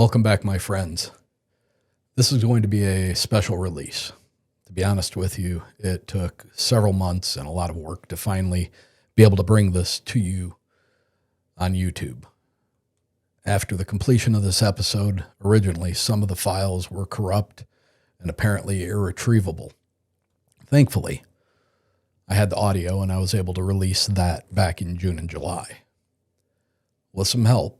Welcome back, my friends. This is going to be a special release. To be honest with you, it took several months and a lot of work to finally be able to bring this to you on YouTube. After the completion of this episode, originally some of the files were corrupt and apparently irretrievable. Thankfully, I had the audio and I was able to release that back in June and July. With some help,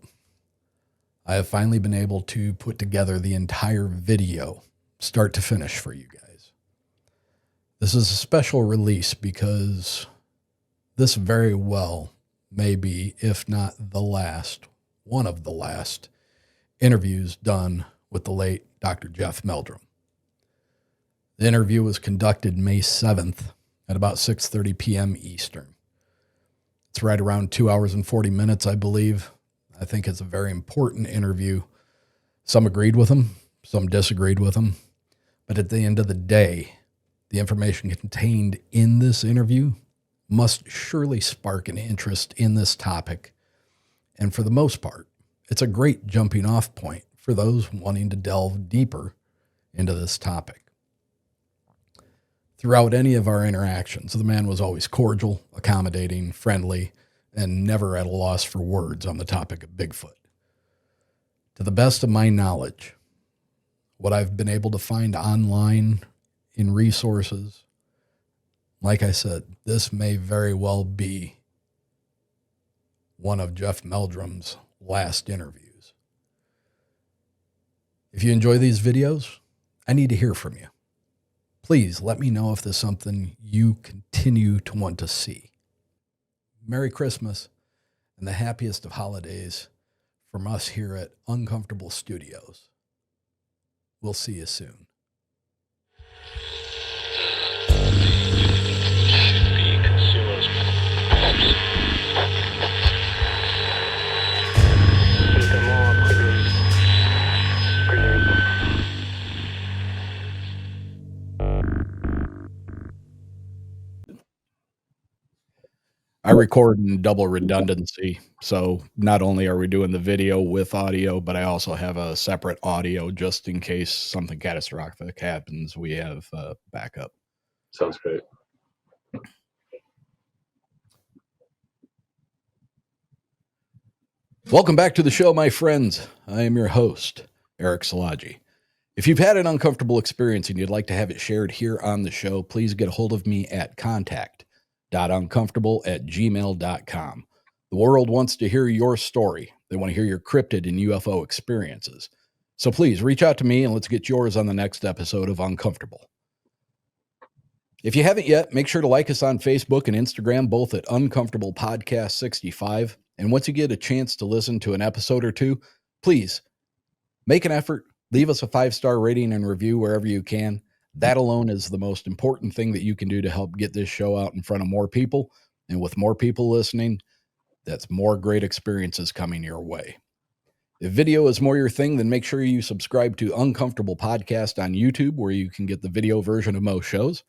I have finally been able to put together the entire video, start to finish, for you guys. This is a special release because this very well may be, if not the last, one of the last interviews done with the late Dr. Jeff Meldrum. The interview was conducted May 7th at about 6:30 p.m. Eastern. It's right around 2 hours and 40 minutes, I believe. I think it's a very important interview. Some agreed with him, some disagreed with him. But at the end of the day, the information contained in this interview must surely spark an interest in this topic. And for the most part, it's a great jumping off point for those wanting to delve deeper into this topic. Throughout any of our interactions, the man was always cordial, accommodating, friendly, and never at a loss for words on the topic of Bigfoot. To the best of my knowledge, what I've been able to find online in resources, like I said, this may very well be one of Jeff Meldrum's last interviews. If you enjoy these videos, I need to hear from you. Please let me know if there's something you continue to want to see. Merry Christmas and the happiest of holidays from us here at Uncomfortable Studios. We'll see you soon. I record in double redundancy, so not only are we doing the video with audio, but I also have a separate audio just in case something catastrophic happens. We have backup. Sounds great. Welcome back to the show, my friends. I am your host, Eric Szilagyi. If you've had an uncomfortable experience and you'd like to have it shared here on the show, please get a hold of me at contact.uncomfortable@gmail.com. The world wants to hear your story. They want to hear your cryptid and UFO experiences. So please reach out to me and let's get yours on the next episode of Uncomfortable. If you haven't yet, make sure to like us on Facebook and Instagram, both at Uncomfortable Podcast 65. And once you get a chance to listen to an episode or two, please make an effort, leave us a 5-star rating and review wherever you can. That alone is the most important thing that you can do to help get this show out in front of more people. And with more people listening, that's more great experiences coming your way. If video is more your thing, then make sure you subscribe to Uncomfortable Podcast on YouTube, where you can get the video version of most shows.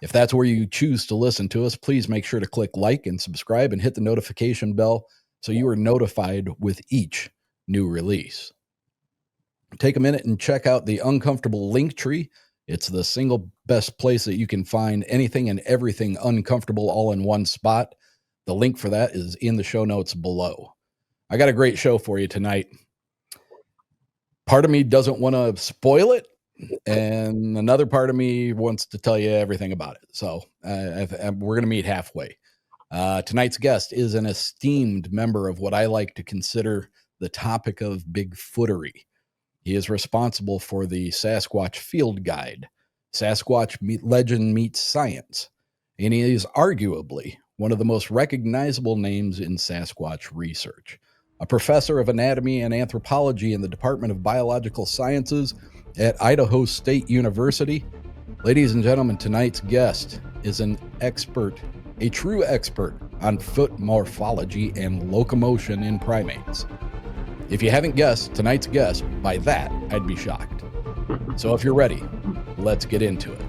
If that's where you choose to listen to us, please make sure to click like and subscribe and hit the notification bell so you are notified with each new release. Take a minute and check out the Uncomfortable link tree. It's the single best place that you can find anything and everything uncomfortable all in one spot. The link for that is in the show notes below. I got a great show for you tonight. Part of me doesn't want to spoil it, and another part of me wants to tell you everything about it. So we're going to meet halfway. Tonight's guest is an esteemed member of what I like to consider the topic of Bigfootery. He is responsible for the Sasquatch Field Guide, Sasquatch Legend Meets Science, and he is arguably one of the most recognizable names in Sasquatch research. A professor of anatomy and anthropology in the Department of Biological Sciences at Idaho State University. Ladies and gentlemen, tonight's guest is an expert, a true expert on foot morphology and locomotion in primates. If you haven't guessed tonight's guest, by that, I'd be shocked. So if you're ready, let's get into it.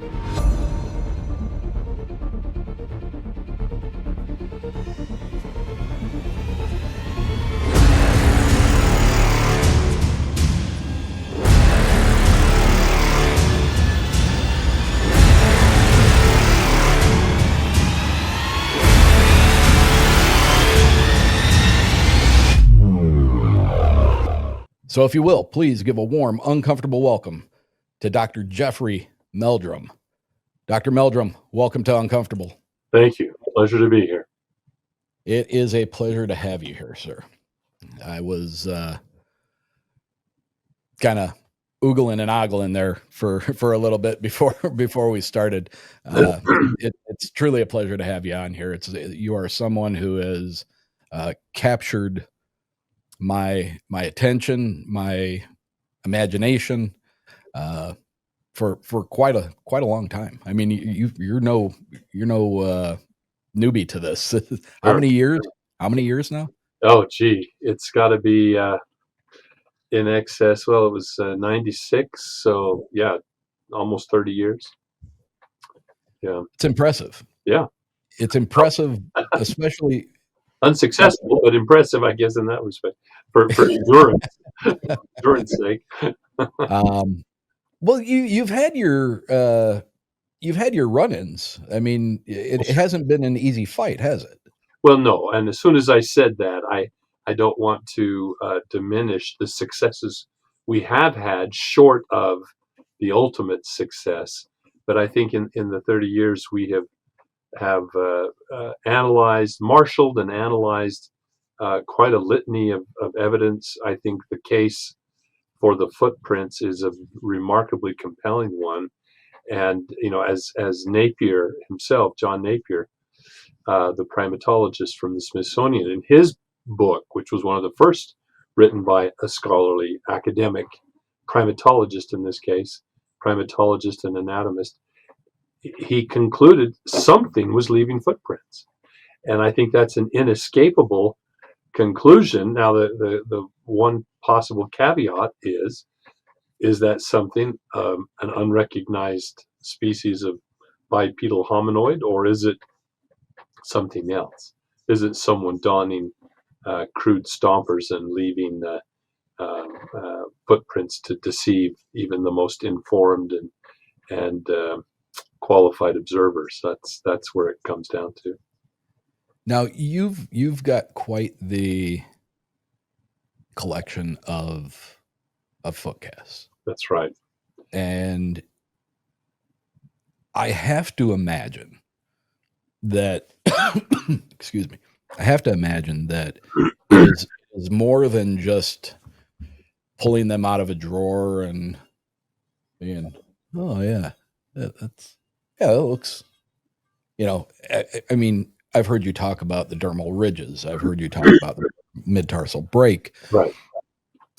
So, if you will, please give a warm, uncomfortable welcome to Dr. Jeffery Meldrum. Dr. Meldrum, welcome to Uncomfortable. Thank you. Pleasure to be here. It is a pleasure to have you here, sir. I was kind of oogling and ogling there for a little bit before we started. It's truly a pleasure to have you on here. You are someone who has captured my attention, my imagination for quite a long time. I mean, you're no newbie to this. How many years? How many years now? Oh, gee, it's got to be in excess. Well, it was 96, so yeah, almost 30 years. Yeah, It's impressive. yeah. It's impressive, especially Unsuccessful, but impressive, I guess, in that respect for endurance sake. Well, you've had your run-ins. I mean, it hasn't been an easy fight, has it? Well, no. And as soon as I said that, I don't want to diminish the successes we have had, short of the ultimate success. But I think in the 30 years we have analyzed, marshaled, and analyzed quite a litany of evidence. I think the case for the footprints is a remarkably compelling one. And as Napier himself, John Napier, the primatologist from the Smithsonian, in his book, which was one of the first written by a scholarly academic primatologist, in this case, primatologist and anatomist, he concluded something was leaving footprints. And I think that's an inescapable conclusion. Now, the one possible caveat is that something, an unrecognized species of bipedal hominoid, or is it something else? Is it someone donning crude stompers and leaving footprints to deceive even the most informed and qualified observers? That's where it comes down to. Now you've got quite the collection of foot casts. That's right. And I have to imagine that excuse me. I have to imagine that it is more than just pulling them out of a drawer and being, oh yeah, that looks, I mean, I've heard you talk about the dermal ridges. I've heard you talk about the mid-tarsal break. Right.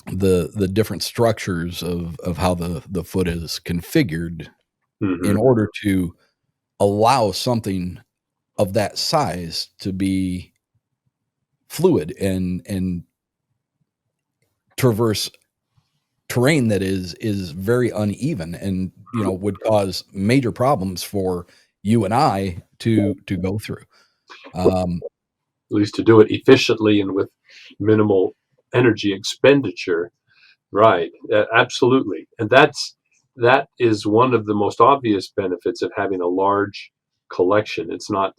The different structures of how the foot is configured Mm-hmm. in order to allow something of that size to be fluid and traverse terrain that is very uneven and would cause major problems for you and I to go through. At least to do it efficiently and with minimal energy expenditure. Right. Absolutely. And that is one of the most obvious benefits of having a large collection. It's not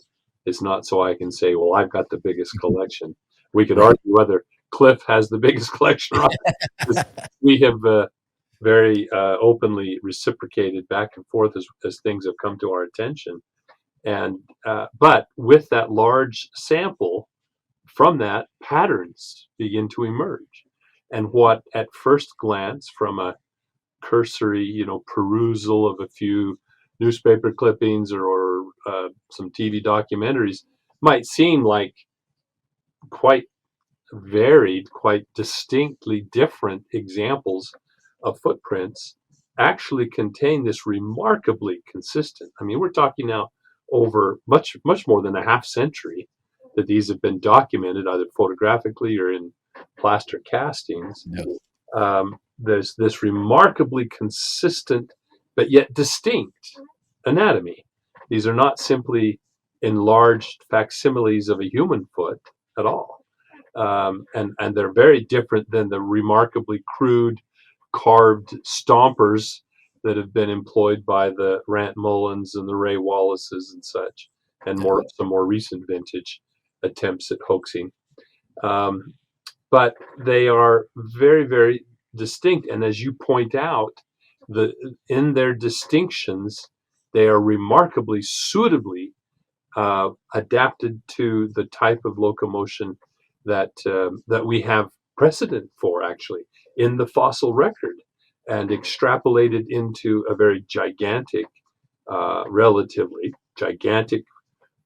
so I can say, well, I've got the biggest collection. We could argue whether Cliff has the biggest collection, right? We have very openly reciprocated back and forth as things have come to our attention. And but with that large sample, from that, patterns begin to emerge. And what at first glance, from a cursory, perusal of a few newspaper clippings or some TV documentaries, might seem like quite varied, quite distinctly different examples of footprints, actually contain this remarkably consistent. I mean, we're talking now over much more than a half century that these have been documented either photographically or in plaster castings. Yep. There's this remarkably consistent but yet distinct anatomy. These are not simply enlarged facsimiles of a human foot at all. And they're very different than the remarkably crude carved stompers that have been employed by the Rant Mullins and the Ray Wallaces and such, and some more recent vintage attempts at hoaxing. But they are very, very distinct. And as you point out, in their distinctions, they are remarkably suitably adapted to the type of locomotion that we have precedent for, actually, in the fossil record, and extrapolated into a very gigantic, relatively gigantic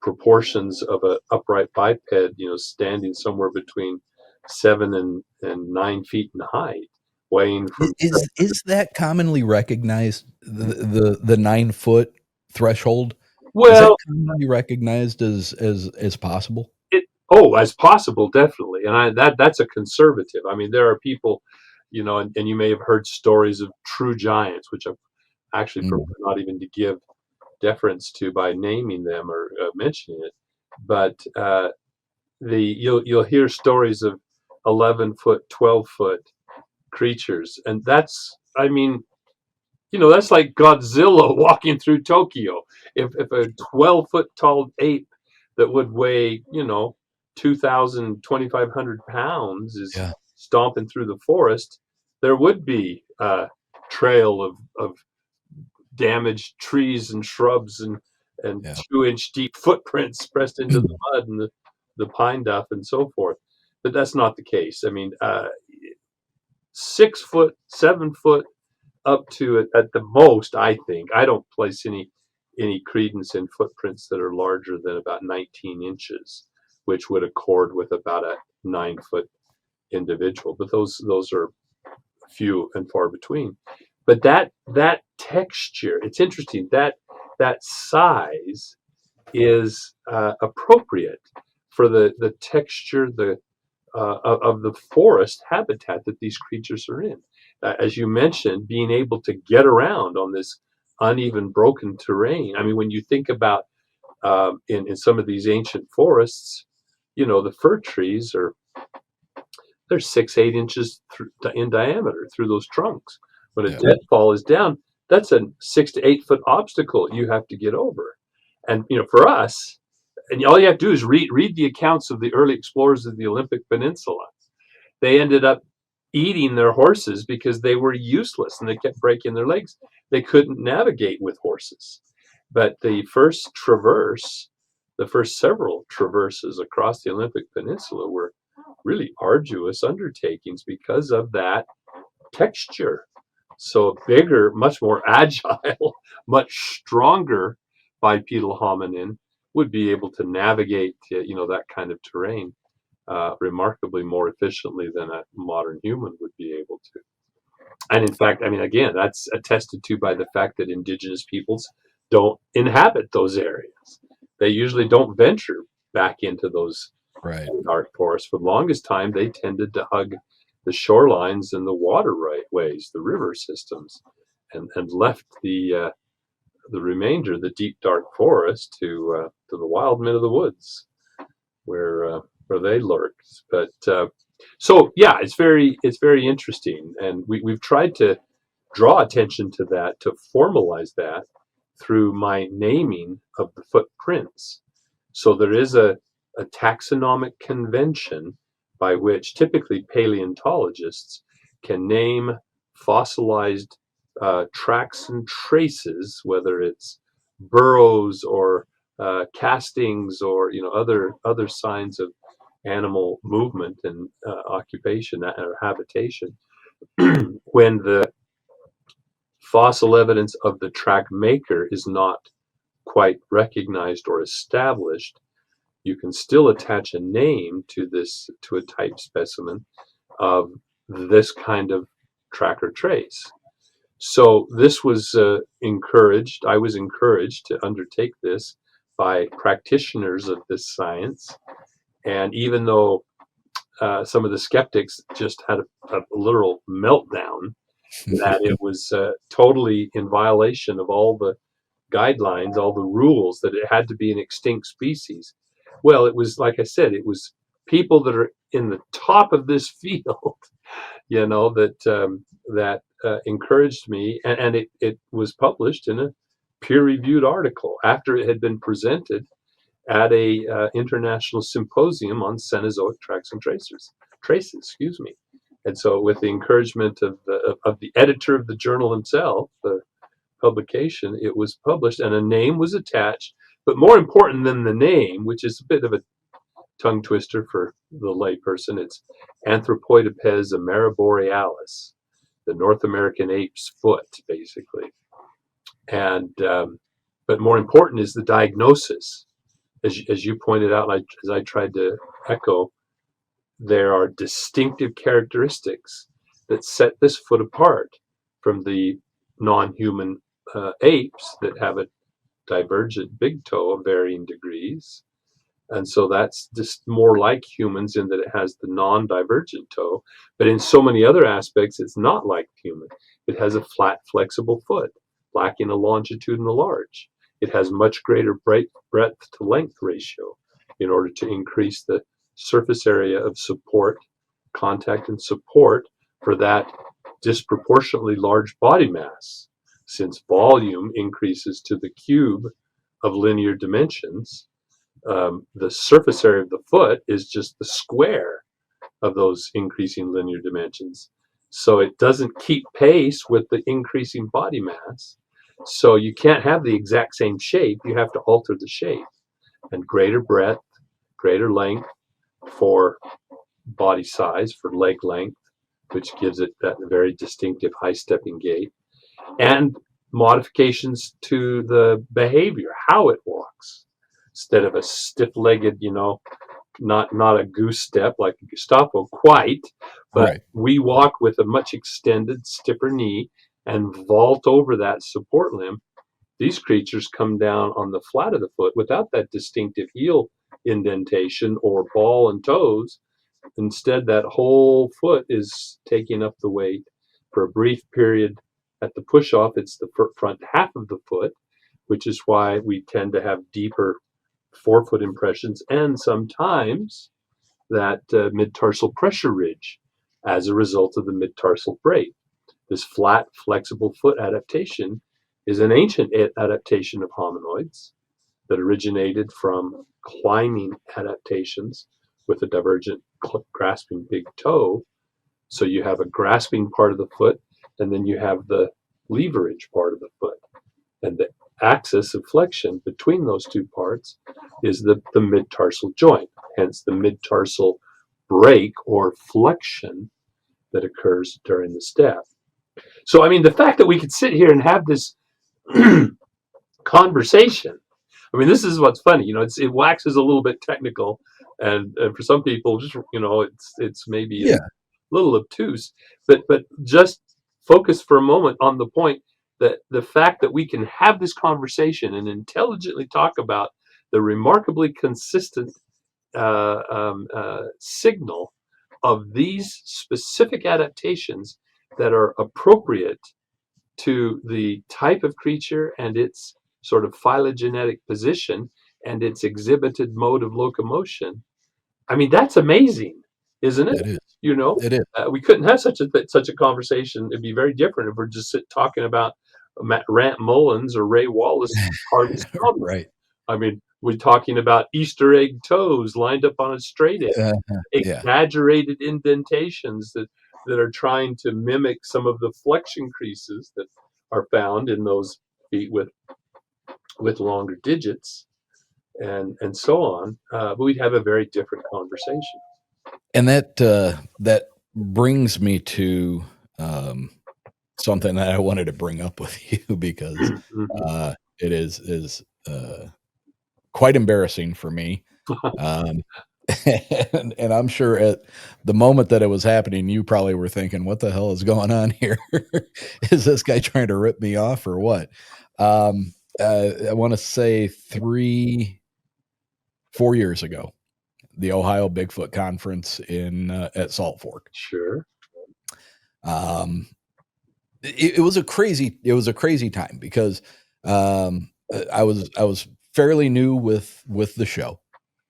proportions of an upright biped, standing somewhere between 7 and 9 feet in height, weighing from Is that commonly recognized, the 9 foot threshold? Is that well, commonly recognized as possible? as possible, definitely. And that's a conservative. I mean, there are people, and you may have heard stories of true giants, which I've actually Mm, prefer not even to give deference to by naming them or mentioning it. But you'll hear stories of 11 foot, 12 foot creatures, and that's, I mean, that's like Godzilla walking through Tokyo. If a 12-foot tall ape that would weigh, 2,000, 2,500 pounds is yeah, stomping through the forest, there would be a trail of damaged trees and shrubs and yeah. 2-inch deep footprints pressed into the mud and the pine duff and so forth. But that's not the case. I mean, 6 foot, 7 foot, up to it at the most. I think I don't place any credence in footprints that are larger than about 19 inches, which would accord with about a 9 foot individual. But those are few and far between. But that texture, it's interesting that that size is appropriate for the texture of the forest habitat that these creatures are in. As you mentioned, being able to get around on this uneven, broken terrain. I mean, when you think about in some of these ancient forests, the fir trees they're 6, 8 inches in diameter through those trunks. When a Yeah. deadfall is down, that's a 6 to 8 foot obstacle you have to get over. And for us, and all you have to do is read the accounts of the early explorers of the Olympic Peninsula. They ended up eating their horses because they were useless and they kept breaking their legs. They couldn't navigate with horses. But the first several traverses across the Olympic Peninsula were really arduous undertakings because of that texture. So bigger, much more agile, much stronger bipedal hominin would be able to navigate, that kind of terrain remarkably more efficiently than a modern human would be able to. And in fact, I mean, again, that's attested to by the fact that indigenous peoples don't inhabit those areas. They usually don't venture back into those Right. dark forests. For the longest time, they tended to hug the shorelines and the waterways, the river systems, and left the remainder, the deep dark forest, to the wild men of the woods, where they lurked. But so yeah, it's very interesting, and we've tried to draw attention to that, to formalize that through my naming of the footprints. So there is a taxonomic convention by which typically paleontologists can name fossilized tracks and traces, whether it's burrows or castings or other signs of animal movement and occupation or habitation. When the fossil evidence of the track maker is not quite recognized or established, you can still attach a name to a type specimen of this kind of track or trace. So this was encouraged. I was encouraged to undertake this by practitioners of this science. And even though some of the skeptics just had a literal meltdown, that it was totally in violation of all the guidelines, all the rules, that it had to be an extinct species. Well, it was, like I said, it was people that are in the top of this field, that encouraged me, and it was published in a peer-reviewed article after it had been presented at a international symposium on Cenozoic tracks and traces. Excuse me. And so, with the encouragement of the editor of the journal himself, the publication, it was published, and a name was attached. But more important than the name, which is a bit of a tongue twister for the layperson, it's Anthropoidopes ameriborealis, the North American ape's foot, basically. And but more important is the diagnosis, as you pointed out, as I tried to echo. There are distinctive characteristics that set this foot apart from the non-human apes that have a divergent big toe of varying degrees. And so that's just more like humans in that it has the non-divergent toe. But in so many other aspects, it's not like human. It has a flat, flexible foot, lacking a longitudinal arch. It has much greater breadth to length ratio in order to increase the surface area of support, contact and support for that disproportionately large body mass. Since volume increases to the cube of linear dimensions, the surface area of the foot is just the square of those increasing linear dimensions. So it doesn't keep pace with the increasing body mass. So you can't have the exact same shape. You have to alter the shape. And greater breadth, greater length for body size, for leg length, which gives it that very distinctive high stepping gait, and modifications to the behavior, how it walks. Instead of a stiff-legged, not a goose step like a Gestapo quite, but Right. we walk with a much extended, stiffer knee and vault over that support limb. These creatures come down on the flat of the foot without that distinctive heel indentation or ball and toes. Instead, that whole foot is taking up the weight. For a brief period at the push-off, it's the front half of the foot, which is why we tend to have deeper forefoot impressions and sometimes that mid-tarsal pressure ridge as a result of the mid-tarsal break. This flat, flexible foot adaptation is an ancient adaptation of hominoids that originated from climbing adaptations with a divergent grasping big toe. So you have a grasping part of the foot, and then you have the leverage part of the foot. And the axis of flexion between those two parts is the mid-tarsal joint, hence the mid-tarsal break or flexion that occurs during the step. So, I mean, the fact that we could sit here and have this conversation, I mean, this is what's funny. It waxes a little bit technical, and for some people, just it's maybe a little obtuse. But just focus for a moment on the point that the fact that we can have this conversation and intelligently talk about the remarkably consistent signal of these specific adaptations that are appropriate to the type of creature and its sort of phylogenetic position and its exhibited mode of locomotion. I mean, that's amazing, isn't it? It is. You know, It is. we couldn't have such a conversation. It'd be very different if we're just talking about Rant Mullins or Ray Wallace Harvey's problem. Right. I mean, we're talking about Easter egg toes lined up on a straight edge, Yeah. exaggerated indentations that are trying to mimic some of the flexion creases that are found in those feet with longer digits, and so on. But we'd have a very different conversation. And that brings me to something that I wanted to bring up with you because it is quite embarrassing for me. And I'm sure at the moment that it was happening, you probably were thinking, what the hell is going on here? Is this guy trying to rip me off or what? I want to say 4 years ago, the Ohio Bigfoot Conference at Salt Fork. Sure. It was a crazy time because I was fairly new with the show.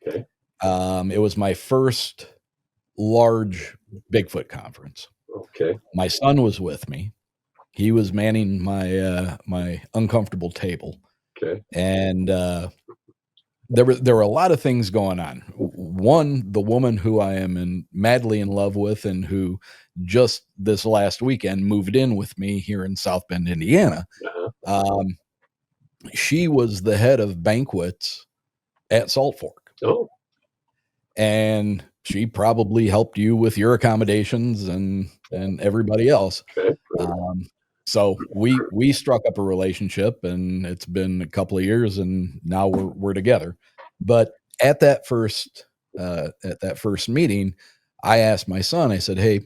Okay. It was my first large Bigfoot conference. Okay. My son was with me. He was manning my uncomfortable table. Okay. And there were a lot of things going on. One, the woman who I am madly in love with, and who just this last weekend moved in with me here in South Bend, Indiana. She was the head of banquets at Salt Fork. Oh. And she probably helped you with your accommodations and everybody else. Okay. So we struck up a relationship, and it's been a couple of years, and now we're together. But at that first meeting, I asked my son, I said, "Hey,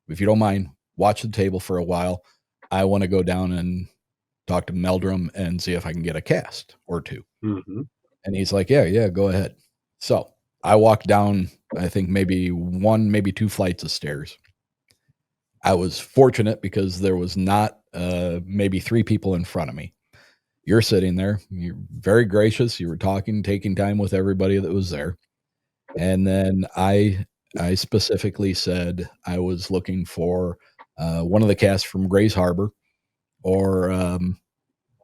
if you don't mind, watch the table for a while. I want to go down and talk to Meldrum and see if I can get a cast or two." Mm-hmm. And he's like, yeah, go ahead. So I walked down, I think maybe 2 flights of stairs. I was fortunate because there was not maybe 3 people in front of me. You're sitting there. You're very gracious. You were talking, taking time with everybody that was there. And then I specifically said I was looking for one of the casts from Grays Harbor, or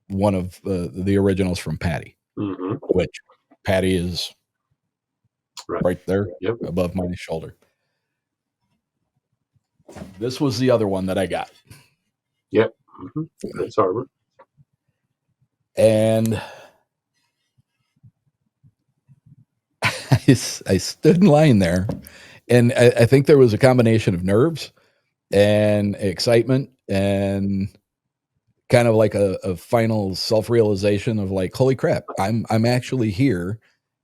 one of the originals from Patty, Mm-hmm. which Patty is right there above my shoulder. This was the other one that I got. Yep. Mm-hmm. Grays Harbor. And I stood in line there, and I think there was a combination of nerves and excitement and kind of like a final self-realization of like, holy crap, I'm actually here,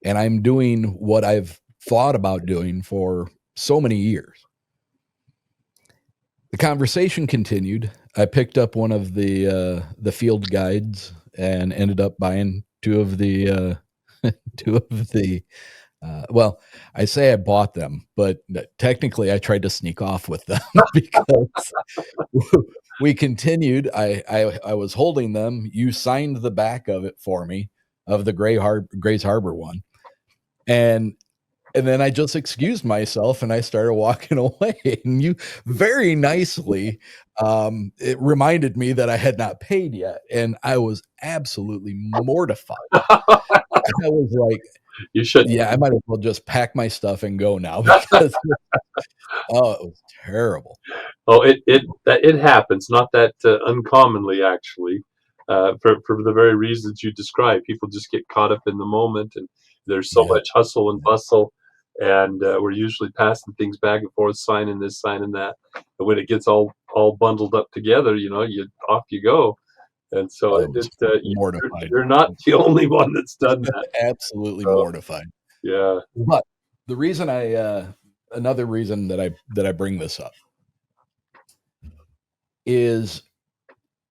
and I'm doing what I've thought about doing for so many years. The conversation continued. I picked up one of the field guides and ended up buying 2 of the well, I say I bought them, but technically I tried to sneak off with them because we continued. I was holding them. You signed the back of it for me, of the Grays Harbor one. And then I just excused myself and I started walking away. And you very nicely, it reminded me that I had not paid yet. And I was absolutely mortified. I was like, you should. Yeah, I might as well just pack my stuff and go now, because it was terrible. Oh, it happens, not that uncommonly, actually, for the very reasons you described. People just get caught up in the moment, and there's so much hustle and bustle, and we're usually passing things back and forth, signing this, signing that, and when it gets all bundled up together, off you go. And so mortified. you're not the only one that's done that. Absolutely mortified. Yeah. But the reason another reason that I bring this up is,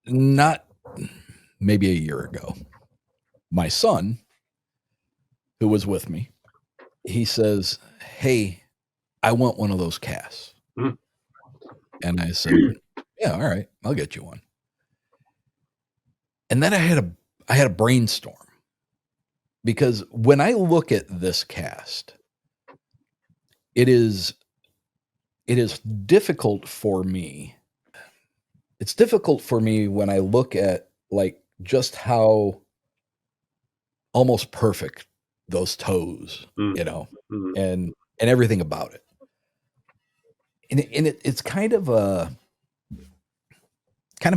not maybe a year ago, my son, who was with me, he says, "Hey, I want one of those casts." And I said, "Yeah, all right, I'll get you one." And then I had a brainstorm, because when I look at this cast, it is difficult for me. It's difficult for me when I look at like just how almost perfect those toes, and everything about it. And it's kind of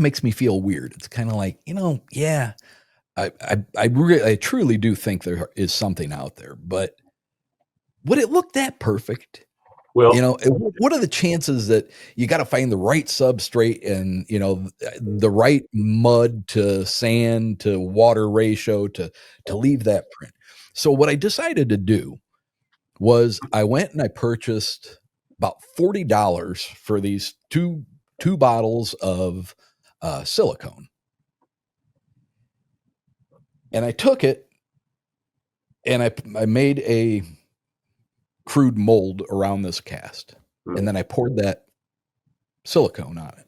makes me feel weird. It's kind of like, yeah, I truly do think there is something out there, but would it look that perfect? Well, what are the chances that you got to find the right substrate and, the right mud to sand to water ratio to leave that print? So what I decided to do was I went and I purchased about $40 for these two bottles of silicone. And I took it and I made a crude mold around this cast. And then I poured that silicone on it.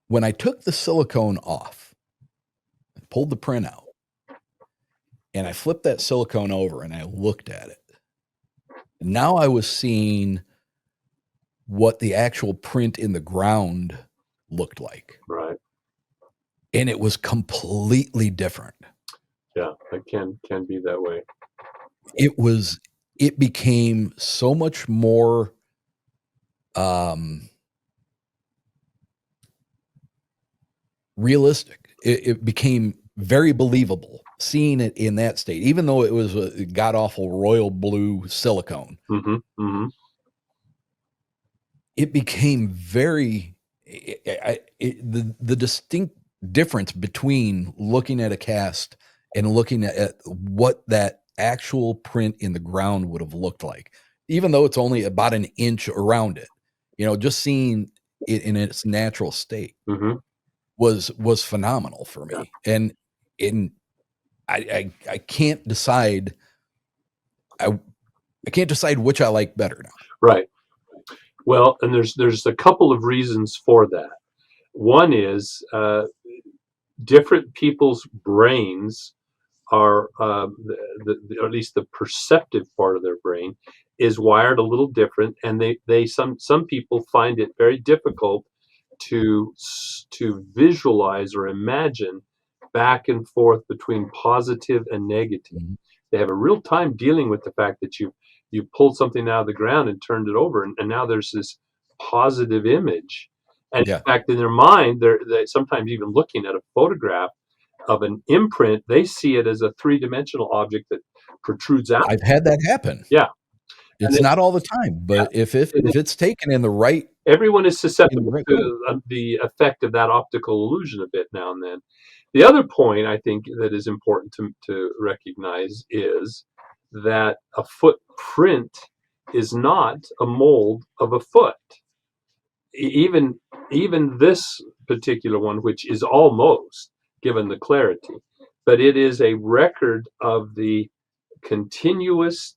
When I took the silicone off, I pulled the print out, and I flipped that silicone over and I looked at it. And now I was seeing what the actual print in the ground looked like. Right. And it was completely different. Yeah, it can be that way. It became so much more realistic. It became very believable seeing it in that state, even though it was a god awful royal blue silicone. Mm-hmm. Mm-hmm. It became very the distinct difference between looking at a cast and looking at what that actual print in the ground would have looked like, even though it's only about an inch around it, just seeing it in its natural state Mm-hmm. was phenomenal for Yeah. me. And in I can't decide. I can't decide which I like better now. Right. Well, and there's a couple of reasons for that. One is different people's brains are or at least the perceptive part of their brain is wired a little different, and some people find it very difficult to visualize or imagine back and forth between positive and negative. Mhm. They have a real time dealing with the fact that you pulled something out of the ground and turned it over, and now there's this positive image. And Yeah, in fact, in their mind, they sometimes even looking at a photograph of an imprint, they see it as a three-dimensional object that protrudes out. I've had that happen. Yeah, and It's not all the time, yeah, but if it it's taken in the right everyone is susceptible way. to the effect of that optical illusion a bit now and then. The other point I think that is important to recognize is that a footprint is not a mold of a foot. Even even this particular one, which is almost given the clarity, but it is a record of the continuous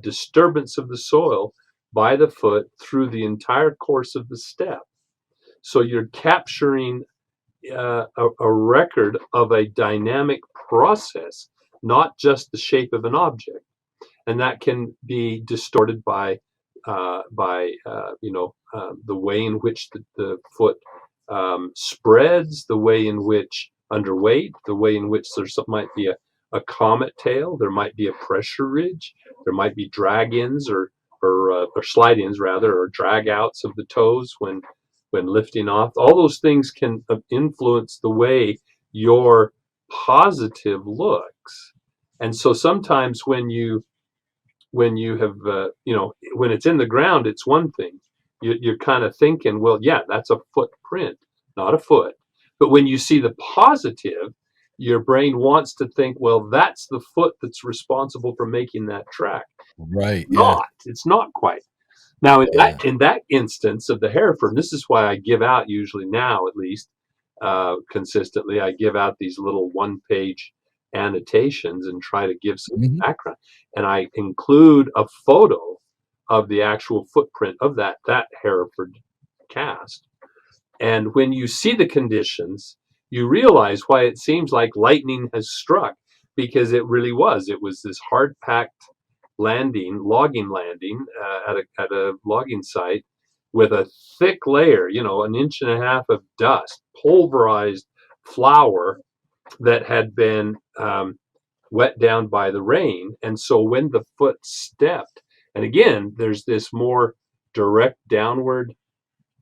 disturbance of the soil by the foot through the entire course of the step. So you're capturing a record of a dynamic process, not just the shape of an object, and that can be distorted by the way in which the foot spreads, the way in which underweight, the way in which might be a comet tail, there might be a pressure ridge, there might be drag ins or slide ins rather, or drag outs of the toes when lifting off. All those things can influence the way your positive looks. And so sometimes when you have when it's in the ground, it's one thing. You're kind of thinking, well, yeah, that's a footprint, not a foot. But when you see the positive, your brain wants to think, well, that's the foot that's responsible for making that track. Right, yeah, Not, it's not quite. Now, in yeah. that instance of the Hereford, this is why I give out usually now, at least consistently, I give out these little one-page annotations and try to give some Mhm. background, and I include a photo of the actual footprint of that Hereford cast. And when you see the conditions, you realize why it seems like lightning has struck, because it really was. It was this hard packed logging landing at a logging site with a thick layer, an inch and a half of dust, pulverized flour that had been wet down by the rain. And so when the foot stepped, and again, there's this more direct downward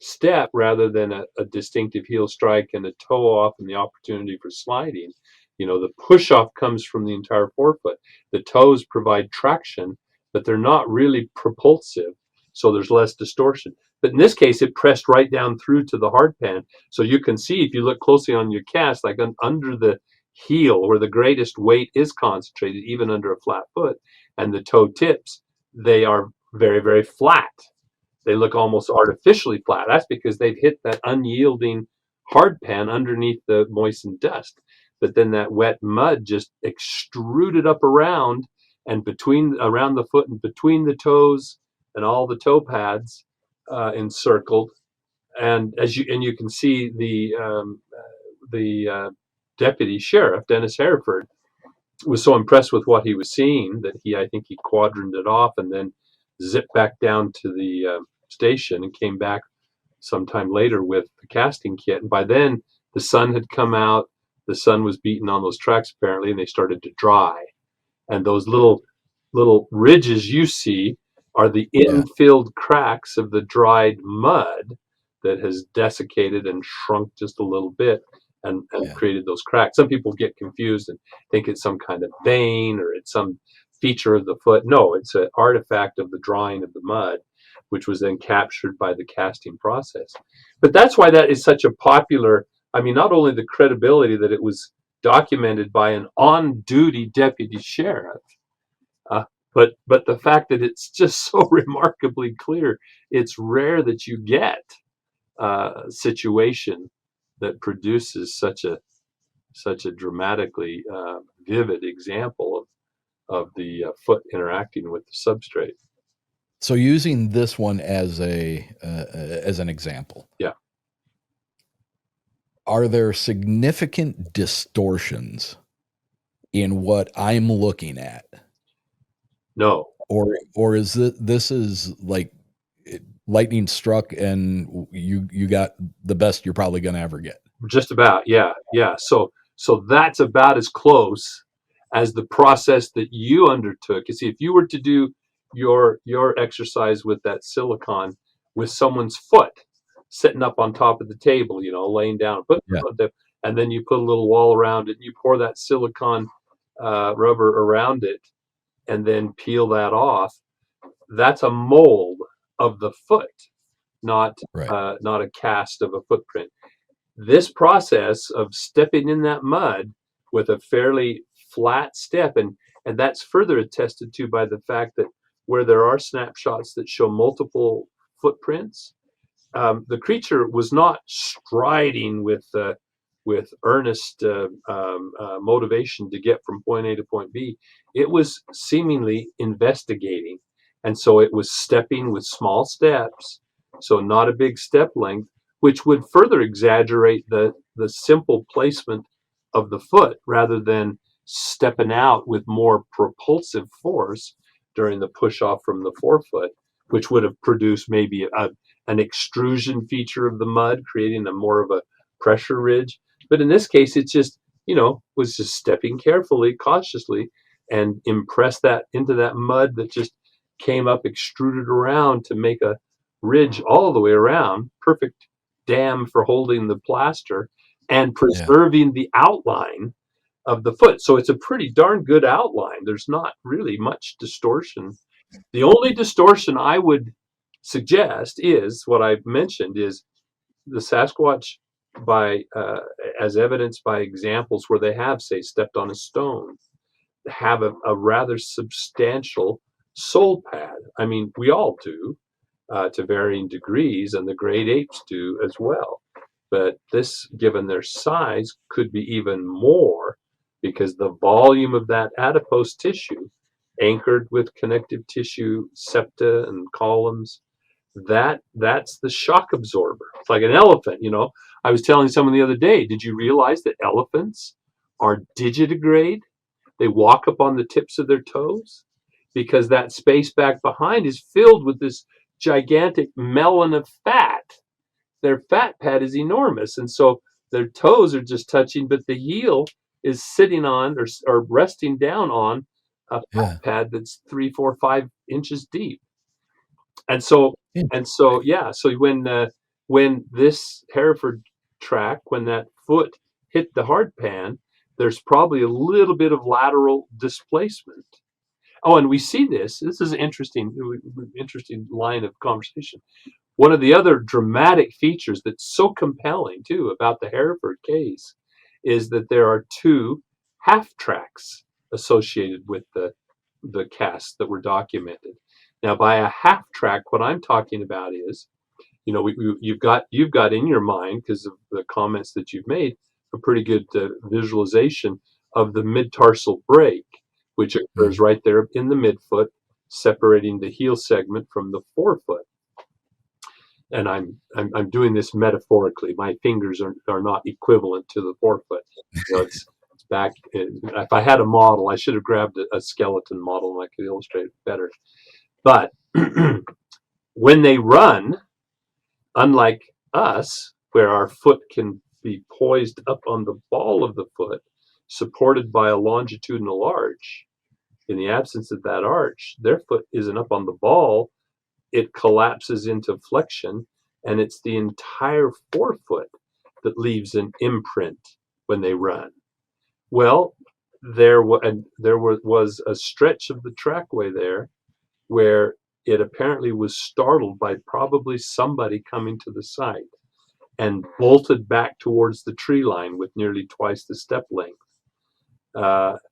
step rather than a distinctive heel strike and a toe off and the opportunity for sliding. The push off comes from the entire forefoot. The toes provide traction, but they're not really propulsive, so there's less distortion. But in this case, it pressed right down through to the hard pan. So you can see if you look closely on your cast, like under the heel where the greatest weight is concentrated, even under a flat foot, and the toe tips, they are very, very flat. They look almost artificially flat. That's because they've hit that unyielding hard pan underneath the moistened dust. But then that wet mud just extruded up around and around the foot and between the toes and all the toe pads encircled. And you can see the deputy sheriff Dennis Hereford was so impressed with what he was seeing that I think he quadrant it off and then zipped back down to the station and came back sometime later with the casting kit. And by then the sun had come out, the sun was beating on those tracks apparently, and they started to dry. And those little ridges you see are the infilled cracks of the dried mud that has desiccated and shrunk just a little bit and created those cracks. Some people get confused and think it's some kind of vein or it's some feature of the foot. No, it's an artifact of the drying of the mud, which was then captured by the casting process. But that's why that is such a popular, I mean, not only the credibility that it was documented by an on-duty deputy sheriff, but the fact that it's just so remarkably clear. It's rare that you get a situation that produces such a dramatically vivid example of the foot interacting with the substrate. So using this one as an example, yeah, are there significant distortions in what I'm looking at? No. Or is this is like lightning struck and you got the best you're probably going to ever get? Just about, yeah. So that's about as close as the process that you undertook. You see, if you were to do your exercise with that silicon with someone's foot sitting up on top of the table, laying down, and then you put a little wall around it, and you pour that silicon rubber around it, and then peel that off. That's a mold of the foot, not a cast of a footprint. This process of stepping in that mud with a fairly flat step, and that's further attested to by the fact that where there are snapshots that show multiple footprints, the creature was not striding with earnest motivation to get from point A to point B. It was seemingly investigating, and so it was stepping with small steps, so not a big step length, which would further exaggerate the simple placement of the foot rather than stepping out with more propulsive force during the push off from the forefoot, which would have produced maybe an extrusion feature of the mud, creating a more of a pressure ridge. But in this case, it just, was just stepping carefully, cautiously, and impressed that into that mud that just came up, extruded around to make a ridge all the way around. Perfect dam for holding the plaster and preserving the outline of the foot. So it's a pretty darn good outline. There's not really much distortion. The only distortion I would suggest is what I've mentioned, is the Sasquatch, as evidenced by examples where they have, say, stepped on a stone, have a rather substantial sole pad. I mean, we all do to varying degrees, and the great apes do as well. But this, given their size, could be even more, because the volume of that adipose tissue, anchored with connective tissue, septa and columns, that's the shock absorber. It's like an elephant. I was telling someone the other day, did you realize that elephants are digitigrade? They walk up on the tips of their toes because that space back behind is filled with this gigantic melon of fat. Their fat pad is enormous, and so their toes are just touching, but the heel is sitting on or resting down on a fat pad that's 3, 4, 5 inches deep. And so when this Hereford track, when that foot hit the hard pan, there's probably a little bit of lateral displacement. Oh, and we see this. This is an interesting line of conversation. One of the other dramatic features that's so compelling too about the Hereford case is that there are 2 half tracks associated with the casts that were documented. Now, by a half track, what I'm talking about is, you've got in your mind, because of the comments that you've made, a pretty good visualization of the mid-tarsal break, which occurs right there in the midfoot, separating the heel segment from the forefoot. And I'm doing this metaphorically. My fingers are not equivalent to the forefoot. It's back. If I had a model, I should have grabbed a skeleton model and I could illustrate it better. But when they run, unlike us, where our foot can be poised up on the ball of the foot, supported by a longitudinal arch. In the absence of that arch, their foot isn't up on the ball. It collapses into flexion, and it's the entire forefoot that leaves an imprint when they run. Well, there was a stretch of the trackway there where it apparently was startled by probably somebody coming to the site and bolted back towards the tree line with nearly twice the step length.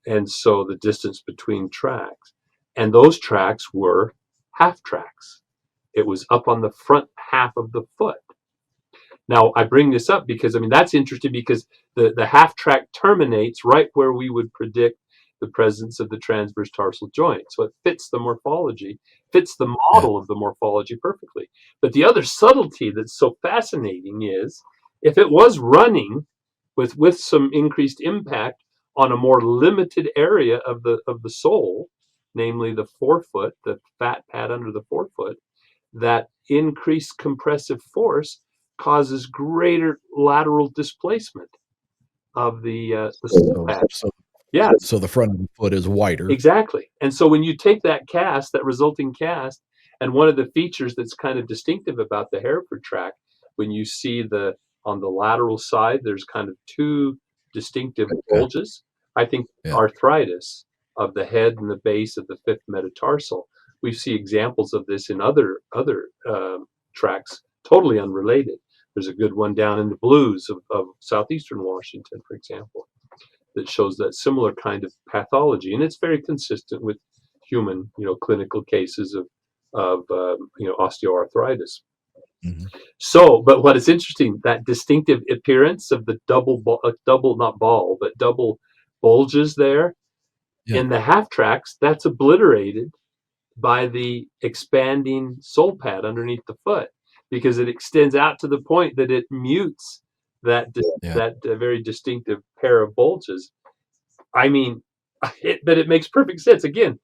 And so the distance between tracks. And those tracks were half tracks. It was up on the front half of the foot. Now, I bring this up because, I mean, that's interesting because the half track terminates right where we would predict the presence of the transverse tarsal joint. So it fits the morphology, fits the model of the morphology perfectly. But the other subtlety that's so fascinating is if it was running with some increased impact on a more limited area of the sole, namely the forefoot, the fat pad under the forefoot, that increased compressive force causes greater lateral displacement of the sole pad. Yeah. So the front of the foot is wider. Exactly. And so when you take that cast, that resulting cast, and one of the features that's kind of distinctive about the Hereford track, when you see on the lateral side, there's kind of two distinctive bulges. I think arthritis of the head and the base of the fifth metatarsal. We see examples of this in other tracks, totally unrelated. There's a good one down in the Blues of southeastern Washington, for example, that shows that similar kind of pathology, and it's very consistent with human, clinical cases of osteoarthritis. Mm-hmm. So, but what is interesting, that distinctive appearance of the double bulges there in the half tracks, that's obliterated by the expanding sole pad underneath the foot, because it extends out to the point that it mutes that very distinctive pair of bulges. I mean, but it makes perfect sense. Again,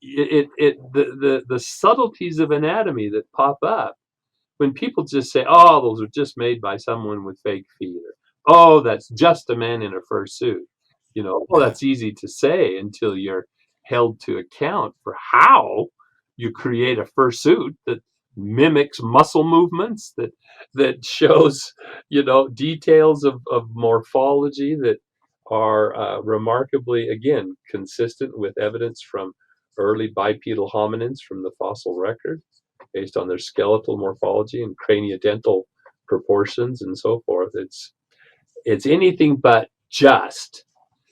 the subtleties of anatomy that pop up when people just say, "Oh, those are just made by someone with fake feet," or "Oh, that's just a man in a fursuit." Well, that's easy to say until you're held to account for how you create a fursuit that mimics muscle movements, that shows, details of morphology that are remarkably, again, consistent with evidence from early bipedal hominins from the fossil record, based on their skeletal morphology and craniodental proportions and so forth. It's anything but just.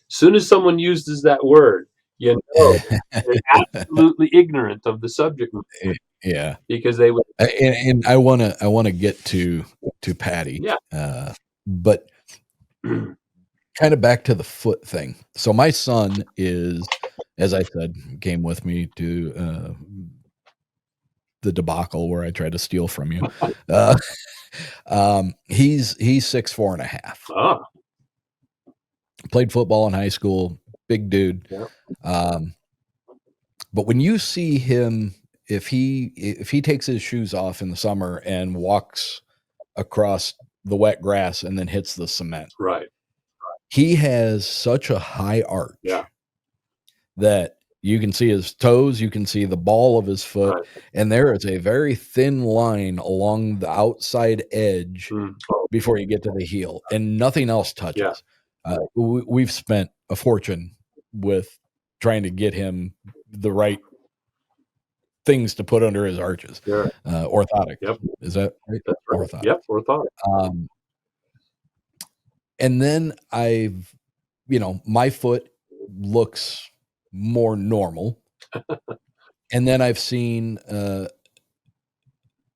As soon as someone uses that word, they're absolutely ignorant of the subject matter. Yeah, because they would. And I want to get to Patty. Yeah. But kind of back to the foot thing. So my son is, as I said, came with me to the debacle where I tried to steal from you. He's 6'4.5". Ah. Played football in high school, big dude. Yeah. But when you see him, if he takes his shoes off in the summer and walks across the wet grass and then hits the cement, right, he has such a high arch that you can see his toes, you can see the ball of his foot, and there is a very thin line along the outside edge before you get to the heel, and nothing else touches. We've spent a fortune with trying to get him the right things to put under his arches. Orthotic. Yep. Is that right? That's right. Orthotic. Yep, orthotic. And then my foot looks more normal. And then I've seen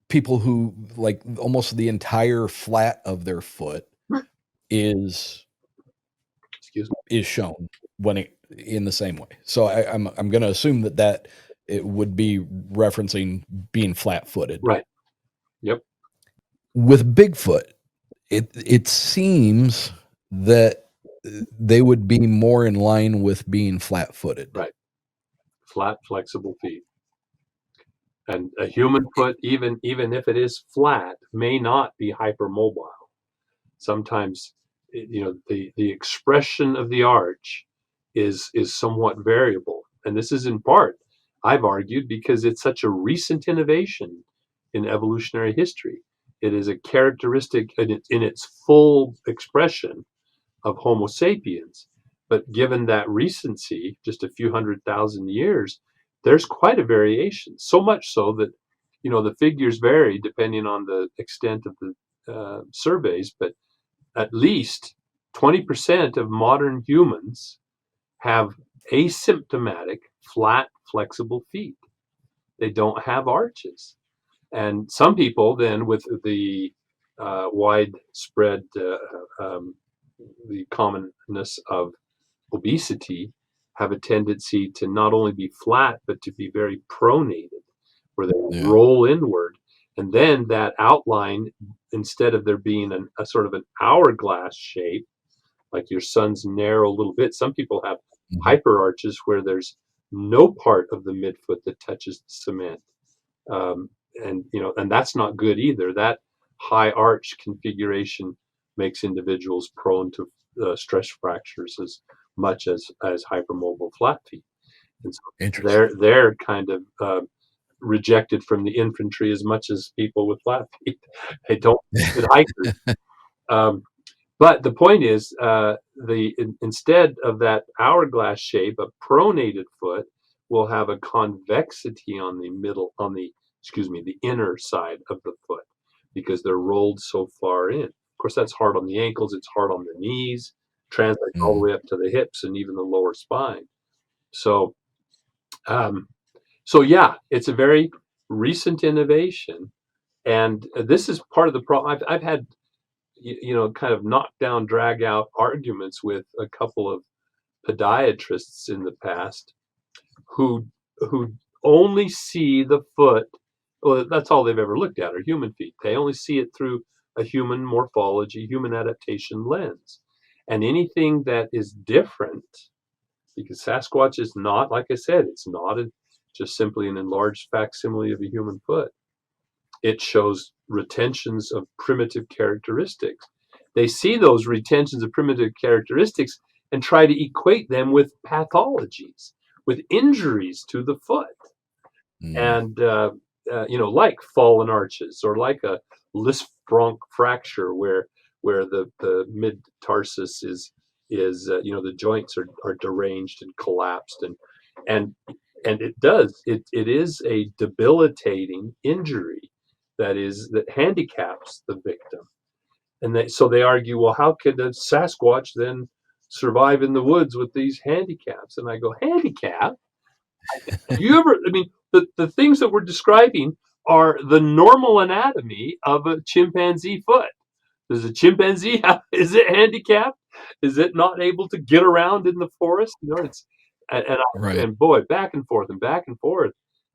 people who, like, almost the entire flat of their foot is shown in the same way. So I'm going to assume that it would be referencing being flat-footed. Right. Yep. With Bigfoot, it seems that they would be more in line with being flat-footed. Right. Flat, flexible feet. And a human foot, even if it is flat, may not be hypermobile. Sometimes the expression of the arch is somewhat variable, and this is in part, I've argued, because it's such a recent innovation in evolutionary history. It is a characteristic in its full expression of Homo sapiens. But given that recency, just a few 100,000 years, there's quite a variation. So much so that the figures vary depending on the extent of the surveys, but at least 20% of modern humans have asymptomatic, flat, flexible feet. They don't have arches. And some people then, with the widespread, the commonness of obesity, have a tendency to not only be flat, but to be very pronated, where they roll inward. And then that outline, instead of there being a sort of an hourglass shape, like your son's narrow little bit, some people have hyper arches where there's no part of the midfoot that touches the cement. And that's not good either. That high arch configuration makes individuals prone to stress fractures as much as hypermobile flat feet. And so they're kind of rejected from the infantry as much as people with flat feet. They don't good hikers. But the point is, instead of that hourglass shape, a pronated foot will have a convexity on the inner side of the foot, because they're rolled so far in. Of course, that's hard on the ankles. It's hard on the knees, translates all the way up to the hips and even the lower spine. So, yeah, it's a very recent innovation, and this is part of the problem. I've had kind of knockdown, drag out arguments with a couple of podiatrists in the past who only see the foot. Well, that's all they've ever looked at are human feet. They only see it through a human morphology, human adaptation lens. And anything that is different, because Sasquatch is not, like I said, it's not just simply an enlarged facsimile of a human foot. It shows retentions of primitive characteristics. They see those retentions of primitive characteristics and try to equate them with pathologies, with injuries to the foot. And, like fallen arches, or like a Lisfranc fracture where the mid tarsus is the joints are deranged and collapsed, and it is a debilitating injury that handicaps the victim. And so they argue, well, how could a Sasquatch then survive in the woods with these handicaps? And I go, handicap? The things that we're describing are the normal anatomy of a chimpanzee foot. Does a chimpanzee is it handicapped? Is it not able to get around in the forest? And boy, back and forth and back and forth.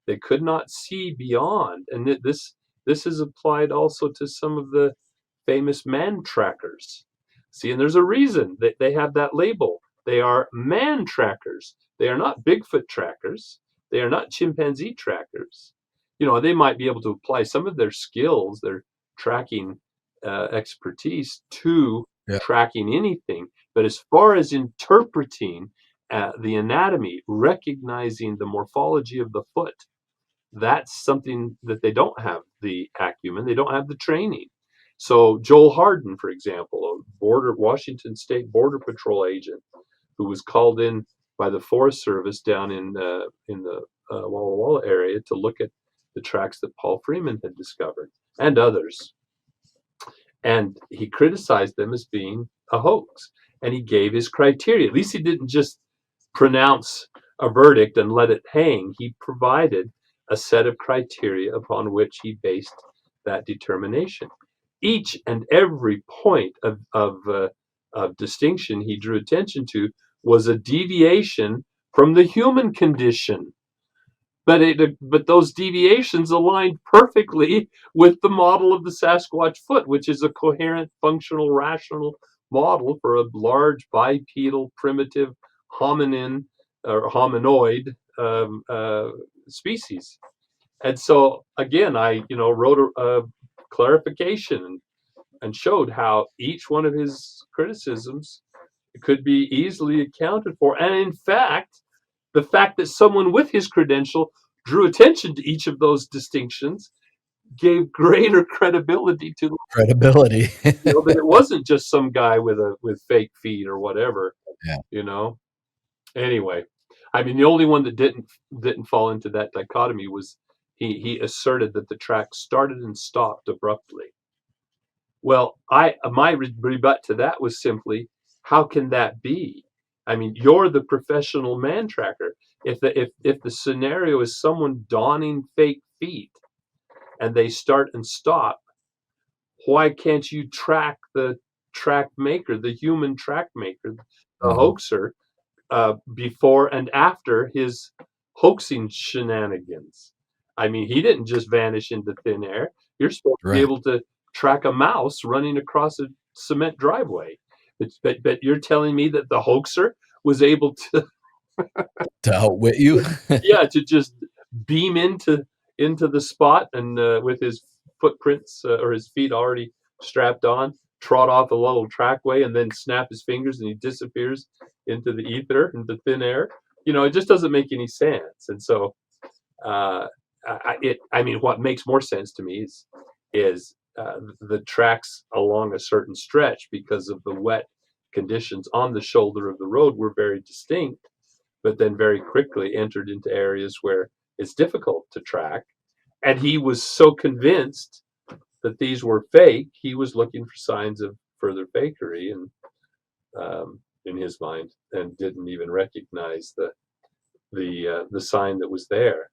They could not see beyond. And this is applied also to some of the famous man trackers. See, and there's a reason that they have that label. They are man trackers. They are not Bigfoot trackers. They are not chimpanzee trackers. They might be able to apply some of their skills, their tracking expertise to tracking anything. But as far as interpreting the anatomy, recognizing the morphology of the foot, that's something that they don't have the acumen, they don't have the training. So Joel Harden, for example, a Washington State Border Patrol agent who was called in by the Forest Service down in the Walla Walla area to look at the tracks that Paul Freeman had discovered, and others. And he criticized them as being a hoax. And he gave his criteria. At least he didn't just pronounce a verdict and let it hang. He provided a set of criteria upon which he based that determination. Each and every point of distinction he drew attention to was a deviation from the human condition. But those deviations aligned perfectly with the model of the Sasquatch foot, which is a coherent, functional, rational model for a large bipedal, primitive hominin or hominoid species. And so again, I wrote a clarification and showed how each one of his criticisms could be easily accounted for. And in fact, the fact that someone with his credential drew attention to each of those distinctions gave greater credibility to Credibility. that it wasn't just some guy with fake feet or whatever. Yeah. Anyway, I mean, the only one that didn't fall into that dichotomy was he asserted that the track started and stopped abruptly. Well, my rebut to that was simply, how can that be? I mean, you're the professional man tracker. If the scenario is someone donning fake feet and they start and stop, why can't you track the track maker, the human track maker, the hoaxer, before and after his hoaxing shenanigans? I mean, he didn't just vanish into thin air. You're supposed to be able to track a mouse running across a cement driveway. But you're telling me that the hoaxer was able to outwit you? to just beam into the spot and with his footprints or his feet already strapped on, trot off a little trackway and then snap his fingers and he disappears into the ether, into thin air. It just doesn't make any sense. And so what makes more sense to me is the tracks along a certain stretch, because of the wet conditions on the shoulder of the road, were very distinct, but then very quickly entered into areas where it's difficult to track. And he was so convinced that these were fake, he was looking for signs of further fakery, and in his mind, and didn't even recognize the sign that was there.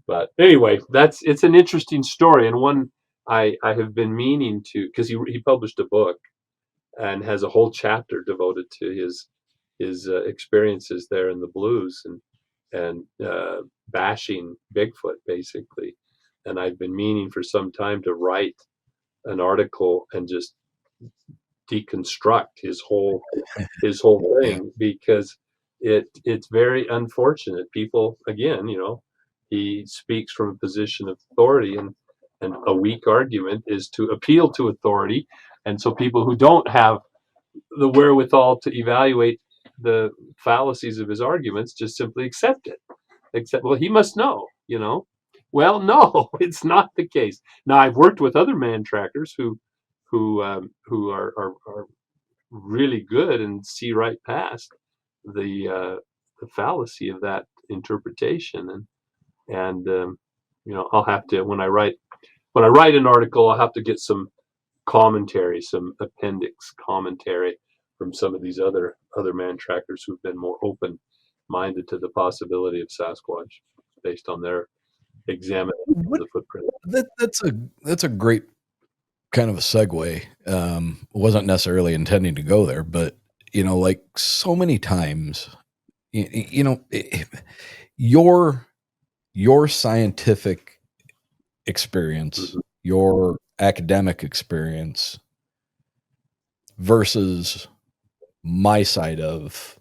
But anyway, it's an interesting story, and one I have been meaning to, because he published a book and has a whole chapter devoted to his experiences there in the Blues and bashing Bigfoot, basically. And I've been meaning for some time to write an article and just deconstruct his whole thing, because it's very unfortunate. People, again, he speaks from a position of authority, and a weak argument is to appeal to authority. And so people who don't have the wherewithal to evaluate the fallacies of his arguments just simply accept it. Well, he must know. Well, no, it's not the case. Now, I've worked with other man trackers who are really good and see right past the fallacy of that interpretation. And I'll have to, when I write an article, I'll have to get some commentary, some appendix commentary from some of these other man trackers who've been more open-minded to the possibility of Sasquatch based on their examination of the footprint. That's a great kind of a segue. Wasn't necessarily intending to go there, but like so many times, your scientific experience, your academic experience versus my side of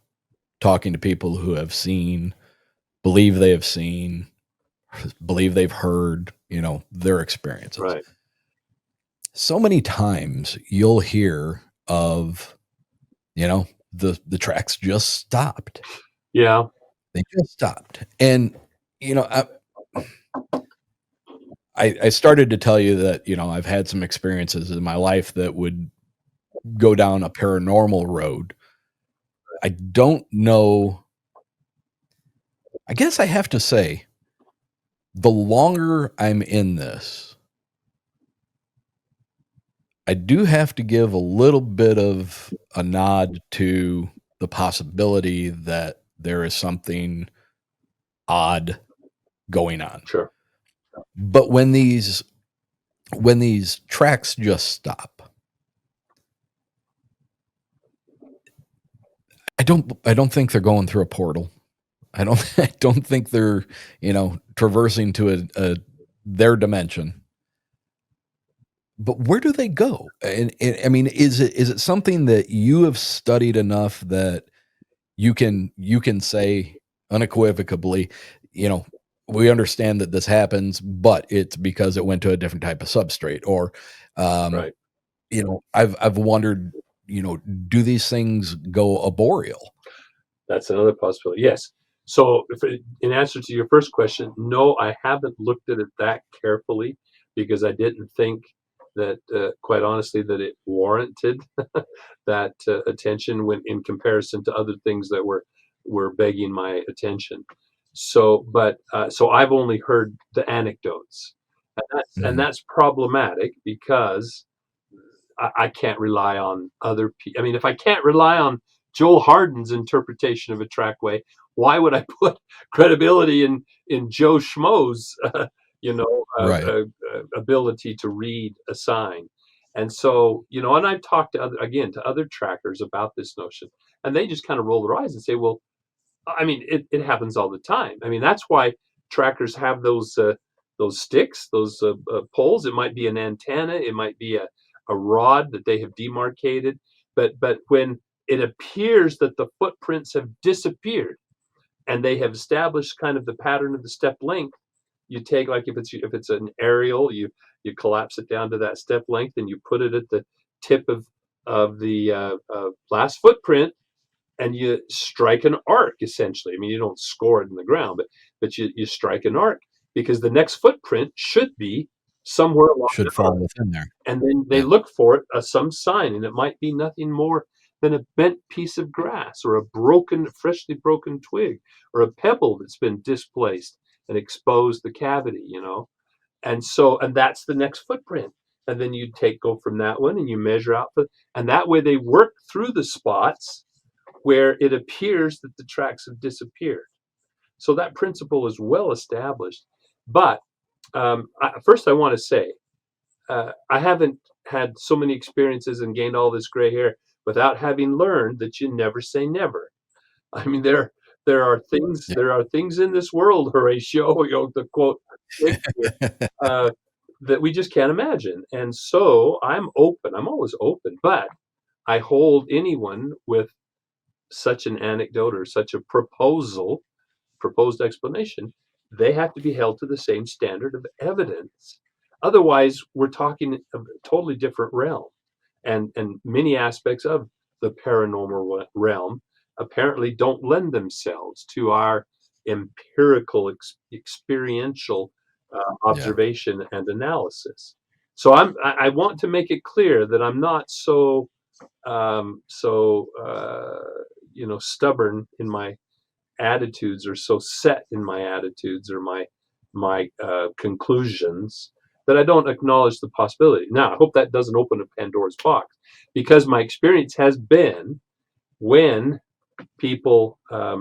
talking to people who have seen, believe they have seen, believe they've heard, their experiences. Right. So many times you'll hear of, the tracks just stopped. Yeah. They just stopped. And, I started to tell you that, I've had some experiences in my life that would go down a paranormal road. I don't know. I guess I have to say, the longer I'm in this, I do have to give a little bit of a nod to the possibility that there is something odd going on. Sure. But when these tracks just stop, I don't think they're going through a portal. I don't think they're, traversing to their dimension. But where do they go? And I mean, is it something that you have studied enough that you can say unequivocally, we understand that this happens, but it's because it went to a different type of substrate, or right. I've wondered, do these things go arboreal? That's another possibility. Yes. So, in answer to your first question, no, I haven't looked at it that carefully because I didn't think that, quite honestly, that it warranted that attention when in comparison to other things that were begging my attention. So I've only heard the anecdotes, and that's problematic because I can't rely on other people. I mean, if I can't rely on Joel Harden's interpretation of a trackway, why would I put credibility in Joe Schmo's, Right. ability to read a sign? And so, and I've talked to other trackers about this notion, and they just kind of roll their eyes and say, "Well, I mean, it happens all the time. I mean, that's why trackers have those sticks, those poles. It might be an antenna, it might be a rod that they have demarcated. But when it appears that the footprints have disappeared and they have established kind of the pattern of the step length, you take like if it's an aerial, you collapse it down to that step length and you put it at the tip of the last footprint and you strike an arc essentially. I mean, you don't score it in the ground, but you strike an arc because the next footprint should be somewhere along Should that arc. fall within there. And then they Yeah. look for it, some sign, and it might be nothing more than a bent piece of grass or freshly broken twig or a pebble that's been displaced and exposed the cavity. And that's the next footprint. And then you go from that one and you measure out and that way they work through the spots where it appears that the tracks have disappeared. So that principle is well established. But first, I want to say I haven't had so many experiences and gained all this gray hair without having learned that you never say never. I mean, Yeah. there are things in this world, Horatio, the quote, uh, that we just can't imagine. And so I'm open. I'm always open, but I hold anyone with such an anecdote or such a proposed explanation, they have to be held to the same standard of evidence. Otherwise, we're talking a totally different realm. And many aspects of the paranormal realm apparently don't lend themselves to our empirical, experiential Yeah. observation and analysis. So I want to make it clear that I'm not stubborn in my attitudes or so set in my attitudes or my conclusions that I don't acknowledge the possibility. Now, I hope that doesn't open a Pandora's box because my experience has been when people let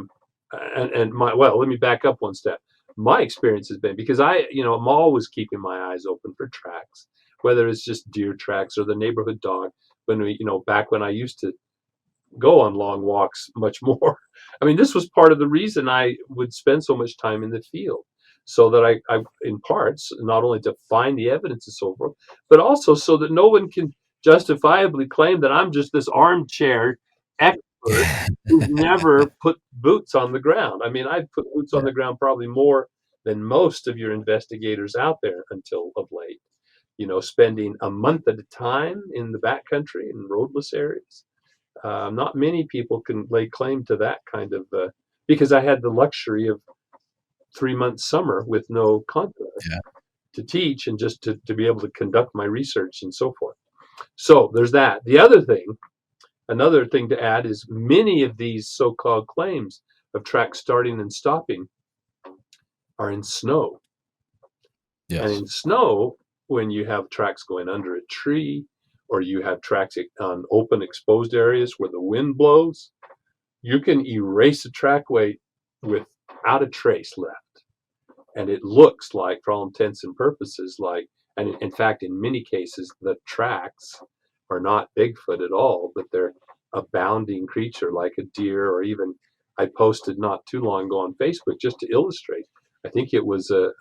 me back up one step. My experience has been because I'm always keeping my eyes open for tracks, whether it's just deer tracks or the neighborhood dog. Back when I used to go on long walks much more. I mean, this was part of the reason I would spend so much time in the field, so that I in parts, not only to find the evidence and so forth, but also so that no one can justifiably claim that I'm just this armchair expert who's never put boots on the ground. I mean, I've put boots on Yeah. the ground probably more than most of your investigators out there until of late. Spending a month at a time in the backcountry in roadless areas. Not many people can lay claim to that kind of, because I had the luxury of 3 months summer with no contract Yeah. to teach and just to be able to conduct my research and so forth. So there's that. Another thing to add is many of these so-called claims of tracks starting and stopping are in snow. And Yes. in snow, when you have tracks going under a tree or you have tracks on open exposed areas where the wind blows, you can erase a trackway without a trace left. And it looks like, for all intents and purposes, and in fact, in many cases, the tracks are not Bigfoot at all, but they're a bounding creature like a deer, or even I posted not too long ago on Facebook just to illustrate. I think it was a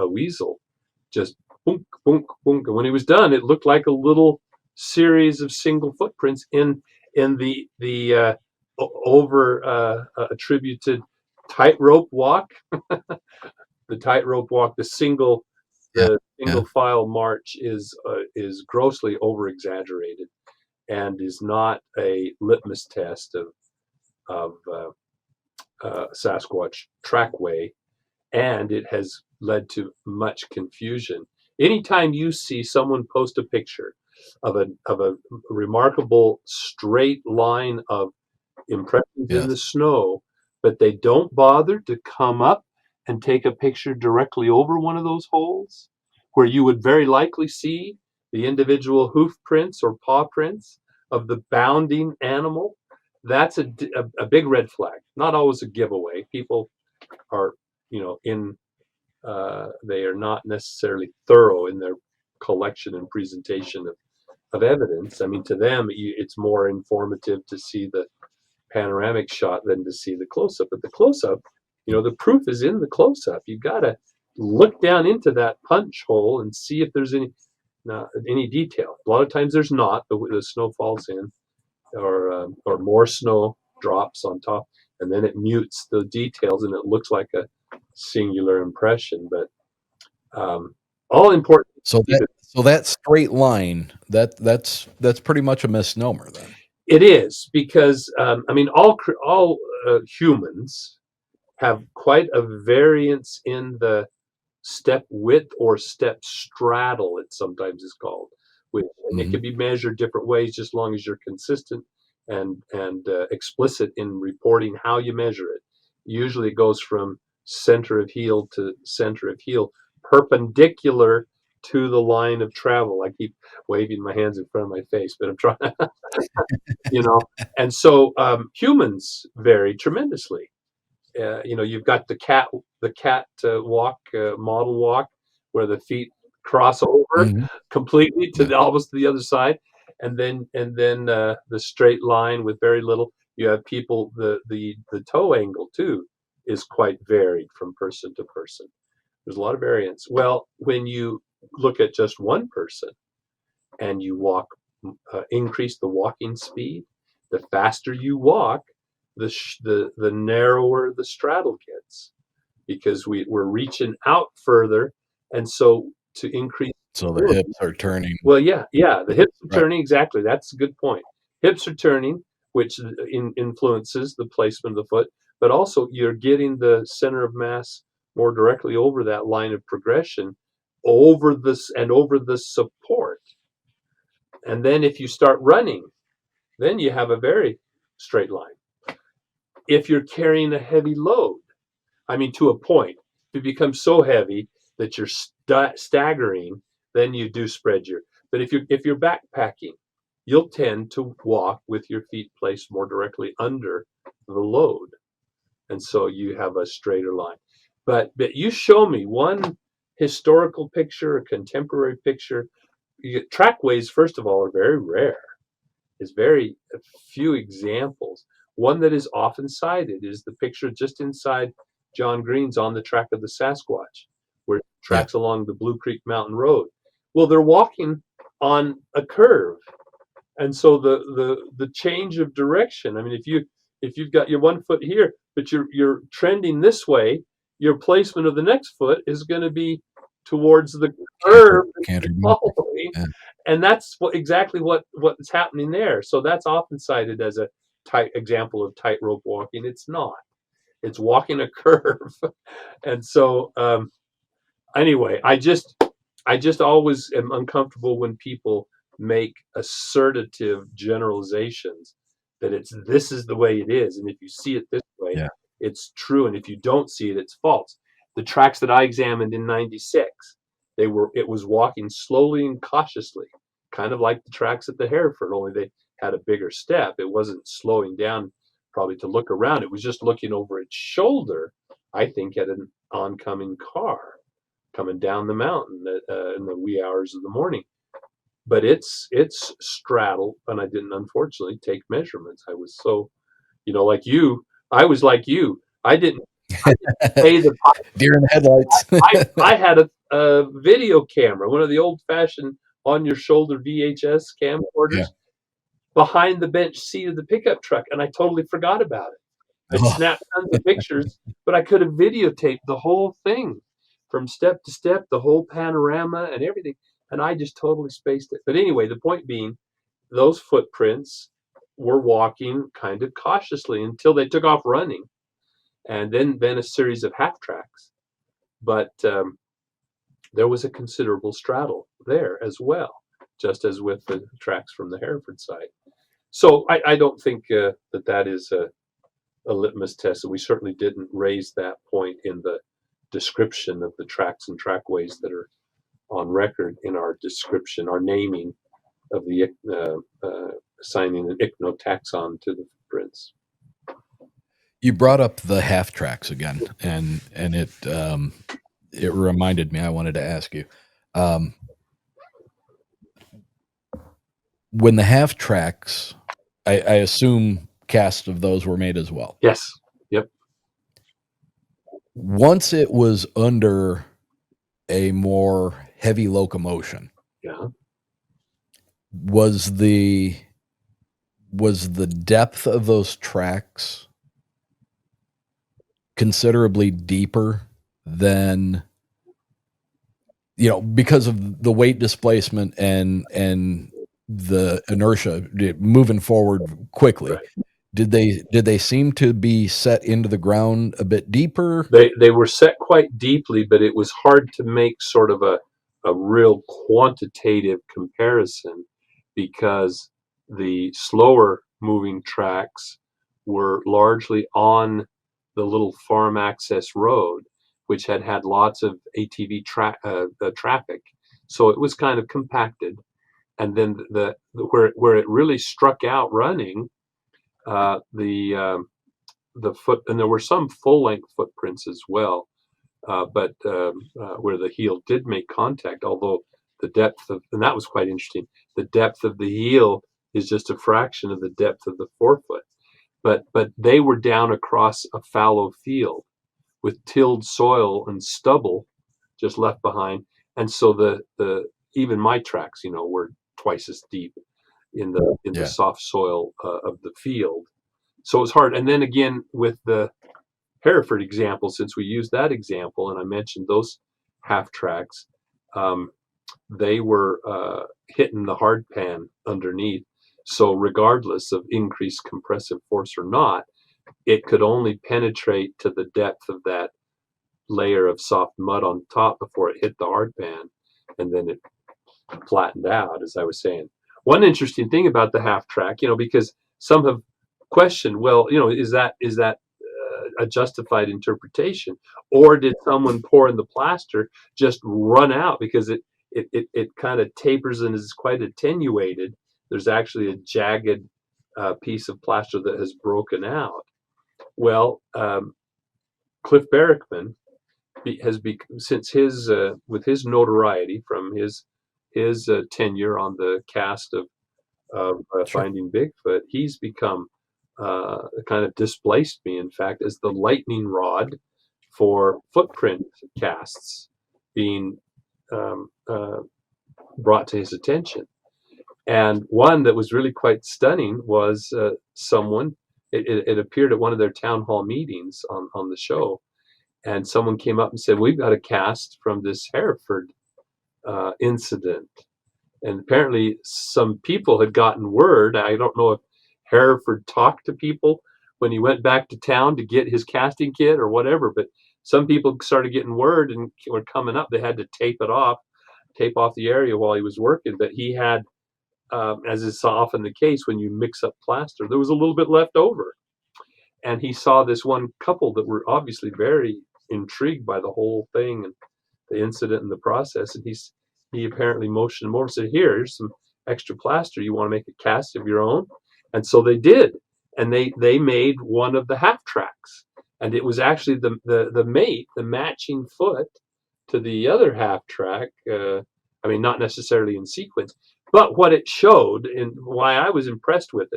weasel, just boonk, boonk, boonk. And when he was done, it looked like a little series of single footprints in the over attributed tightrope walk, the single the Yeah. single file march is grossly over exaggerated and is not a litmus test of Sasquatch trackway, and it has led to much confusion. Anytime you see someone post a picture of a remarkable straight line of impressions in the Yes. snow, but they don't bother to come up and take a picture directly over one of those holes where you would very likely see the individual hoof prints or paw prints of the bounding animal, that's a big red flag. Not always a giveaway. People are, they are not necessarily thorough in their collection and presentation of evidence. I mean, to them, it's more informative to see the panoramic shot than to see the close up. But the close up, the proof is in the close up. You got to look down into that punch hole and see if there's any detail. A lot of times there's not. The snow falls in, or more snow drops on top, and then it mutes the details, and it looks like a singular impression. But all important. So that straight line, that's pretty much a misnomer then. It is, because I mean, all humans have quite a variance in the step width or step straddle, it sometimes is called, and it can be measured different ways, just as long as you're consistent and explicit in reporting how you measure it. Usually it goes from center of heel to center of heel, perpendicular to the line of travel. I keep waving my hands in front of my face, but I'm trying and so humans vary tremendously. You've got the cat walk, model walk, where the feet cross over completely almost to the other side, and then the straight line with very little. You have people, the toe angle too is quite varied from person to person. There's a lot of variance. Well, when you look at just one person and you increase the walking speed, the faster you walk, the narrower the straddle gets, because we're reaching out further, and so to increase. So the hips are turning. Well, yeah, the hips are turning, exactly. That's a good point. Hips are turning, which influences the placement of the foot, but also you're getting the center of mass more directly over that line of progression, over the support. And then if you start running, then you have a very straight line. If you're carrying a heavy load, I mean, to a point, if it becomes so heavy that you're staggering, then you do spread your. But if you're backpacking, you'll tend to walk with your feet placed more directly under the load, and so you have a straighter line. But you show me one historical picture, a contemporary picture. Trackways, first of all, are very rare. There's very few examples. One that is often cited is the picture just inside John Green's On the Track of the Sasquatch, where it tracks along the Blue Creek Mountain Road. Well, they're walking on a curve, and so the change of direction. I mean, if you've got your one foot here, but you're trending this way, your placement of the next foot is going to be towards the curve following. And that's exactly what's happening there. So that's often cited as a example of tightrope walking. It's not. It's walking a curve. And so anyway, I just always am uncomfortable when people make assertive generalizations that this is the way it is, and if you see it this way, it's true, and if you don't see it, it's false. The tracks that I examined in '96, it was walking slowly and cautiously, kind of like the tracks at the Hereford, only they had a bigger step. It wasn't slowing down probably to look around. It was just looking over its shoulder, I think, at an oncoming car coming down the mountain in the wee hours of the morning. But it's straddled, and I didn't, unfortunately, take measurements. I was so, like you, I was like you. I didn't pay the deer in the headlights. I had a video camera, one of the old-fashioned on-your-shoulder VHS camcorders, behind the bench seat of the pickup truck, and I totally forgot about it. I snapped tons of pictures, but I could have videotaped the whole thing. from step to step, the whole panorama and everything. And I just totally spaced it. But anyway, the point being, those footprints were walking kind of cautiously until they took off running, and then a series of half tracks. But there was a considerable straddle there as well, just as with the tracks from the Hereford side. So I don't think that is a litmus test. We certainly didn't raise that point in the description of the tracks and trackways that are on record in our description, our naming of the assigning an ichnotaxon to the footprints. You brought up the half tracks again, and it reminded me. I wanted to ask you, when the half tracks, I assume casts of those were made as well. Yes. Yep. Once it was under a more heavy locomotion, Yeah. was the depth of those tracks considerably deeper than, because of the weight displacement and the inertia moving forward quickly? Right. Did they seem to be set into the ground a bit deeper? They were set quite deeply, but it was hard to make sort of a real quantitative comparison, because the slower moving tracks were largely on the little farm access road, which had lots of ATV traffic. So it was kind of compacted. And then where it really struck out running, the foot, and there were some full length footprints as well, but where the heel did make contact, although the depth of, and that was quite interesting, the depth of the heel is just a fraction of the depth of the forefoot. But they were down across a fallow field with tilled soil and stubble just left behind. And so the even my tracks, were twice as deep in the soft soil of the field. So it was hard. And then again, with the Hereford example, since we used that example, and I mentioned those half tracks, they were hitting the hard pan underneath. So regardless of increased compressive force or not, it could only penetrate to the depth of that layer of soft mud on top before it hit the hard pan, and then it flattened out, as I was saying. One interesting thing about the half track, because some have questioned, well, is that a justified interpretation, or did someone pour in the plaster just run out because it kind of tapers and is quite attenuated? There's actually a jagged piece of plaster that has broken out. Well, Cliff Barrickman has since his with his notoriety from his tenure on the cast of Sure. Finding Bigfoot, he's become kind of displaced me, in fact, as the lightning rod for footprint casts being brought to his attention. And one that was really quite stunning was someone, it appeared at one of their town hall meetings on the show, and someone came up and said, we've got a cast from this Hereford incident. And apparently some people had gotten word. I don't know if Hereford talked to people when he went back to town to get his casting kit or whatever, but some people started getting word and were coming up. They had to tape off the area while he was working. But he had, as is often the case when you mix up plaster, there was a little bit left over. And he saw this one couple that were obviously very intrigued by the whole thing and the incident and the process. And he apparently motioned them over and said, here's some extra plaster. You want to make a cast of your own? And so they did. And they made one of the half tracks. And it was actually the mate, the matching foot to the other half track. Not necessarily in sequence, but what it showed and why I was impressed with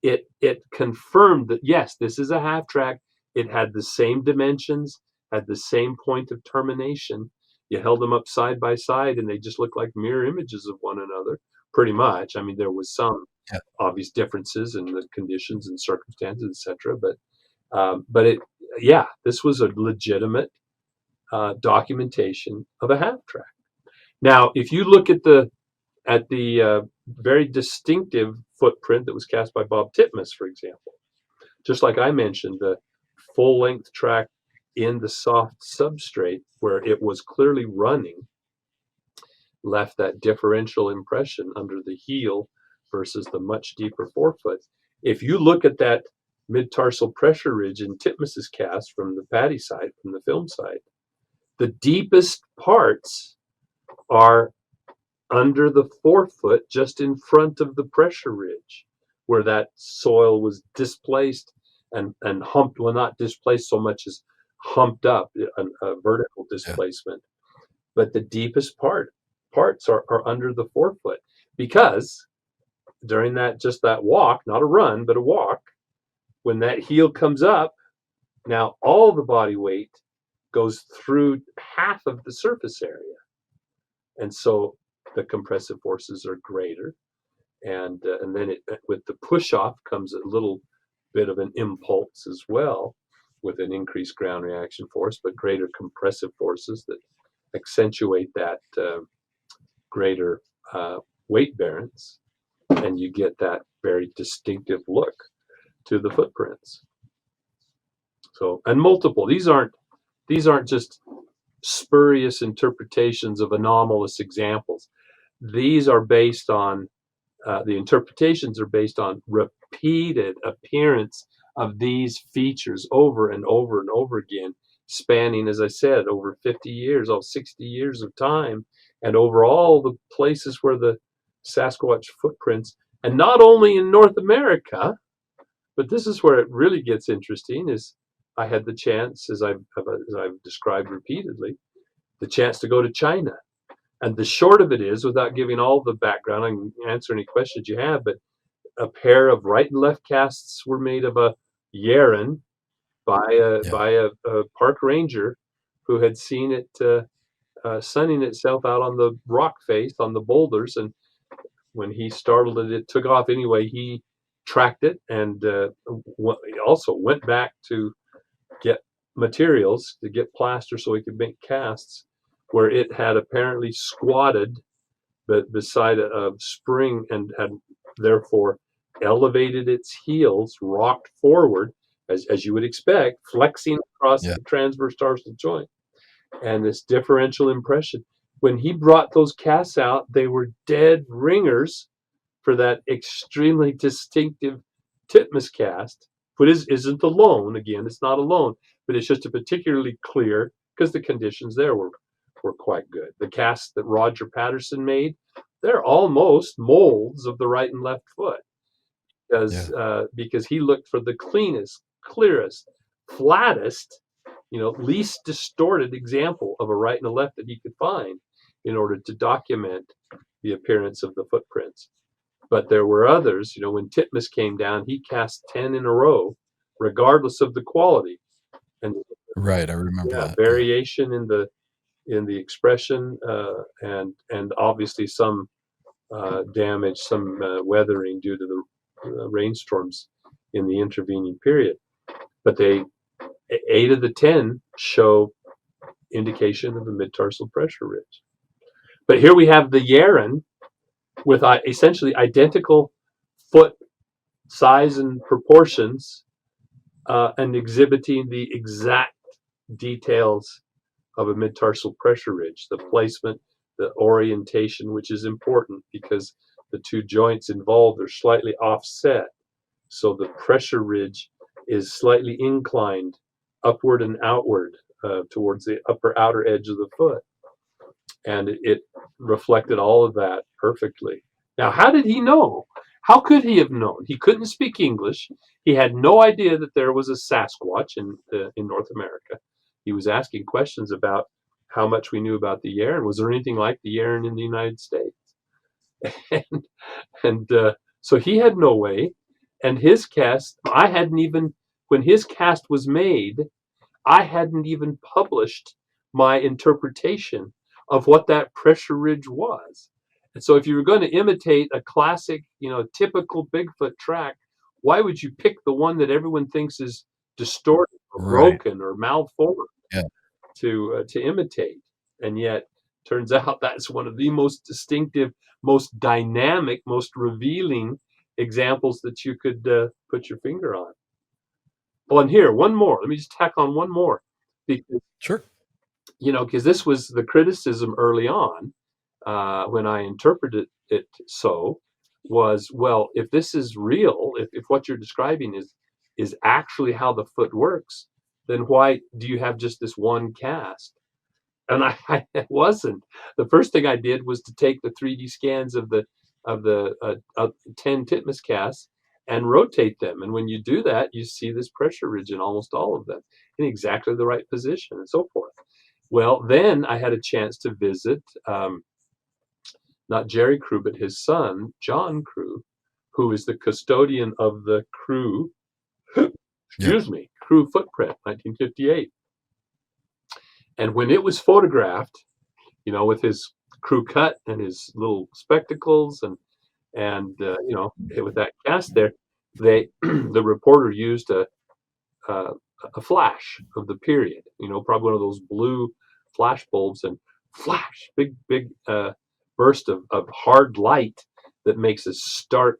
it confirmed that, yes, this is a half track. It had the same dimensions, had the same point of termination. You held them up side by side and they just looked like mirror images of one another, pretty much. There was some obvious differences in the conditions and circumstances, etc. But this was a legitimate documentation of a half track. Now, if you look at the very distinctive footprint that was cast by Bob Titmus, for example, just like I mentioned, the full-length track in the soft substrate where it was clearly running left that differential impression under the heel versus the much deeper forefoot. If you look at that mid-tarsal pressure ridge in Titmus's cast from the Patty side, from the film side, the deepest parts are under the forefoot, just in front of the pressure ridge, where that soil was displaced and humped, well, not displaced so much as humped up, a vertical displacement. But the deepest parts are under the forefoot, because during that walk, not a run, but a walk, when that heel comes up, now all the body weight goes through half of the surface area. And so the compressive forces are greater. And then with the push-off comes a little bit of an impulse as well, with an increased ground reaction force, but greater compressive forces that accentuate that greater weight bearance, and you get that very distinctive look to the footprints. So, and multiple. These aren't just spurious interpretations of anomalous examples. These are based on the interpretations are based on repeated appearance of these features over and over and over again, spanning, as I said, over 50 years, 60 years of time, and over all the places where the Sasquatch footprints, and not only in North America, but this is where it really gets interesting, is I had the chance, as I've described repeatedly, the chance to go to China. And the short of it is, without giving all the background, I can answer any questions you have, but a pair of right and left casts were made of a Yeren by a park ranger who had seen it sunning itself out on the rock face, on the boulders, and when he startled it, it took off anyway. He tracked it and also went back to get materials, to get plaster so he could make casts, where it had apparently squatted beside a spring and had therefore elevated its heels, rocked forward, as you would expect, flexing across the transverse tarsal joint. And this differential impression. When he brought those casts out, they were dead ringers for that extremely distinctive Titmus cast, but isn't alone. Again, it's not alone, but it's just a particularly clear, because the conditions there were quite good. The casts that Roger Patterson made, they're almost molds of the right and left foot, because he looked for the cleanest, clearest, flattest, least distorted example of a right and a left that he could find in order to document the appearance of the footprints. But there were others, when Titmus came down, he cast 10 in a row, regardless of the quality. And right, I remember that. Variation in the expression, and obviously some damage, some weathering due to the rainstorms in the intervening period. But 8 of the 10 show indication of a mid-tarsal pressure ridge. But here we have the Yeren with essentially identical foot size and proportions, and exhibiting the exact details of a mid-tarsal pressure ridge, the placement, the orientation, which is important because the two joints involved are slightly offset. So the pressure ridge is slightly inclined upward and outward towards the upper outer edge of the foot. And it reflected all of that perfectly. Now, how did he know? How could he have known? He couldn't speak English. He had no idea that there was a Sasquatch in North America. He was asking questions about how much we knew about the Yeren. Was there anything like the Yeren in the United States? And so he had no way. And his cast, when his cast was made, I hadn't even published my interpretation of what that pressure ridge was. And so if you were going to imitate a classic, typical Bigfoot track, why would you pick the one that everyone thinks is distorted or broken or malformed? Yeah. to imitate. And yet, turns out that's one of the most distinctive, most dynamic, most revealing examples that you could put your finger on. Well, and here, one more. Let me just tack on one more. Because, Sure. because this was the criticism early on when I interpreted it so, was, well, if this is real, if what you're describing is actually how the foot works, then why do you have just this one cast? And it wasn't. The first thing I did was to take the 3D scans of the 10 titmus casts and rotate them. And when you do that, you see this pressure ridge in almost all of them in exactly the right position and so forth. Well, then I had a chance to visit not Jerry Crew, but his son, John Crew, who is the custodian of the Crew, Yeah. Crew footprint, 1958. And when it was photographed, with his crew cut and his little spectacles and with that cast there, the reporter used a flash of the period, probably one of those blue flash bulbs, and flash, big burst of hard light that makes a stark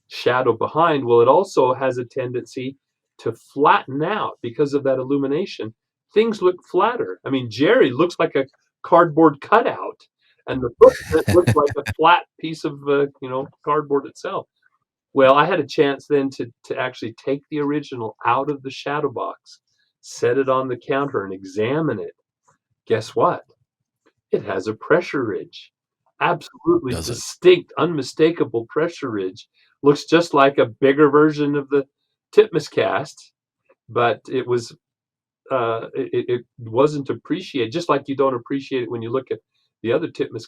shadow behind. Well, it also has a tendency to flatten out because of that illumination. Things look flatter. I mean, Jerry looks like a cardboard cutout, and the footprint looks like a flat piece of cardboard itself. Well, I had a chance then to actually take the original out of the shadow box, set it on the counter, and examine it. Guess what? It has a pressure ridge. Absolutely Does it? distinct, unmistakable pressure ridge. Looks just like a bigger version of the titmus cast, but it wasn't appreciated. Just like you don't appreciate it when you look at the other titmus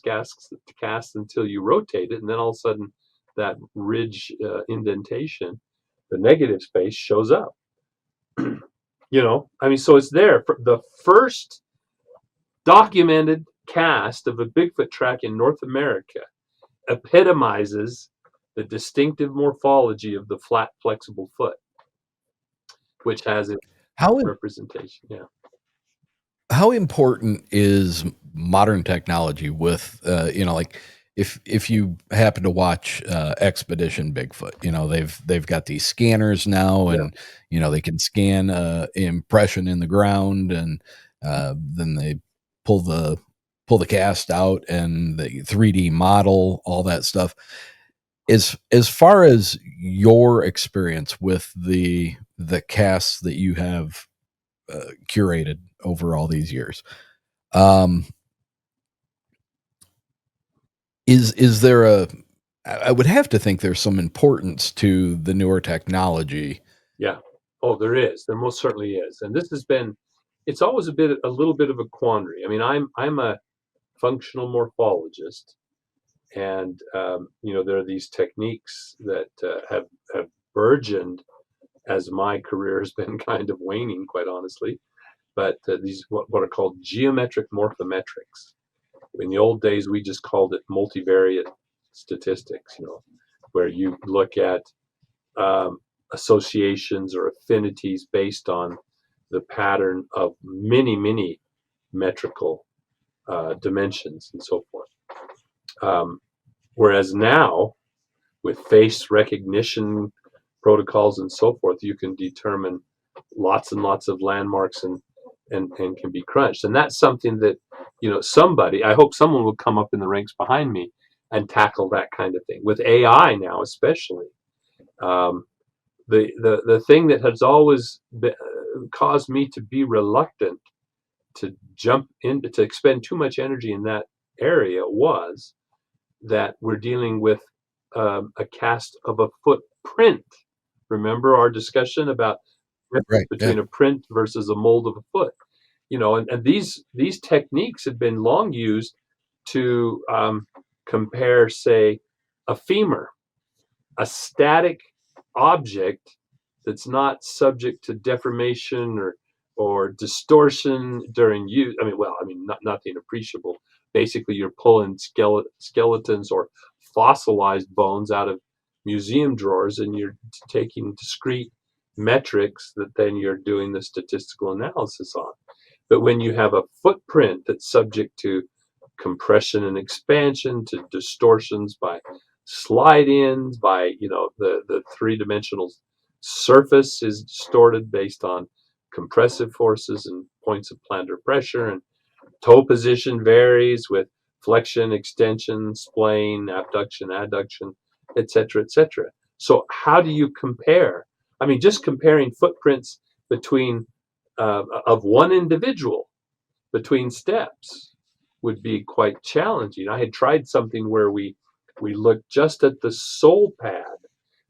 casts until you rotate it, and then all of a sudden that ridge indentation, the negative space, shows up. So it's there. The first documented cast of a Bigfoot track in North America epitomizes the distinctive morphology of the flat, flexible foot, which has its How representation. Yeah. how important is modern technology with like if you happen to watch Expedition Bigfoot, they've got these scanners now, Yeah. and they can scan impression in the ground, and then they pull the cast out and the 3D model, all that stuff. As far as your experience with the casts that you have curated over all these years, um, is there I would have to think there's some importance to the newer technology. Yeah. Oh, there is. There most certainly is. And this has been, it's always a little bit of a quandary. I mean, I'm a functional morphologist, and there are these techniques that have burgeoned as my career has been kind of waning, quite honestly. But these what are called geometric morphometrics. In the old days, we just called it multivariate statistics. Where you look at um, associations or affinities based on the pattern of many metrical dimensions and so forth. Whereas now, with face recognition protocols and so forth, you can determine lots and lots of landmarks and can be crunched. And that's something that, I hope someone will come up in the ranks behind me and tackle that kind of thing. With AI now, especially, the thing that has always caused me to be reluctant to jump into to expend too much energy in that area was that we're dealing with a cast of a footprint. Remember our discussion about Right. Yeah. between a print versus a mold of a foot? And these techniques have been long used to compare, say, a femur, a static object that's not subject to deformation or distortion during use. Nothing appreciable. Basically, you're pulling skeletons or fossilized bones out of museum drawers, and you're taking discrete metrics that then you're doing the statistical analysis on. But when you have a footprint that's subject to compression and expansion, to distortions by slide-ins, by, the three-dimensional surface is distorted based on compressive forces and points of plantar pressure, and toe position varies with flexion, extension, splaying, abduction, adduction, etc., etc. So how do you compare? I mean, just comparing footprints between of one individual between steps would be quite challenging. I had tried something where we looked just at the sole pad,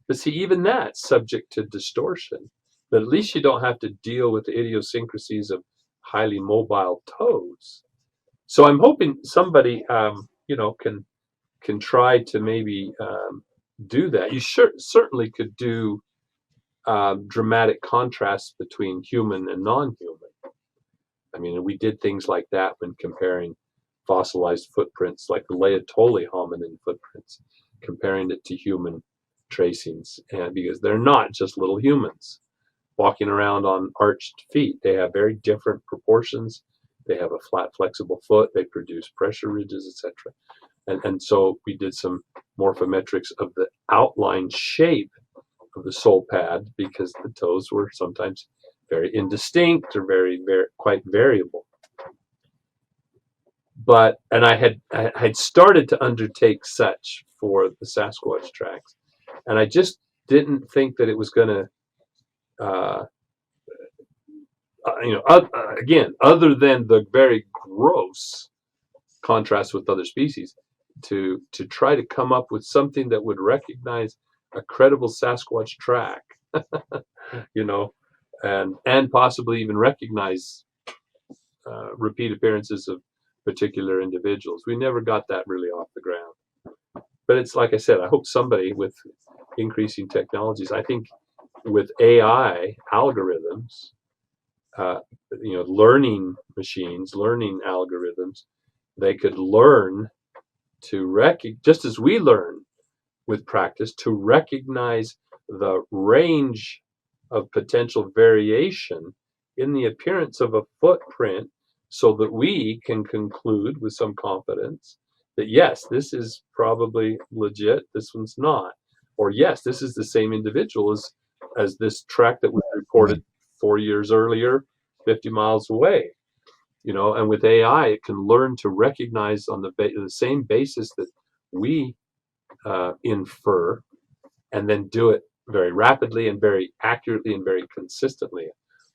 but see, even that's subject to distortion. But at least you don't have to deal with the idiosyncrasies of highly mobile toes. So I'm hoping somebody, can try to maybe do that. You certainly could do dramatic contrasts between human and non-human. I mean, we did things like that when comparing fossilized footprints, like the Laetoli hominin footprints, comparing it to human tracings, and because they're not just little humans walking around on arched feet. They have very different proportions. They have a flat, flexible foot. They produce pressure ridges, etc. And so we did some morphometrics of the outline shape of the sole pad, because the toes were sometimes very indistinct or very, very quite variable. And I had started to undertake such for the Sasquatch tracks, and I just didn't think that it was going to, again, other than the very gross contrast with other species, to try to come up with something that would recognize a credible Sasquatch track, and possibly even recognize repeat appearances of particular individuals. We never got that really off the ground. But it's like I said, I hope somebody with increasing technologies, I think with AI algorithms, learning machines, learning algorithms, they could learn to just as we learn with practice, to recognize the range of potential variation in the appearance of a footprint, so that we can conclude with some confidence that yes, this is probably legit, this one's not, or yes, this is the same individual as this track that was reported 4 years earlier, 50 miles away. And with AI, it can learn to recognize on the same basis that we infer, and then do it very rapidly and very accurately and very consistently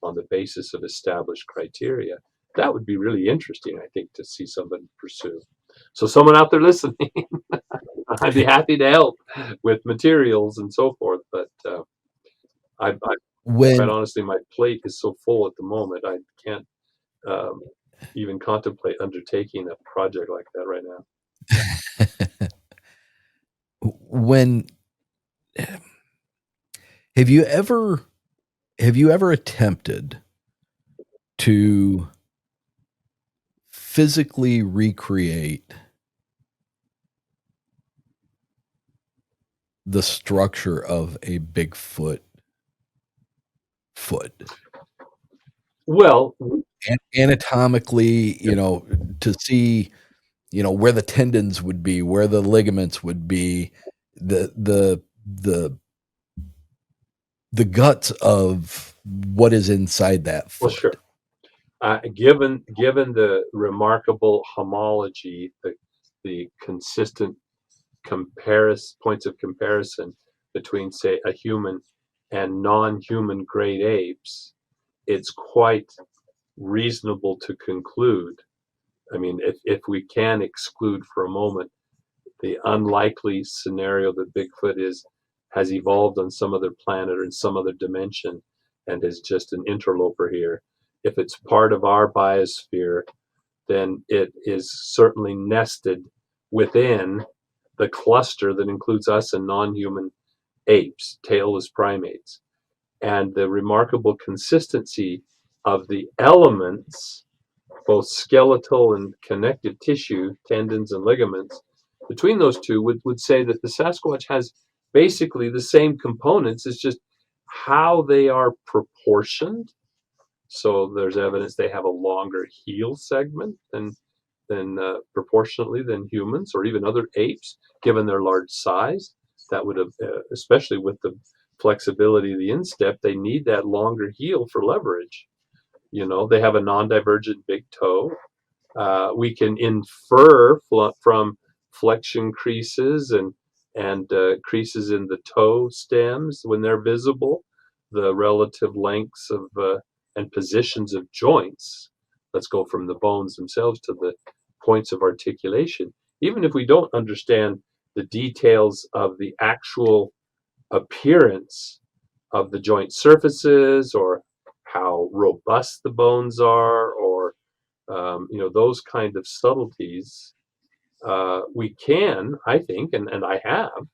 on the basis of established criteria. That would be really interesting, I think, to see somebody pursue. So someone out there listening, I'd be happy to help with materials and so forth. But quite honestly, my plate is so full at the moment, I can't even contemplate undertaking a project like that right now. When have you ever attempted to physically recreate the structure of a Bigfoot foot? Well, anatomically, to see, where the tendons would be, where the ligaments would be, the guts of what is inside that foot. Well, sure. Given the remarkable homology, the consistent points of comparison between, say, a human and non-human great apes, it's quite reasonable to conclude. I mean, if we can exclude for a moment the unlikely scenario that Bigfoot has evolved on some other planet or in some other dimension and is just an interloper here. If it's part of our biosphere, then it is certainly nested within the cluster that includes us and non-human apes, tailless primates. And the remarkable consistency of the elements, both skeletal and connective tissue, tendons and ligaments, between those two would say that the Sasquatch has basically the same components. It's just how they are proportioned So there's evidence they have a longer heel segment than proportionately than humans or even other apes, given their large size. That would have, especially with the flexibility of the instep, they need that longer heel for leverage. They have a non-divergent big toe. We can infer from flexion creases and creases in the toe stems when they're visible, the relative lengths of and positions of joints. Let's go from the bones themselves to the points of articulation. Even if we don't understand the details of the actual appearance of the joint surfaces or how robust the bones are or those kind of subtleties, we can, I think, and I have,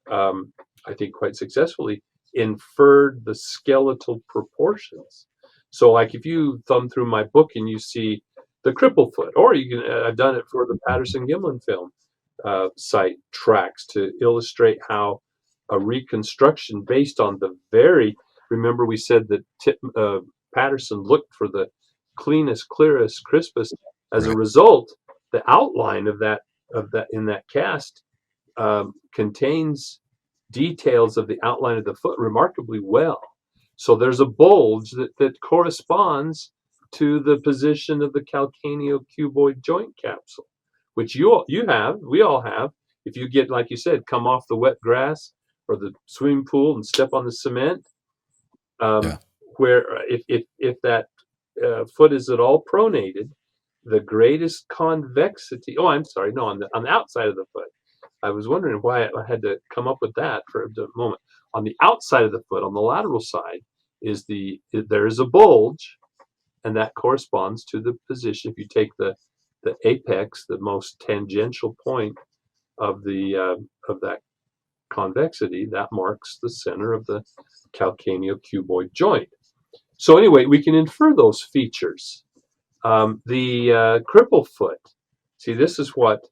I think quite successfully, inferred the skeletal proportions. So, like if you thumb through my book and you see the cripple foot, or you can, I've done it for the Patterson-Gimlin film site tracks to illustrate how a reconstruction based on remember we said that Patterson looked for the cleanest, clearest, crispest. As a Right. result, the outline of that in that cast contains details of the outline of the foot remarkably well. So there's a bulge that corresponds to the position of the calcaneocuboid joint capsule, which we all have. If you get, like you said, come off the wet grass or the swimming pool and step on the cement, Yeah. where if that foot is at all pronated, the greatest convexity. Oh, I'm sorry. No, on the outside of the foot. I was wondering why I had to come up with that for a moment. On the outside of the foot, on the lateral side, there is a bulge, and that corresponds to the position. If you take the apex, the most tangential point of that convexity, that marks the center of the calcaneocuboid joint. So anyway, we can infer those features. The cripple foot. See, this is what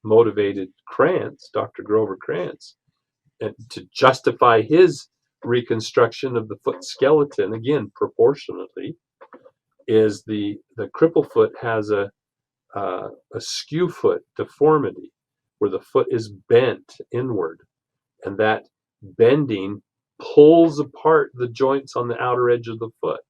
motivated Krantz, Dr. Grover Krantz, to justify his reconstruction of the foot skeleton, again proportionately, is the cripple foot has a skew foot deformity where the foot is bent inward, and that bending pulls apart the joints on the outer edge of the foot,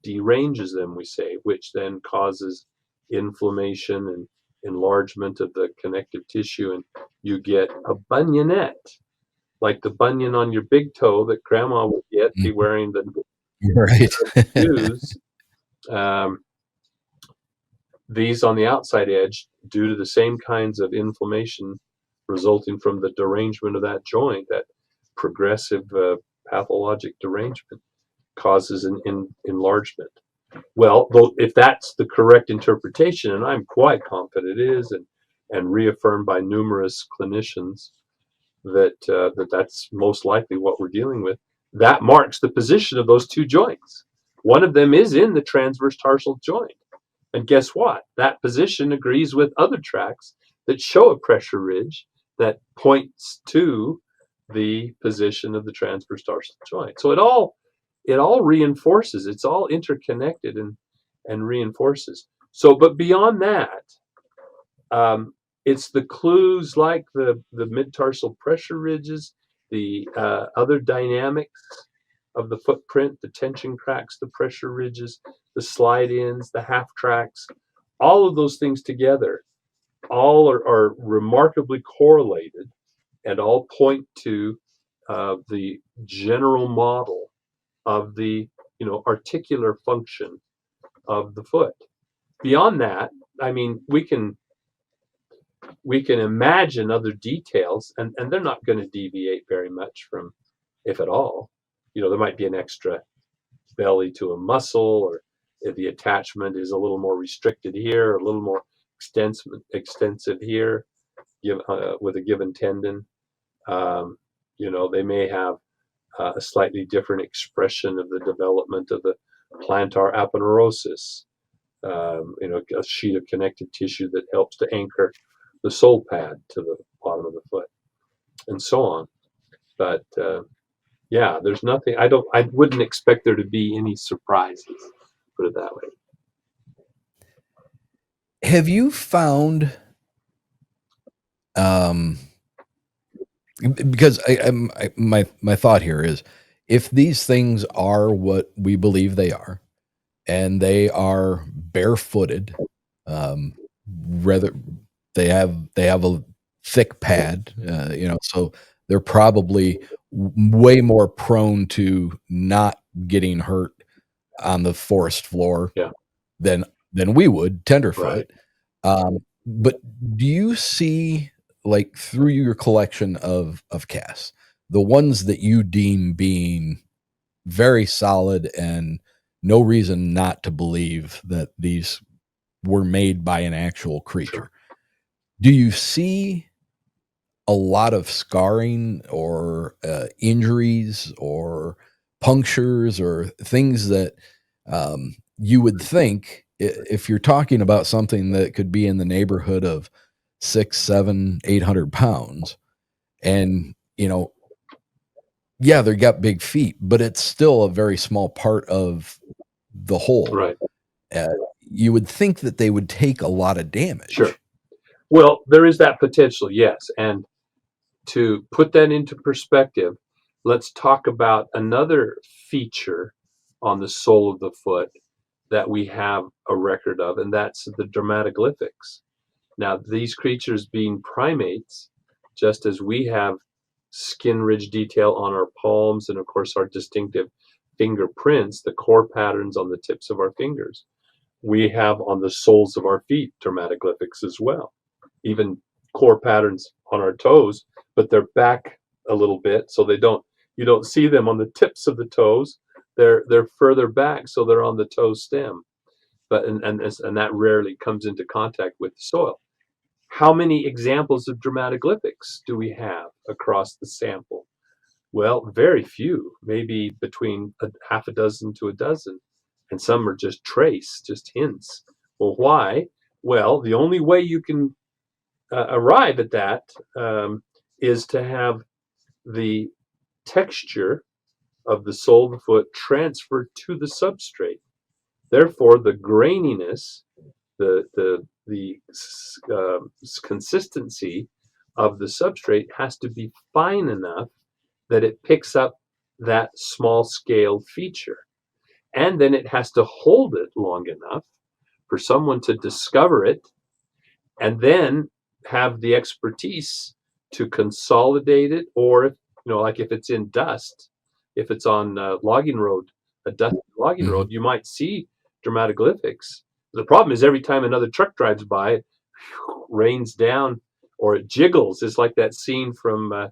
deranges them, we say, which then causes inflammation and enlargement of the connective tissue, and you get a bunionette, like the bunion on your big toe that grandma would be wearing the Right. shoes. These on the outside edge, due to the same kinds of inflammation resulting from the derangement of that joint, that progressive pathologic derangement causes an enlargement. Well, if that's the correct interpretation, and I'm quite confident it is, and reaffirmed by numerous clinicians that's most likely what we're dealing with, that marks the position of those two joints. One of them is in the transverse tarsal joint. And guess what? That position agrees with other tracks that show a pressure ridge that points to the position of the transverse tarsal joint. So it all reinforces. It's all interconnected and reinforces. So, but beyond that, it's the clues like the mid-tarsal pressure ridges, the other dynamics of the footprint, the tension cracks, the pressure ridges, the slide-ins, the half tracks, all of those things together, all are remarkably correlated and all point to the general model of the articular function of the foot. Beyond that, I mean, we can imagine other details, and they're not going to deviate very much from, if at all. There might be an extra belly to a muscle, or if the attachment is a little more restricted here, a little more extensive here, with a given tendon. They may have a slightly different expression of the development of the plantar aponeurosis, a sheet of connective tissue that helps to anchor the sole pad to the bottom of the foot, and so on. But Yeah, there's nothing. I wouldn't expect there to be any surprises. Put it that way. Have you found, um, because my thought here is, if these things are what we believe they are, and they are barefooted, rather they have a thick pad, so they're probably way more prone to not getting hurt on the forest floor Yeah. than we would tenderfoot. Right. But do you see, like, through your collection of casts, the ones that you deem being very solid and no reason not to believe that these were made by an actual creature? Sure. Do you see a lot of scarring or injuries or punctures or things that you would think, if you're talking about something that could be in the neighborhood of 6, 7, 800 pounds, and yeah, they got big feet, but it's still a very small part of the whole. Right. Uh, you would think that they would take a lot of damage. Sure. Well, there is that potential, yes. And to put that into perspective, let's talk about another feature on the sole of the foot that we have a record of, and that's the dermatoglyphics. Now, these creatures being primates, just as we have skin ridge detail on our palms and, of course, our distinctive fingerprints, the core patterns on the tips of our fingers, we have on the soles of our feet dermatoglyphics as well. Even core patterns on our toes, but they're back a little bit, so you don't see them on the tips of the toes. They're further back, so they're on the toe stem. But and that rarely comes into contact with the soil. How many examples of dermatoglyphics do we have across the sample? Well, very few, maybe between half a dozen to a dozen, and some are just trace, just hints. Well, why? Well, the only way you can arrive at that is to have the texture of the sole of the foot transferred to the substrate. Therefore, the graininess, the consistency of the substrate has to be fine enough that it picks up that small scale feature. And then it has to hold it long enough for someone to discover it and then have the expertise to consolidate it, or like if it's in dust, if it's on logging road, a dusty logging road, you might see dermatoglyphics. The problem is every time another truck drives by, it rains down or it jiggles. It's like that scene from I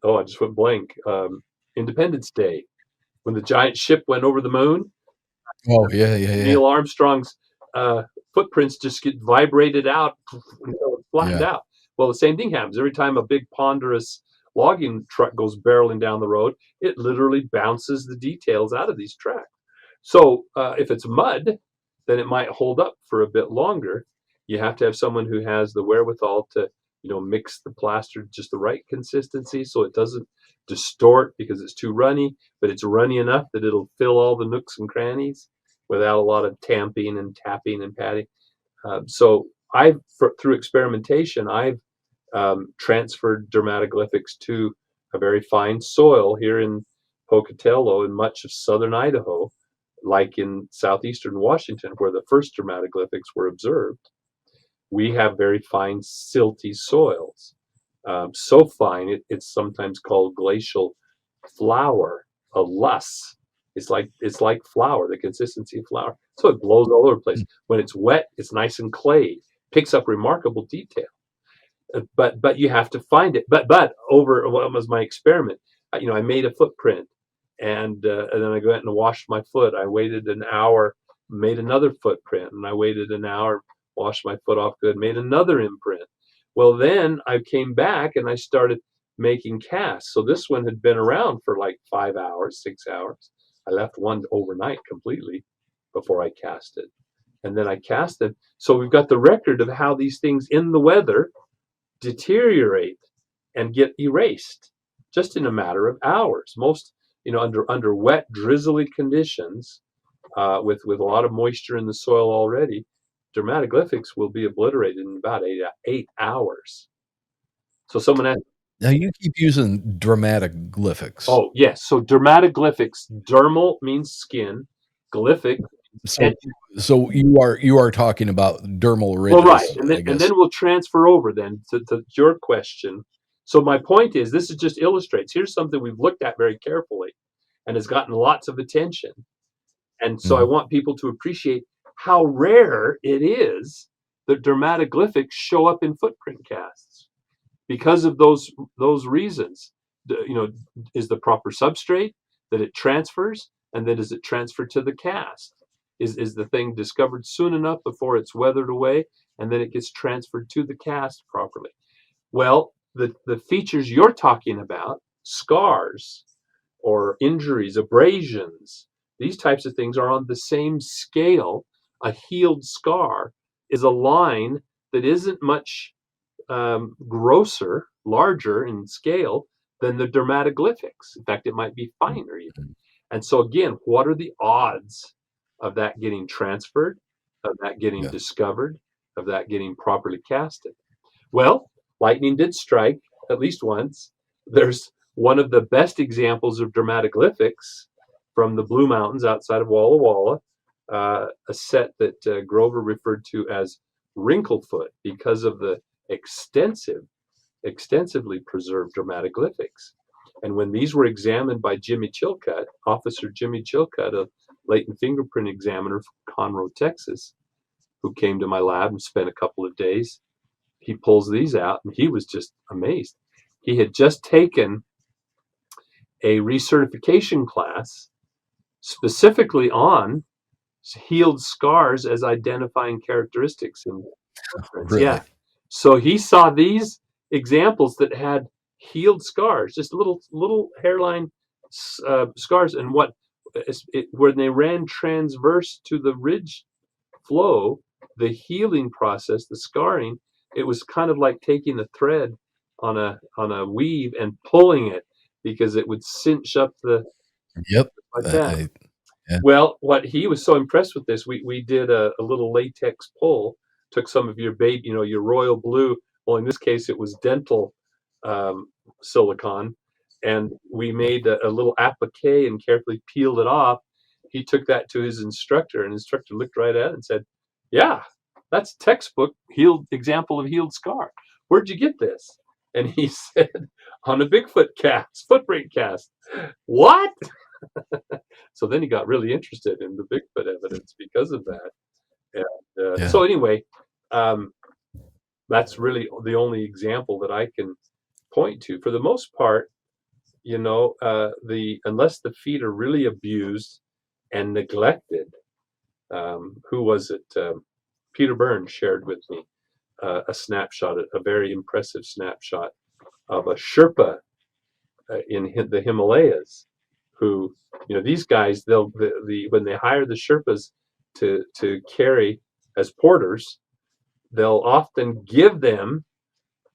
just went blank. Independence Day, when the giant ship went over the moon. Oh, yeah. Neil Armstrong's footprints just get vibrated out until it's flattened out. Well, the same thing happens every time a big ponderous logging truck goes barreling down the road. It literally bounces the details out of these tracks. So if it's mud, then it might hold up for a bit longer. You have to have someone who has the wherewithal to mix the plaster just the right consistency so it doesn't distort because it's too runny, but it's runny enough that it'll fill all the nooks and crannies without a lot of tamping and tapping and patting. So through experimentation, I've transferred dermatoglyphics to a very fine soil here in Pocatello and much of southern Idaho, like in southeastern Washington, where the first dermatoglyphics were observed. We have very fine silty soils. So fine, it's sometimes called glacial flour, a loess. It's like flour, the consistency of flour. So it blows all over the place. When it's wet, it's nice and clay, picks up remarkable detail. But you have to find it. But over what was my experiment? I made a footprint, and then I went and washed my foot. I waited an hour, made another footprint, and I waited an hour, washed my foot off good, made another imprint. Well, then I came back and I started making casts. So this one had been around for like 5 hours, 6 hours. I left one overnight completely before I cast it. And then I cast it. So we've got the record of how these things in the weather deteriorate and get erased. just in a matter of hours. Most, under wet, drizzly conditions, with a lot of moisture in the soil already, dermatoglyphics will be obliterated in about 8 hours. So someone asked, Now you keep using dramatic glyphics. oh yes, so dermatoglyphics, dermal means skin, glyphic So, edge. so you are talking about dermal Well, right, ridges, and I guess. then we'll transfer over then to your question. So my point is, this is just illustrates. Here's something we've looked at very carefully, and has gotten lots of attention. And so I Mhm. want people to appreciate how rare it is that dermatoglyphics show up in footprint casts because of those reasons. Is the proper substrate that it transfers, and then does it transfer to the cast? Is the thing discovered soon enough before it's weathered away, and then it gets transferred to the cast properly? Well, the features you're talking about, scars or injuries, abrasions, these types of things are on the same scale. A healed scar is a line that isn't much grosser, larger in scale than the dermatoglyphics. In fact, it might be finer even. And so again, what are the odds of that getting transferred, of that getting Yeah. discovered, of that getting properly casted? Well, lightning did strike at least once. There's one of the best examples of dermatoglyphics from the Blue Mountains outside of Walla Walla, a set that Grover referred to as Wrinklefoot because of the extensively preserved dermatoglyphics. And when these were examined by Jimmy Chilcutt, Officer Jimmy Chilcutt, a latent fingerprint examiner from Conroe, Texas, who came to my lab and spent a couple of days, he pulls these out, and he was just amazed. He had just taken a recertification class specifically on healed scars as identifying characteristics in footprints. Really? Yeah. So he saw these examples that had healed scars, just little hairline scars, and when they ran transverse to the ridge flow, the healing process, the scarring, it was kind of like taking a thread on a weave and pulling it, because it would cinch up the Yep. like that. Yeah. Well, what he was so impressed with this, we did a little latex pull, took some of your your royal blue. Well, in this case, it was dental silicone, and we made a little applique and carefully peeled it off. He took that to his instructor, and the instructor looked right at it and said, "Yeah, that's textbook healed example of healed scar. Where'd you get this?" And he said, "On a Bigfoot cast, footprint cast." What? So then he got really interested in the Bigfoot evidence because of that. And Yeah. so anyway, um, that's really the only example that I can point to. For the most part, the unless the feet are really abused and neglected, who was it? Peter Burns shared with me a snapshot, a very impressive snapshot of a Sherpa in the Himalayas, who, these guys, when they hire the Sherpas to carry as porters, they'll often give them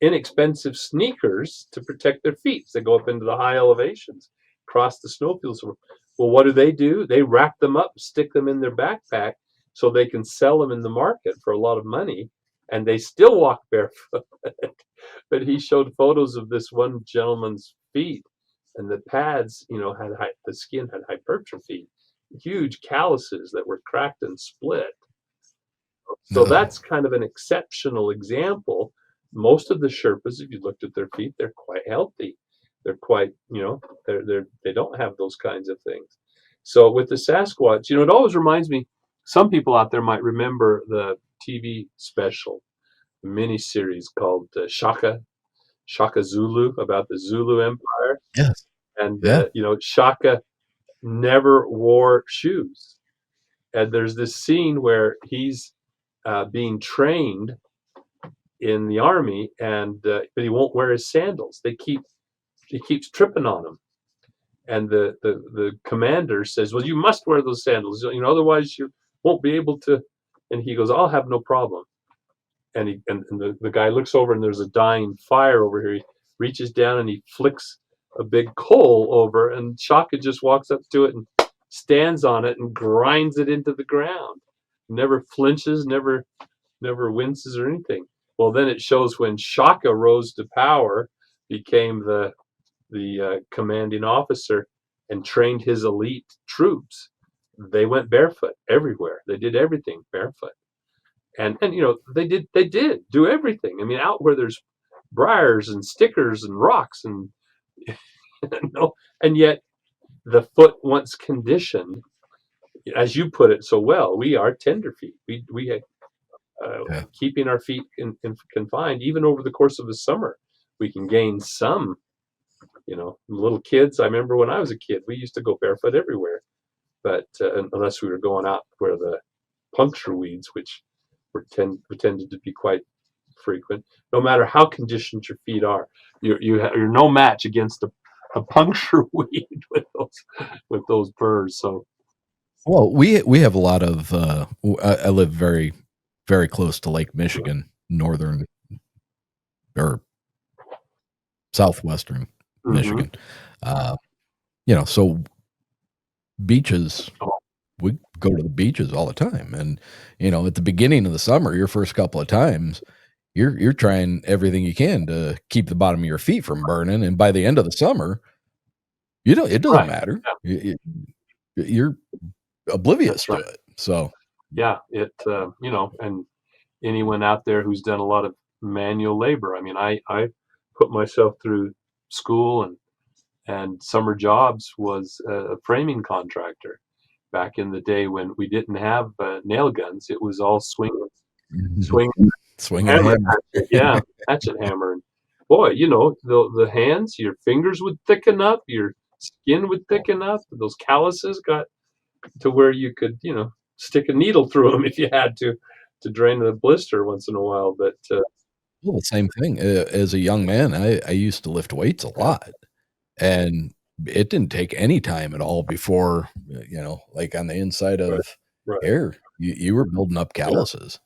inexpensive sneakers to protect their feet. They go up into the high elevations, cross the snowfields. Well, what do? They wrap them up, stick them in their backpack so they can sell them in the market for a lot of money, and they still walk barefoot. But he showed photos of this one gentleman's feet, and the pads, the skin had hypertrophy, huge calluses that were cracked and split. So No. that's kind of an exceptional example. Most of the Sherpas, if you looked at their feet, they're quite healthy. They're quite, they don't have those kinds of things. So with the Sasquatch, it always reminds me. Some people out there might remember the TV special miniseries called Shaka Zulu, about the Zulu Empire, Yes. and Yeah. Shaka never wore shoes. And there's this scene where he's being trained in the army, and but he won't wear his sandals. He keeps tripping on them, and the commander says, "Well, you must wear those sandals, otherwise you won't be able to." And he goes, "I'll have no problem." And the guy looks over, and there's a dying fire over here. He reaches down and he flicks a big coal over, and Shaka just walks up to it and stands on it and grinds it into the ground. Never flinches, never winces or anything. Well, then it shows when Shaka rose to power, became the commanding officer, and trained his elite troops. They went barefoot everywhere. They did everything barefoot, and they did do everything. I mean, out where there's briars and stickers and rocks and and yet the foot, once conditioned, as you put it so well, we are tenderfeet. We keeping our feet confined, even over the course of the summer, we can gain some. Little kids. I remember when I was a kid, we used to go barefoot everywhere, but unless we were going out where the puncture weeds, which tended to be quite frequent. No matter how conditioned your feet are, you're no match against a puncture weed with those burrs. So, well, we have a lot of. I live very, very close to Lake Michigan, northern or southwestern Michigan. So beaches. We go to the beaches all the time, and at the beginning of the summer, your first couple of times, you're trying everything you can to keep the bottom of your feet from burning, and by the end of the summer, it doesn't matter. Yeah. You're oblivious to it. So yeah, and anyone out there who's done a lot of manual labor. I mean, I put myself through school and summer jobs, was a framing contractor. Back in the day when we didn't have nail guns, it was all swinging hammer. Yeah, hatchet hammer. And boy, the hands, your fingers would thicken up, your skin would thicken up. Those calluses got to where you could, stick a needle through them if you had to drain the blister once in a while. But well, the same thing. As a young man, I used to lift weights a lot, and it didn't take any time at all before, like on the inside of hair, you were building up calluses.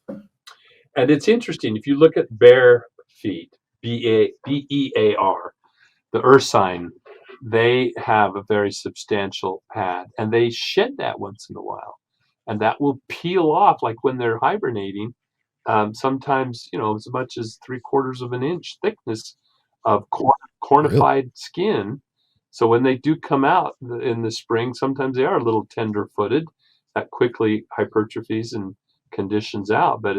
And it's interesting, if you look at bare feet, BEAR, the ursine, they have a very substantial pad, and they shed that once in a while, and that will peel off, like when they're hibernating. Sometimes, as much as 3/4 of an inch thickness of cornified skin. So when they do come out in the spring, sometimes they are a little tender-footed. That quickly hypertrophies and conditions out, but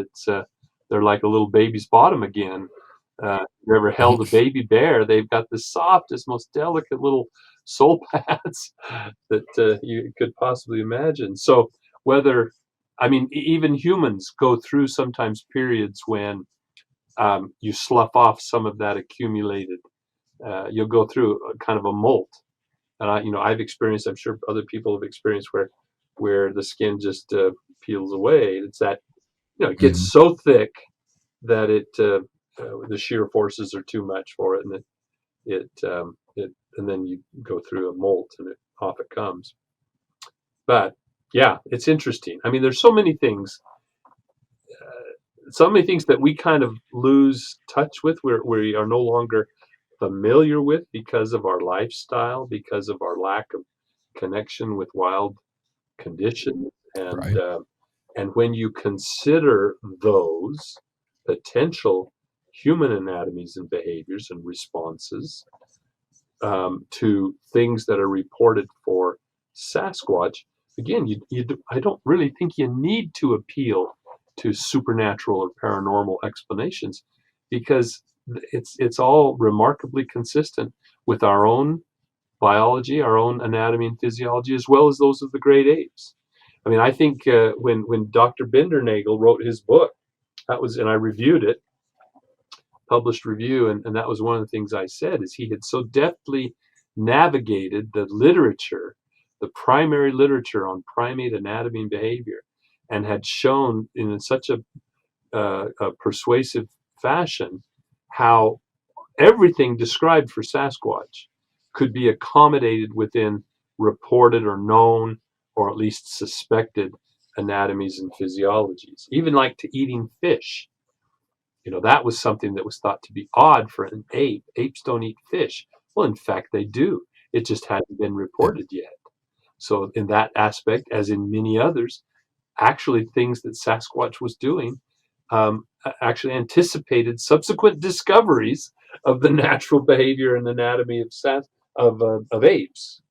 they're like a little baby's bottom again. You ever held a baby bear? They've got the softest, most delicate little sole pads that you could possibly imagine. So even humans go through sometimes periods when you slough off some of that accumulated. You'll go through a kind of a molt, and I've experienced. I'm sure other people have experienced where the skin just peels away. It's that it gets so thick that the shear forces are too much for it, and and then you go through a molt, and off it comes. But yeah, it's interesting. I mean, there's so many things that we kind of lose touch with, where we are no longer familiar with because of our lifestyle, because of our lack of connection with wild conditions. And when you consider those potential human anatomies and behaviors and responses to things that are reported for Sasquatch, again, I don't really think you need to appeal to supernatural or paranormal explanations, because it's all remarkably consistent with our own biology, our own anatomy and physiology, as well as those of the great apes. I mean, I think when Dr. Bindernagel wrote his book, and I reviewed it, published review, and that was one of the things I said, is he had so deftly navigated the literature, the primary literature on primate anatomy and behavior, and had shown in such a persuasive fashion how everything described for Sasquatch could be accommodated within reported or known, or at least suspected, anatomies and physiologies, even like to eating fish. That was something that was thought to be odd for an ape. Apes don't eat fish. Well, in fact, they do. It just hasn't been reported yet. So in that aspect, as in many others, actually things that Sasquatch was doing actually anticipated subsequent discoveries of the natural behavior and anatomy of apes,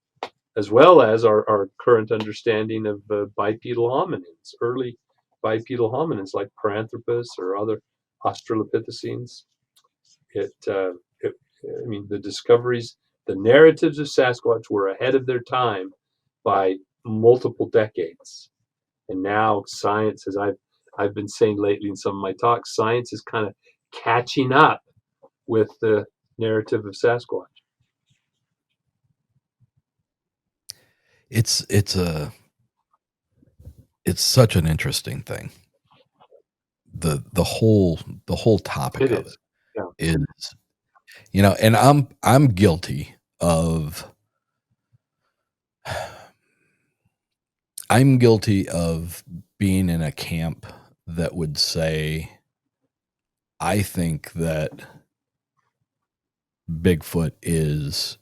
as well as our current understanding of bipedal hominins, early bipedal hominins like Paranthropus or other Australopithecines. I mean, the discoveries, the narratives of Sasquatch were ahead of their time by multiple decades. And now science, as I've been saying lately in some of my talks, science is kind of catching up with the narrative of Sasquatch. It's such an interesting thing. The whole topic It of is. it Yeah. is, and I'm guilty of being in a camp that would say, I think that Bigfoot is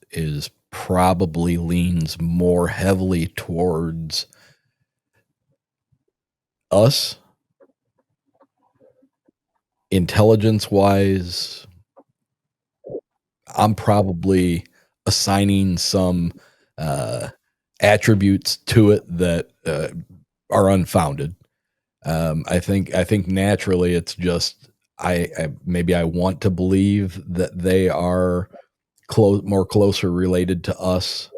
probably leans more heavily towards us, intelligence wise. I'm probably assigning some attributes to it that are unfounded. I think naturally it's just maybe I want to believe that they are more closer related to us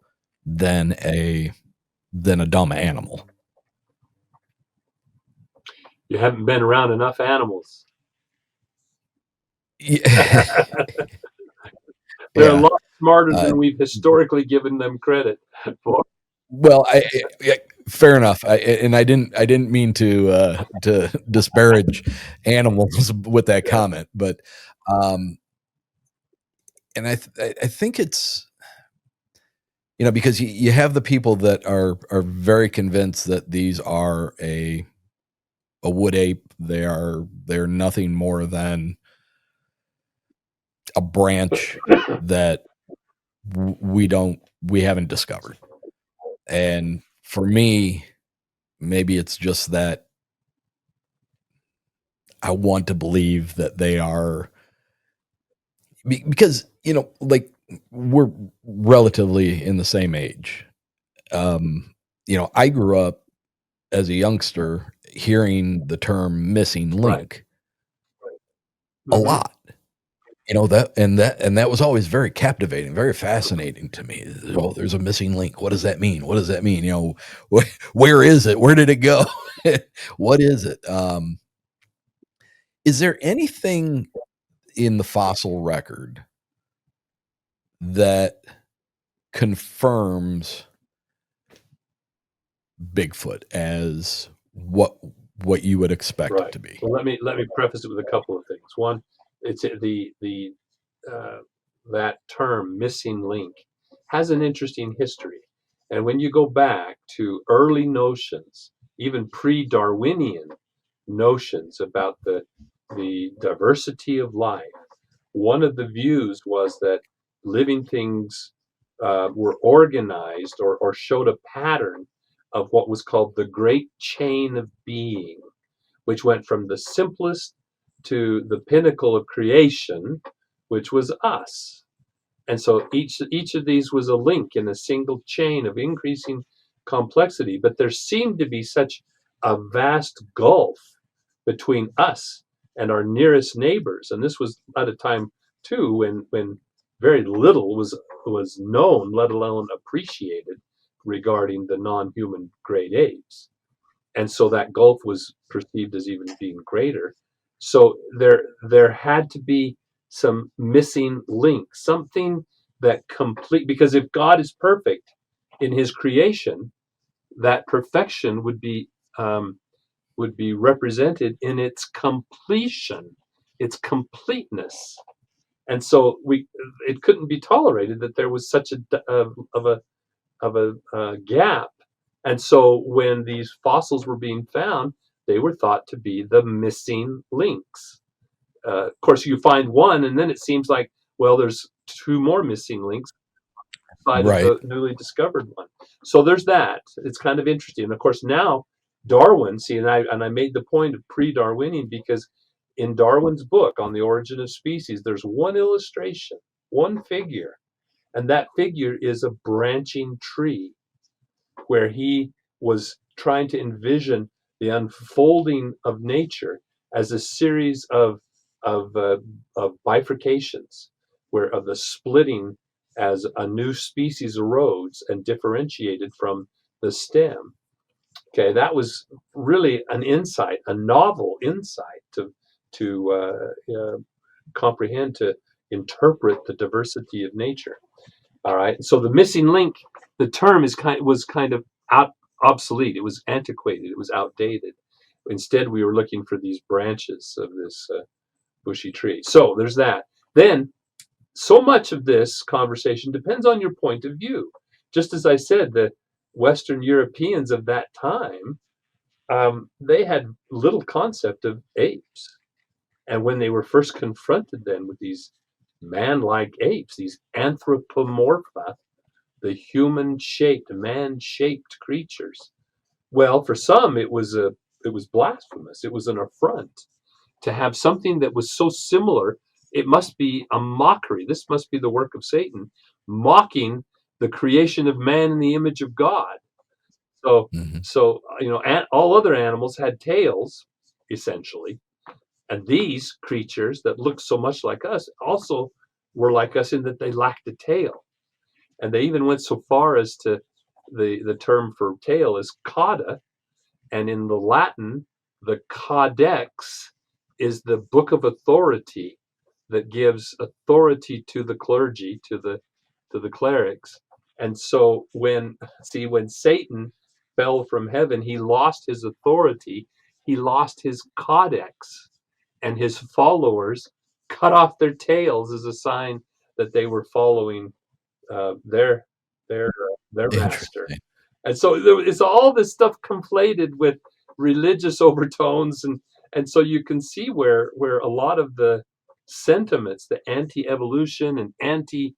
than a dumb animal. You haven't been around enough animals. Yeah. They're a lot smarter than we've historically given them credit for. Well, fair enough. I didn't mean to disparage animals with that comment, but and I think it's, because you have the people that are very convinced that these are a wood ape. They're nothing more than a branch that we haven't discovered. And for me, maybe it's just that I want to believe that they are, because, like, we're relatively in the same age. I grew up as a youngster hearing the term missing link a lot. That was always very captivating, very fascinating to me. Oh, there's a missing link. What does that mean? What does that mean? Where is it? Where did it go? What is it? Is there anything in the fossil record that confirms Bigfoot as what you would expect it to be? Well, let me preface it with a couple of things. One, it's that term missing link has an interesting history. And when you go back to early notions, even pre-Darwinian notions about the diversity of life, one of the views was that living things were organized or showed a pattern of what was called the great chain of being, which went from the simplest to the pinnacle of creation, which was us. And so each of these was a link in a single chain of increasing complexity. But there seemed to be such a vast gulf between us and our nearest neighbors. And this was at a time too when very little was known, let alone appreciated, regarding the non-human great apes. And so that gulf was perceived as even being greater. So there had to be some missing link, something that complete, because if God is perfect in his creation, that perfection would be represented in its completion, its completeness. And so it couldn't be tolerated that there was such a gap. And so when these fossils were being found, they were thought to be the missing links. Of course, you find one, and then it seems like, well, there's two more missing links side of Right. the newly discovered one. So there's that. It's kind of interesting. And of course now Darwin, see, and I made the point of pre-Darwinian because in Darwin's book on the origin of species, there's one illustration, one figure, and that figure is a branching tree where he was trying to envision the unfolding of nature as a series of, uh, of bifurcations, where of the splitting as a new species arose and differentiated from the stem. Okay, that was really an insight, a novel insight to comprehend, to interpret the diversity of nature. All right. So the missing link, the term was kind of obsolete. It was antiquated. It was outdated. Instead, we were looking for these branches of this bushy tree. So there's that. Then, so much of this conversation depends on your point of view. Just as I said, the Western Europeans of that time, they had little concept of apes. And when they were first confronted then with these man-like apes, these anthropomorpha, the human-shaped, man-shaped creatures. Well, for some, it was blasphemous. It was an affront to have something that was so similar. It must be a mockery. This must be the work of Satan, mocking the creation of man in the image of God. So, Mhm. all other animals had tails, essentially, and these creatures that looked so much like us also were like us in that they lacked a tail. And they even went so far as to the term for tail is cauda, and in the Latin, the codex is the book of authority that gives authority to the clergy, to the clerics. And so when Satan fell from heaven, he lost his authority, he lost his codex, and his followers cut off their tails as a sign that they were following their their master. Interesting. And so it's all this stuff conflated with religious overtones, and so you can see where a lot of the sentiments, the anti-evolution and anti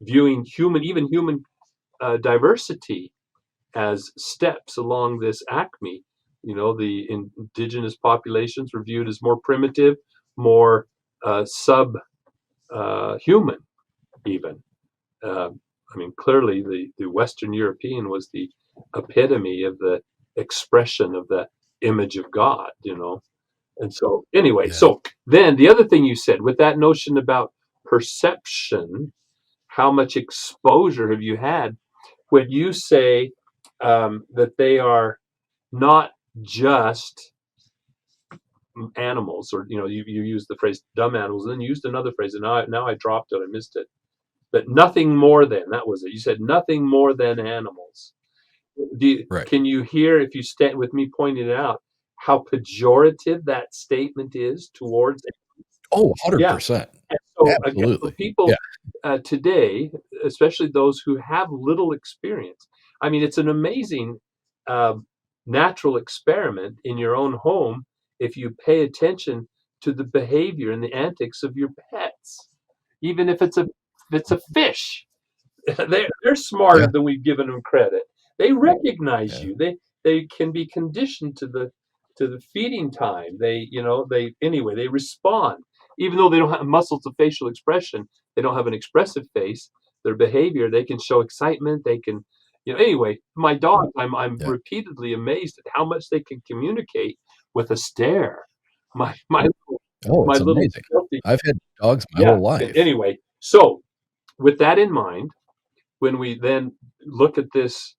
viewing human diversity as steps along this acme. The indigenous populations were viewed as more primitive, more sub human, even. Clearly, the Western European was the epitome of the expression of the image of God. And so, anyway, Yeah. so then the other thing you said with that notion about perception, how much exposure have you had when you say that they are not just animals, or you used the phrase dumb animals, and then you used another phrase, and now I dropped it, I missed it. But nothing more than, that was it. You said nothing more than animals. Right. Can you hear, if you stand with me pointing it out, how pejorative that statement is towards it? Oh, Yeah. 100%. And so again, for Absolutely. people Yeah. today, especially those who have little experience, it's an amazing uh, natural experiment in your own home if you pay attention to the behavior and the antics of your pets, even if it's a fish. They're Yeah. smarter than we've given them credit. They recognize Yeah. you. They can be conditioned to the feeding time. They respond. Even though they don't have muscles of facial expression, they don't have an expressive face. Their behavior, they can show excitement. They can, anyway. My dog, I'm Yeah. repeatedly amazed at how much they can communicate with a stare. My Oh, my it's little amazing. stealthy, I've had dogs my yeah. whole life. Anyway, so with that in mind, when we then look at this,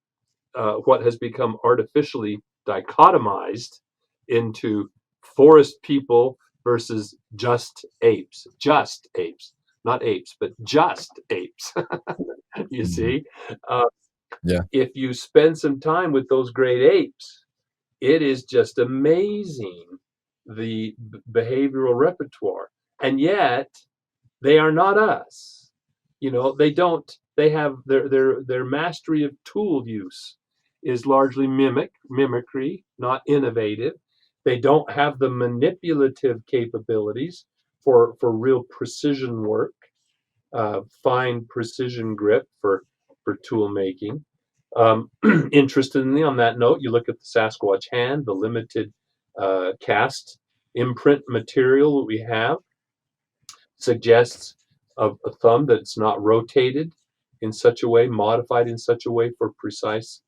what has become artificially dichotomized into forest people versus just apes, not apes, but just apes. You Mhm. see, uh, Yeah. if you spend some time with those great apes, it is just amazing the behavioral repertoire, and yet they are not us. They don't. They have their mastery of tool use is largely mimicry, not innovative. They don't have the manipulative capabilities for real precision work, fine precision grip for tool making. Interestingly, on that note, you look at the Sasquatch hand, the limited cast imprint material that we have suggests a thumb that's not rotated in such a way, modified in such a way for precise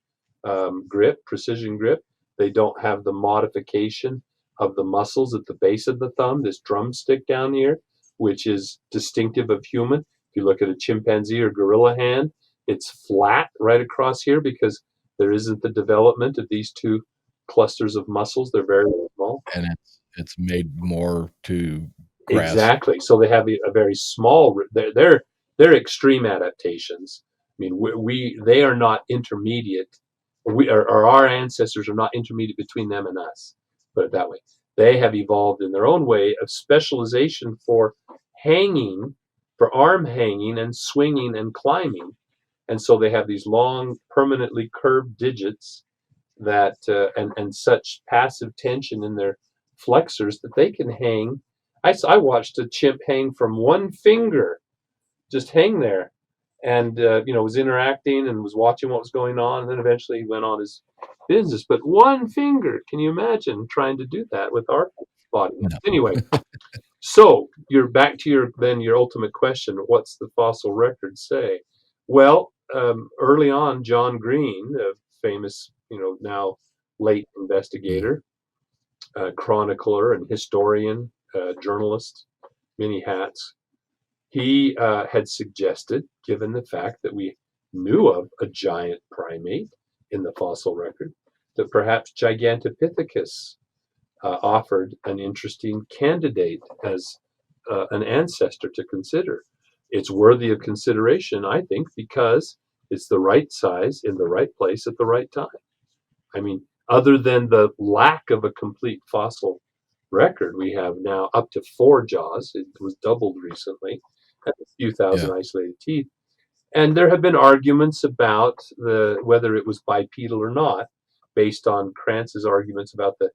grip, precision grip. They don't have the modification of the muscles at the base of the thumb, this drumstick down here, which is distinctive of human. If you look at a chimpanzee or gorilla hand, it's flat right across here because there isn't the development of these two clusters of muscles. They're very small. And it's made more to grasp. Exactly. So they have a very small. They're extreme adaptations. I mean, they are not intermediate. Our ancestors are not intermediate between them and us. Put it that way. They have evolved in their own way of specialization for hanging, for arm hanging and swinging and climbing, and so they have these long, permanently curved digits that and such passive tension in their flexors that they can hang. I watched a chimp hang from one finger, just hang there, and was interacting and was watching what was going on, and then eventually he went on his business. But one finger, can you imagine trying to do that with our body? No. Anyway, so you're back to your ultimate question: what's the fossil record say? Well, early on, John Green, a famous, now late investigator, chronicler and historian, journalist, many hats, he had suggested, given the fact that we knew of a giant primate in the fossil record, that perhaps Gigantopithecus offered an interesting candidate as an ancestor to consider. It's worthy of consideration, I think, because it's the right size in the right place at the right time. I mean, other than the lack of a complete fossil record, we have now up to 4 jaws. It was doubled recently, and a few thousand isolated teeth. And there have been arguments about whether it was bipedal or not, based on Kranz's arguments about the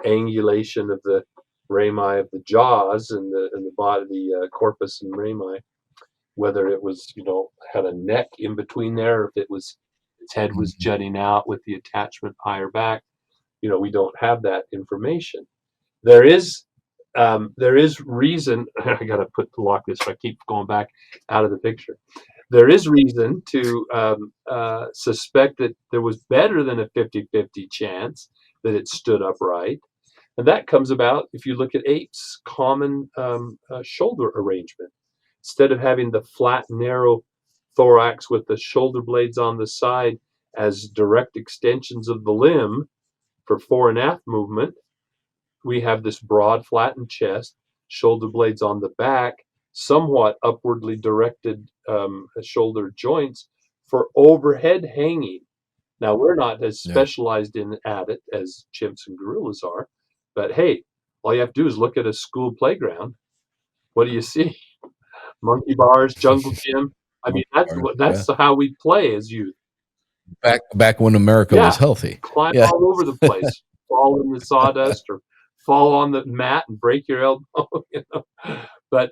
angulation of the rami of the jaws and the body, the corpus and rami, whether it was, had a neck in between there, or if its head was jutting out with the attachment higher back. We don't have that information. There is reason. I got to lock this so I keep going back out of the picture. There is reason to suspect that there was better than a 50-50 chance that it stood upright. And that comes about if you look at apes' common shoulder arrangement. Instead of having the flat, narrow thorax with the shoulder blades on the side as direct extensions of the limb for fore and aft movement, we have this broad, flattened chest, shoulder blades on the back, somewhat upwardly directed shoulder joints for overhead hanging. Now, we're not as specialized at it as chimps and gorillas are, but hey, all you have to do is look at a school playground. What do you see? Monkey bars, jungle gym. I mean, that's how we play as youth. Back when America was healthy. Climb all over the place, fall in the sawdust or fall on the mat and break your elbow. But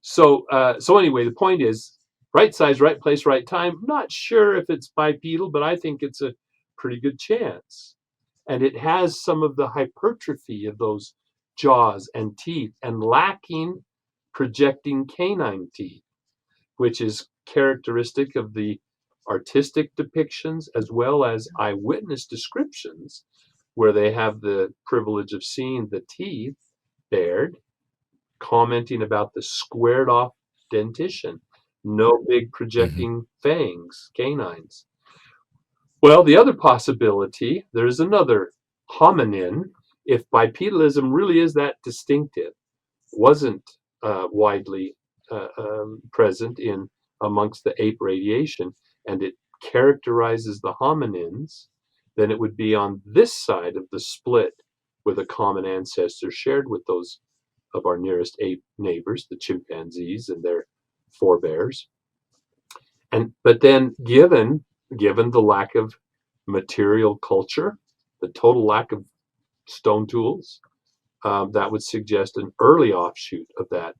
so anyway, the point is, right size, right place, right time. I'm not sure if it's bipedal, but I think it's a pretty good chance. And it has some of the hypertrophy of those jaws and teeth, and lacking projecting canine teeth, which is characteristic of the artistic depictions as well as eyewitness descriptions, where they have the privilege of seeing the teeth bared, commenting about the squared off dentition, no big projecting fangs, canines. Well, the other possibility, there's another hominin. If bipedalism really is that distinctive, wasn't widely present amongst the ape radiation, and it characterizes the hominins, then it would be on this side of the split with a common ancestor shared with those of our nearest ape neighbors, the chimpanzees and their forebears. But then given the lack of material culture, the total lack of stone tools, that would suggest an early offshoot of that,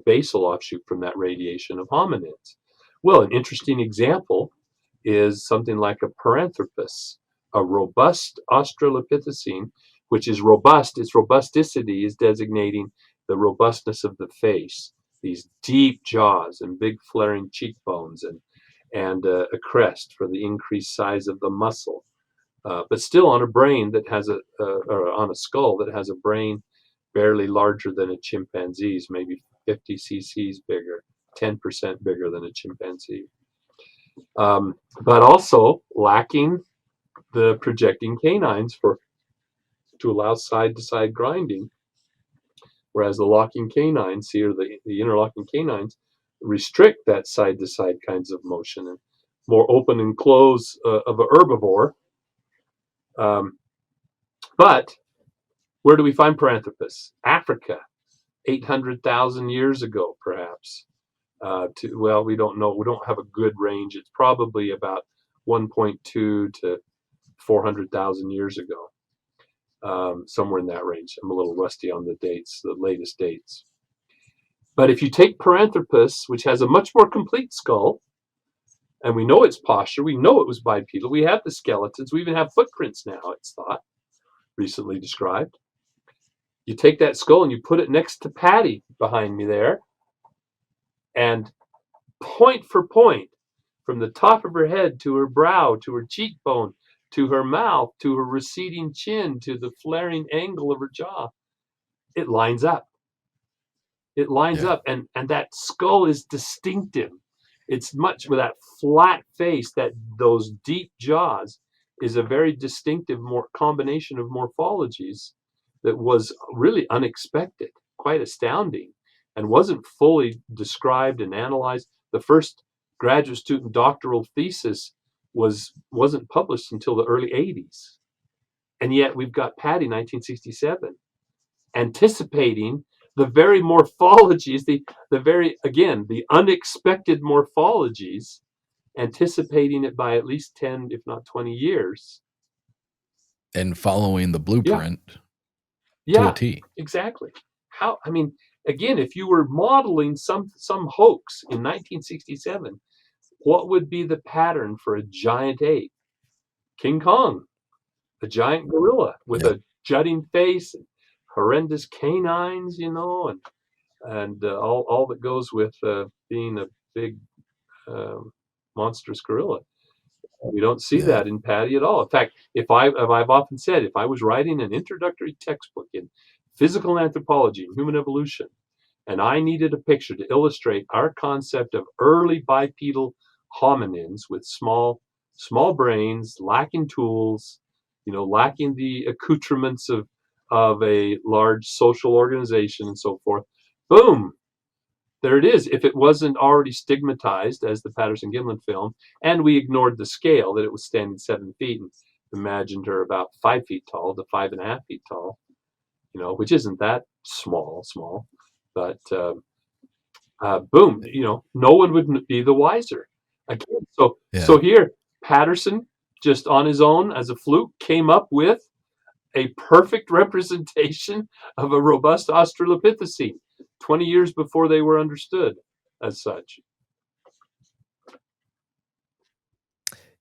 basal offshoot from that radiation of hominids. Well, an interesting example is something like a Paranthropus, a robust Australopithecine, which is robust. Its robusticity is designating the robustness of the face, these deep jaws and big flaring cheekbones, and a crest for the increased size of the muscle. But still on a brain that has or on a skull that has a brain barely larger than a chimpanzee's, maybe 50 cc's bigger, 10% bigger than a chimpanzee. But also lacking the projecting canines to allow side-to-side grinding, whereas the locking canines here, the interlocking canines, restrict that side-to-side kinds of motion, and more open and close of a herbivore. But where do we find Paranthropus? Africa, 800,000 years ago, perhaps. We don't know. We don't have a good range. It's probably about 1.2 to 400,000 years ago, somewhere in that range. I'm a little rusty on the dates, the latest dates. But if you take Paranthropus, which has a much more complete skull, and we know its posture, we know it was bipedal, we have the skeletons, we even have footprints now, it's thought, recently described. You take that skull and you put it next to Patty behind me there, and point for point, from the top of her head to her brow, to her cheekbone, to her mouth, to her receding chin, to the flaring angle of her jaw, it lines up. It lines up, and that skull is distinctive. It's much with that flat face, those deep jaws is a very distinctive combination of morphologies that was really unexpected, quite astounding, and wasn't fully described and analyzed. The first graduate student doctoral thesis wasn't published until the early 80s. And yet we've got Patty, 1967, anticipating the very morphologies, the unexpected morphologies, anticipating it by at least 10, if not 20 years. And following the blueprint to a T. Exactly. Again, if you were modeling some hoax in 1967, what would be the pattern for a giant ape? King Kong, a giant gorilla with a jutting face, and horrendous canines, and all that goes with being a big monstrous gorilla. We don't see that in Patty at all. In fact, I've often said, if I was writing an introductory textbook in physical anthropology and human evolution, and I needed a picture to illustrate our concept of early bipedal hominins with small brains, lacking tools, lacking the accoutrements of a large social organization and so forth, boom, there it is. If it wasn't already stigmatized as the Patterson-Gimlin film, and we ignored the scale that it was standing 7 feet and imagined her about 5 feet tall to 5.5 feet tall, which isn't that small, but boom, no one would be the wiser. Again, so here, Patterson, just on his own as a fluke, came up with a perfect representation of a robust Australopithecine 20 years before they were understood as such.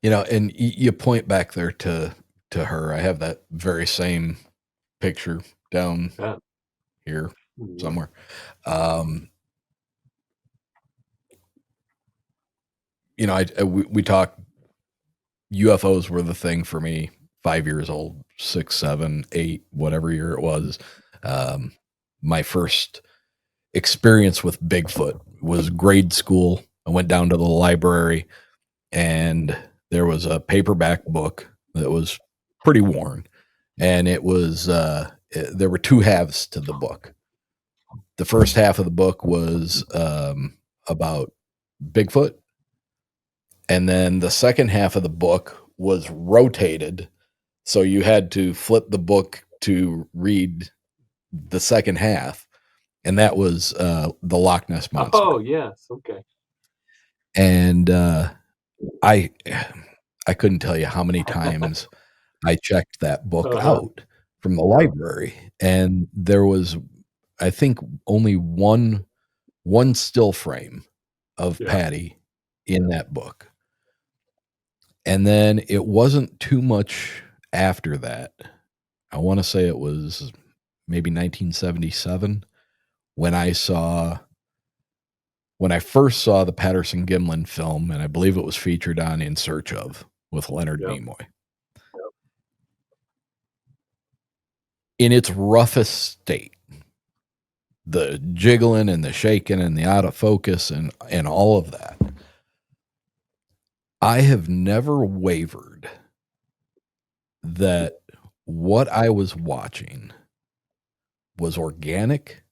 And you point back there to her. I have that very same picture down here somewhere. We talked, UFOs were the thing for me, 5 years old, 6, 7, 8, whatever year it was. My first experience with Bigfoot was grade school. I went down to the library, and there was a paperback book that was pretty worn, and it was there were two halves to the book. The first half of the book was about Bigfoot, and then the second half of the book was rotated, so you had to flip the book to read the second half, and that was the Loch Ness Monster. Oh, yes, okay. And I couldn't tell you how many times I checked that book out from the library, and there was, I think, only one still frame of Yeah. Patty in that book. And then it wasn't too much after that. I want to say it was maybe 1977 when I first saw the Patterson Gimlin film, and I believe it was featured on In Search Of with Leonard Nimoy. In its roughest state, the jiggling and the shaking and the out of focus and all of that, I have never wavered that what I was watching was organic,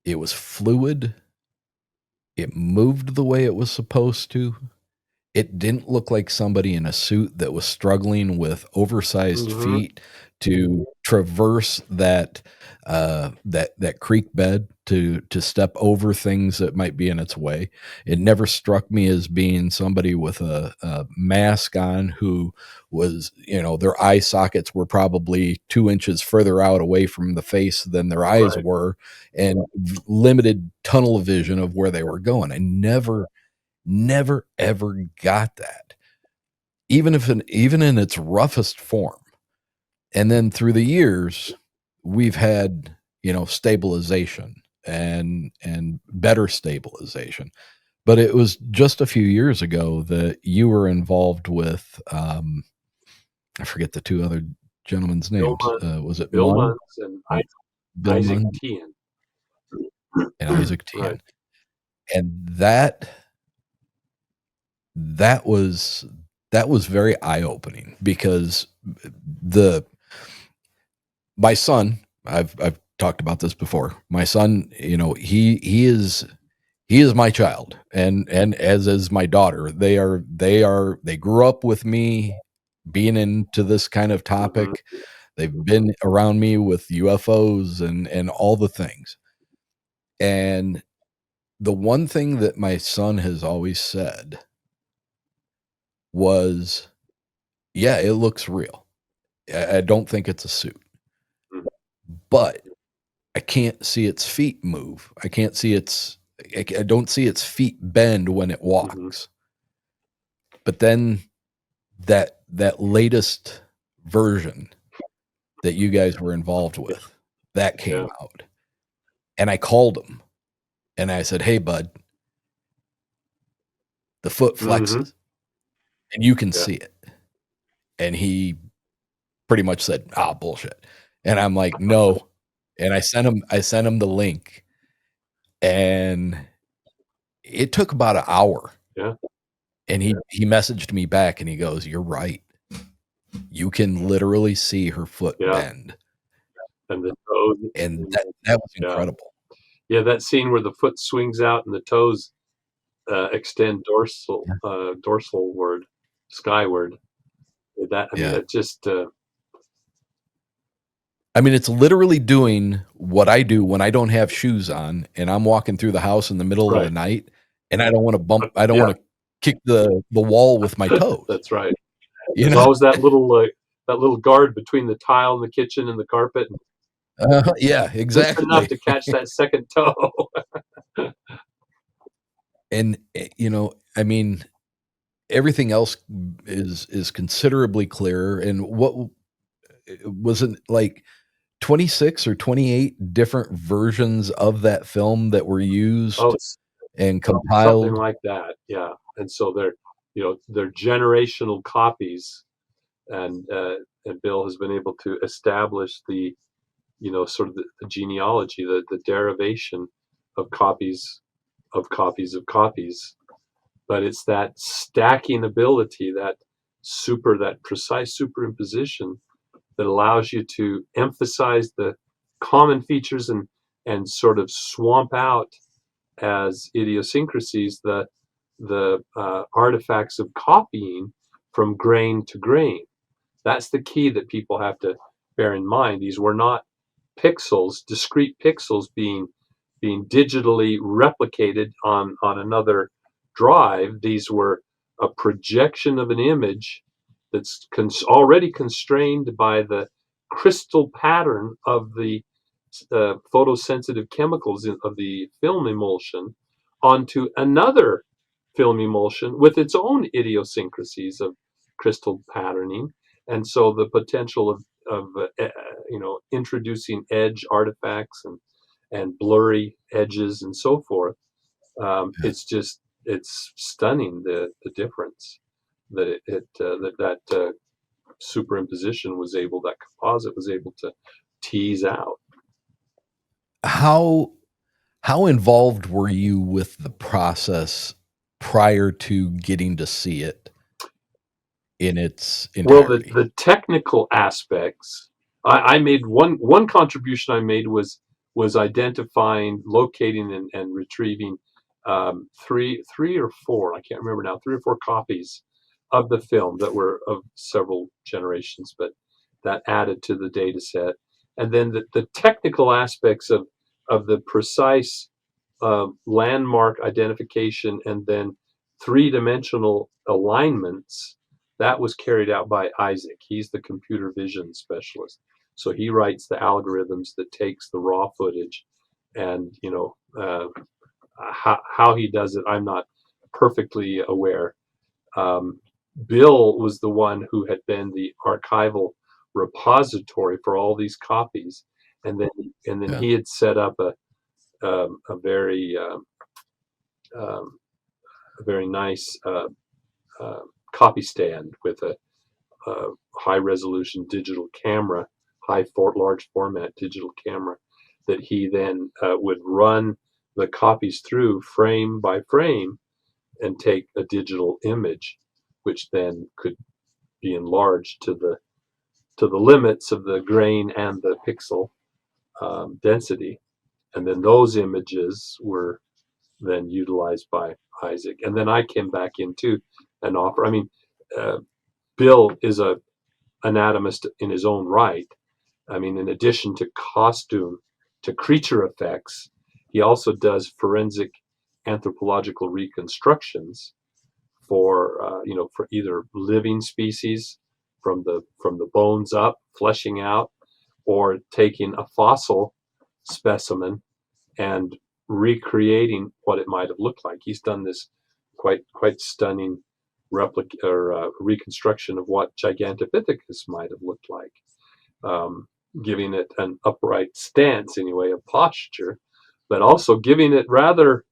it was fluid, it moved the way it was supposed to. It didn't look like somebody in a suit that was struggling with oversized feet to traverse that creek bed to step over things that might be in its way. It never struck me as being somebody with a mask on who was, their eye sockets were probably 2 inches further out away from the face than their eyes were, and limited tunnel vision of where they were going. I never ever got that, even in its roughest form. And then through the years, we've had, stabilization and better stabilization. But it was just a few years ago that you were involved with, I forget the two other gentlemen's names. Was it Bill Muntz and Bill Isaac Muntz Tian. and Isaac Tian. Right. And that was very eye-opening, because my son, I've talked about this before. My son, he is my child, and as is my daughter. They grew up with me being into this kind of topic. They've been around me with UFOs and all the things. And the one thing that my son has always said was, yeah, it looks real. I don't think it's a suit, but I can't see its feet move. I don't see its feet bend when it walks. But then that latest version that you guys were involved with, that came out, and I called him and I said, "Hey, bud, the foot flexes and you can see it." And he pretty much said, bullshit. And I'm like, no. And I sent him the link, and it took about an hour. Yeah. And he messaged me back and he goes, "You're right. You can literally see her foot bend." And the toes. And that was incredible. Yeah, that scene where the foot swings out and the toes extend dorsalward, skyward. It just. It's literally doing what I do when I don't have shoes on and I'm walking through the house in the middle of the night, and I don't want to I don't want to kick the wall with my toes. That's right. There's always that little guard between the tile and the kitchen and the carpet. Yeah, exactly. Just enough to catch that second toe. And everything else is considerably clearer. And what wasn't like 26 or 28 different versions of that film that were used and compiled, something like that. Yeah. And so they're generational copies, and Bill has been able to establish the sort of the genealogy, the derivation of copies of copies of copies. But it's that stacking ability, that precise superimposition, that allows you to emphasize the common features and sort of swamp out as idiosyncrasies the artifacts of copying from grain to grain. That's the key that people have to bear in mind. These were not pixels, discrete pixels being digitally replicated on another drive. These were a projection of an image that's already constrained by the crystal pattern of the photosensitive chemicals of the film emulsion onto another film emulsion with its own idiosyncrasies of crystal patterning. And so the potential of introducing edge artifacts and blurry edges and so forth, it's stunning the difference that that superimposition was able, that composite was able to tease out. How involved were you with the process prior to getting to see it in its Well, entirety? the technical aspects, I made one contribution I made was identifying, locating, and retrieving three or four, I can't remember now, 3 or 4 copies of the film that were of several generations, but that added to the data set. And then the technical aspects of the precise landmark identification and then three-dimensional alignments, that was carried out by Isaac. He's the computer vision specialist. So he writes the algorithms that takes the raw footage, and how he does it, I'm not perfectly aware. Bill was the one who had been the archival repository for all these copies, and then he had set up a very nice copy stand with a high resolution digital camera, large format digital camera, that he then would run the copies through frame by frame and take a digital image, which then could be enlarged to the limits of the grain and the pixel density. And then those images were then utilized by Isaac. And then I came back into an offer. I mean, Bill is a anatomist in his own right. I mean, in addition to costume, to creature effects, he also does forensic anthropological reconstructions for either living species from the bones up, fleshing out, or taking a fossil specimen and recreating what it might have looked like. He's done this quite stunning replica or reconstruction of what Gigantopithecus might have looked like, giving it an upright stance, anyway, a posture, but also giving it rather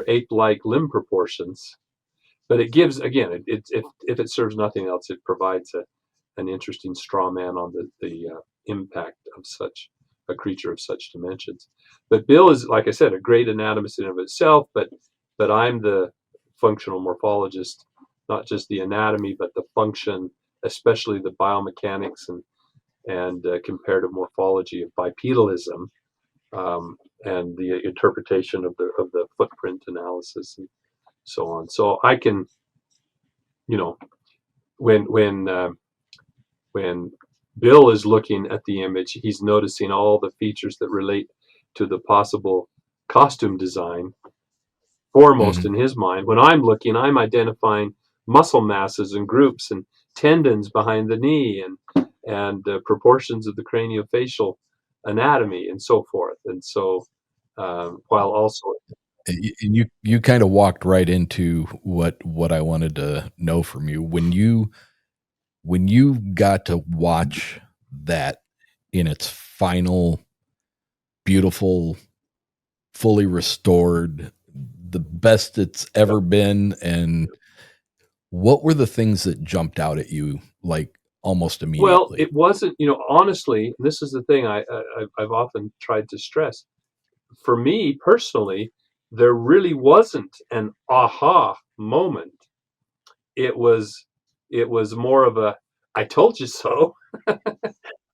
ape-like limb proportions. But it gives, again, if it serves nothing else, it provides an interesting straw man on the impact of such a creature of such dimensions. But Bill is, like I said, a great anatomist in and of itself, but I'm the functional morphologist, not just the anatomy, but the function, especially the biomechanics and comparative morphology of bipedalism, and the interpretation of the footprint analysis and so on. So I can, when Bill is looking at the image, he's noticing all the features that relate to the possible costume design foremost in his mind. When I'm looking, I'm identifying muscle masses and groups and tendons behind the knee and proportions of the craniofacial anatomy and so forth. And so, while also, And you kind of walked right into what I wanted to know from you when you got to watch that in its final, beautiful, fully restored, the best it's ever been. And what were the things that jumped out at you like almost well, immediately? it wasn't, honestly, this is the thing I've often tried to stress. For me personally, there really wasn't an aha moment. It was more of a "I told you so,"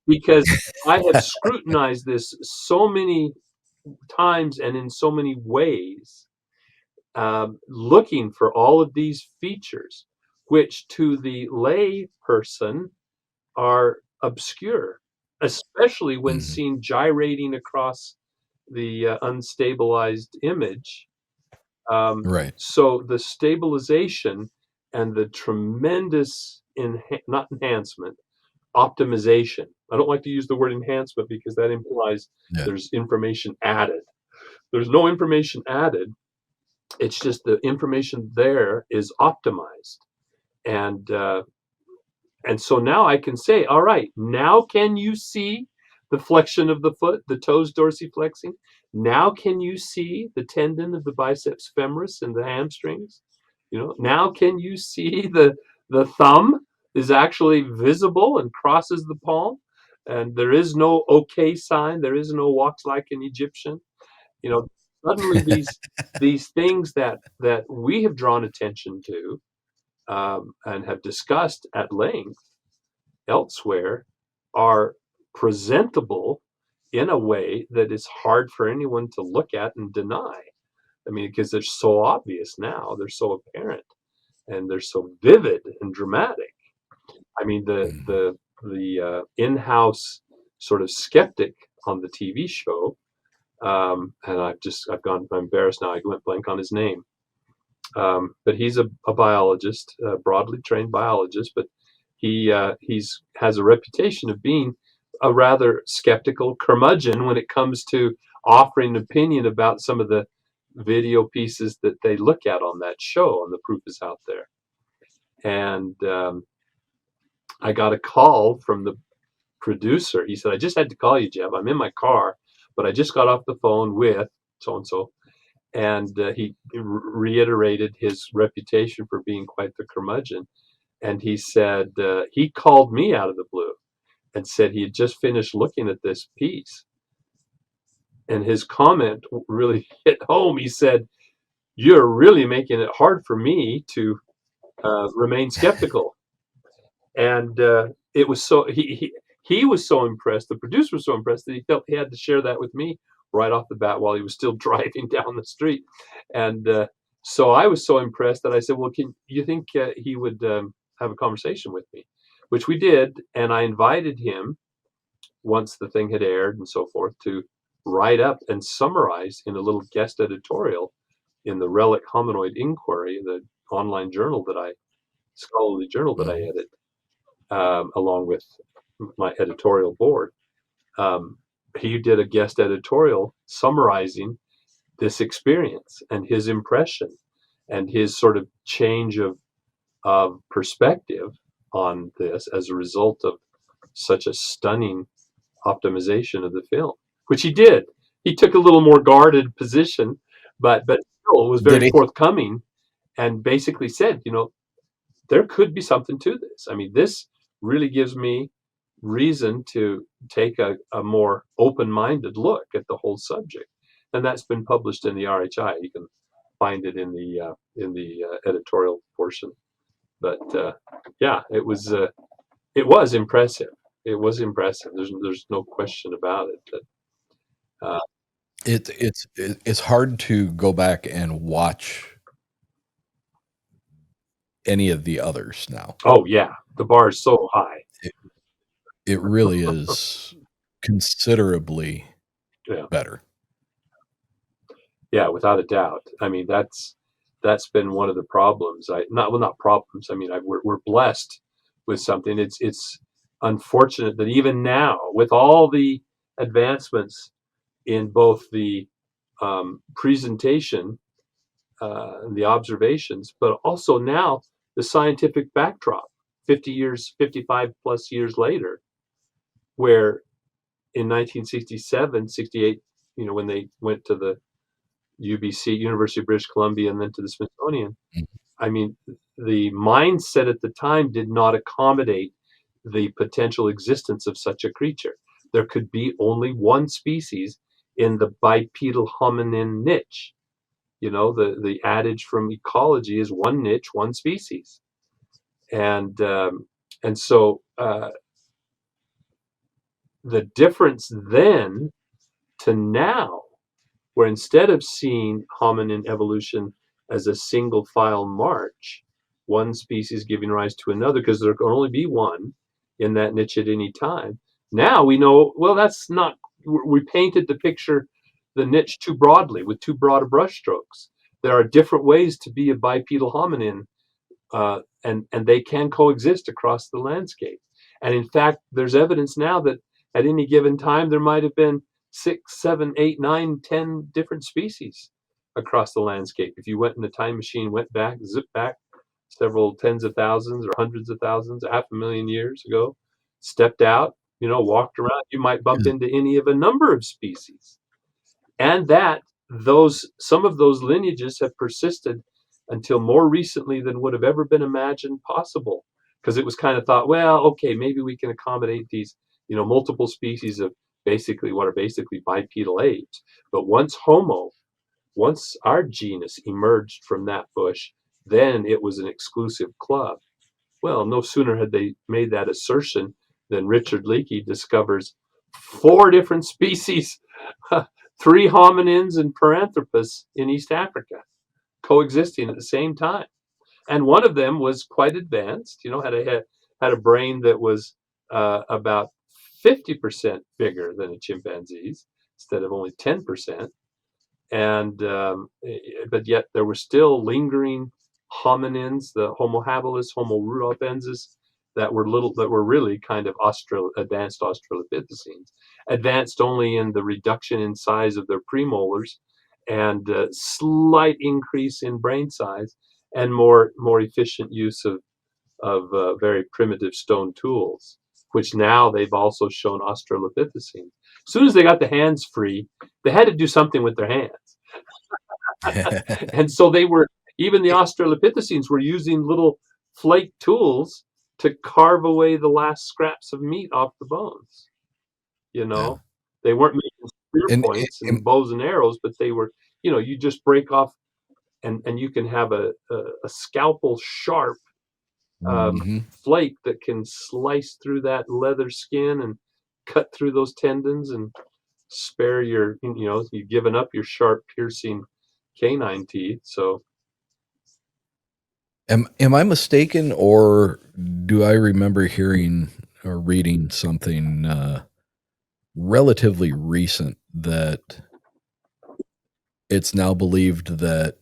because I had scrutinized this so many times and in so many ways, looking for all of these features, which to the lay person are obscure, especially when Mhm. seen gyrating across the unstabilized image. Right. So the stabilization and the tremendous not enhancement, optimization. I don't like to use the word enhancement because that implies Yeah. there's information added. There's no information added. It's just the information there is optimized. And and so now I can say, all right, now can you see the flexion of the foot, the toes dorsiflexing? Now can you see the tendon of the biceps femoris and the hamstrings? Now can you see the thumb is actually visible and crosses the palm, and there is no okay sign, there is no walks like an Egyptian. You know, Suddenly these things that we have drawn attention to, and have discussed at length elsewhere, are presentable in a way that is hard for anyone to look at and deny. I mean, because they're so obvious now, they're so apparent, and they're so vivid and dramatic. I mean, the in-house sort of skeptic on the TV show, and I'm embarrassed now. I went blank on his name. But he's a biologist, a broadly trained biologist, but he's has a reputation of being a rather skeptical curmudgeon when it comes to offering an opinion about some of the video pieces that they look at on that show, on The Proof Is Out There. And I got a call from the producer. He said, I just had to call you, Jeff. I'm in my car, but I just got off the phone with so-and-so. And he reiterated his reputation for being quite the curmudgeon. And he said, he called me out of the blue and said he had just finished looking at this piece. And his comment really hit home. He said, you're really making it hard for me to remain skeptical. And it was so he was so impressed. The producer was so impressed that he felt he had to share that with me right off the bat while he was still driving down the street. And so I was so impressed that I said, "Well, can you think he would have a conversation with me?" Which we did, and I invited him once the thing had aired and so forth to write up and summarize in a little guest editorial in the Relic Hominoid Inquiry, the online journal scholarly journal that I edit, along with my editorial board. He did a guest editorial summarizing this experience and his impression and his sort of change of perspective on this as a result of such a stunning optimization of the film, which he did. He took a little more guarded position, but still was very forthcoming and basically said, there could be something to this. I mean, this really gives me reason to take a more open-minded look at the whole subject, and that's been published in the RHI. You can find it in the editorial portion. But yeah, it was impressive. It was impressive. There's no question about it. But, it's hard to go back and watch any of the others now. Oh yeah, the bar is so high. It really is considerably better. Yeah, without a doubt. I mean, that's been one of the problems. Not problems. I mean, we're blessed with something. It's unfortunate that even now, with all the advancements in both the presentation and the observations, but also now the scientific backdrop, 55 plus years later, where in 1967, 68, when they went to the UBC, University of British Columbia, and then to the Smithsonian. I mean, the mindset at the time did not accommodate the potential existence of such a creature. There could be only one species in the bipedal hominin niche. The adage from ecology is one niche, one species. And so the difference then to now, where instead of seeing hominin evolution as a single file march, one species giving rise to another, because there can only be one in that niche at any time. Now we know, well, that's not, we painted the picture, the niche too broadly with too broad of brushstrokes. There are different ways to be a bipedal hominin and they can coexist across the landscape. And in fact, there's evidence now that at any given time there might have been 6, 7, 8, 9, 10 different species across the landscape. If you went in a time machine, went back, zipped back several tens of thousands or hundreds of thousands, 500,000 years ago, stepped out, walked around, you might bump into any of a number of species. And that some of those lineages have persisted until more recently than would have ever been imagined possible. Because it was kind of thought, well, okay, maybe we can accommodate these, multiple species of what are basically bipedal apes. But once our genus emerged from that bush, then it was an exclusive club. Well, no sooner had they made that assertion than Richard Leakey discovers 4 different species, 3 hominins and Paranthropus in East Africa, coexisting at the same time. And one of them was quite advanced, had a brain that was about 50% bigger than a chimpanzee's instead of only 10%. And but yet there were still lingering hominins, the Homo habilis, Homo rudolfensis, that were really kind of advanced Australopithecines, advanced only in the reduction in size of their premolars and slight increase in brain size and more efficient use of very primitive stone tools, which now they've also shown Australopithecines. As soon as they got the hands free, they had to do something with their hands. And so even the Australopithecines were using little flake tools to carve away the last scraps of meat off the bones. They weren't making spear points and bows and arrows, but they were, you just break off and you can have a scalpel sharp flake that can slice through that leather skin and cut through those tendons and spare you've given up your sharp piercing canine teeth. So am I mistaken, or do I remember hearing or reading something relatively recent that it's now believed that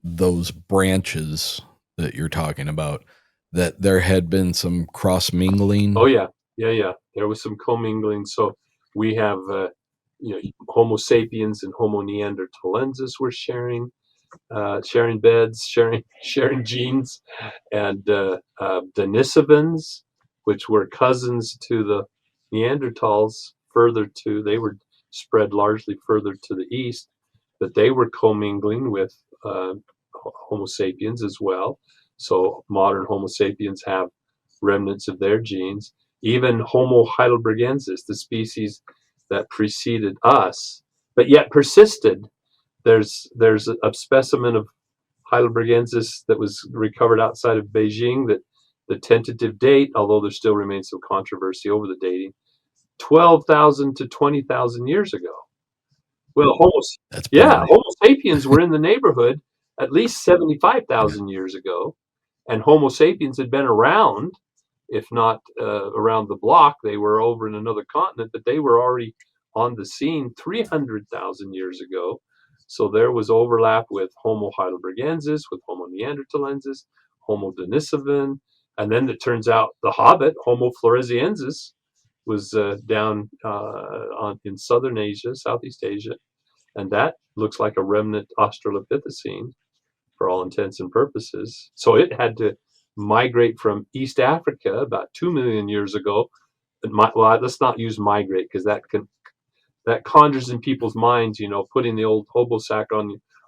those branches that you're talking about, that there had been some cross mingling? Oh yeah. There was some commingling. So we have Homo sapiens and Homo neanderthalensis were sharing beds, sharing genes, and Denisovans, which were cousins to the Neanderthals, they were spread largely further to the east, but they were commingling with Homo sapiens as well. So modern Homo sapiens have remnants of their genes. Even Homo heidelbergensis, the species that preceded us, but yet persisted. There's a specimen of heidelbergensis that was recovered outside of Beijing that the tentative date, although there still remains some controversy over the dating, 12,000 to 20,000 years ago. Well, Homo sapiens were in the neighborhood at least 75,000 years ago, and Homo sapiens had been around, if not around the block. They were over in another continent, but they were already on the scene 300,000 years ago. So there was overlap with Homo heidelbergensis, with Homo neanderthalensis, Homo denisovan, and then it turns out the Hobbit, Homo floresiensis, was down in southern Asia, Southeast Asia, and that looks like a remnant Australopithecine for all intents and purposes. So it had to migrate from East Africa about 2 million years ago. Well, let's not use migrate, because that conjures in people's minds, putting the old hobo sack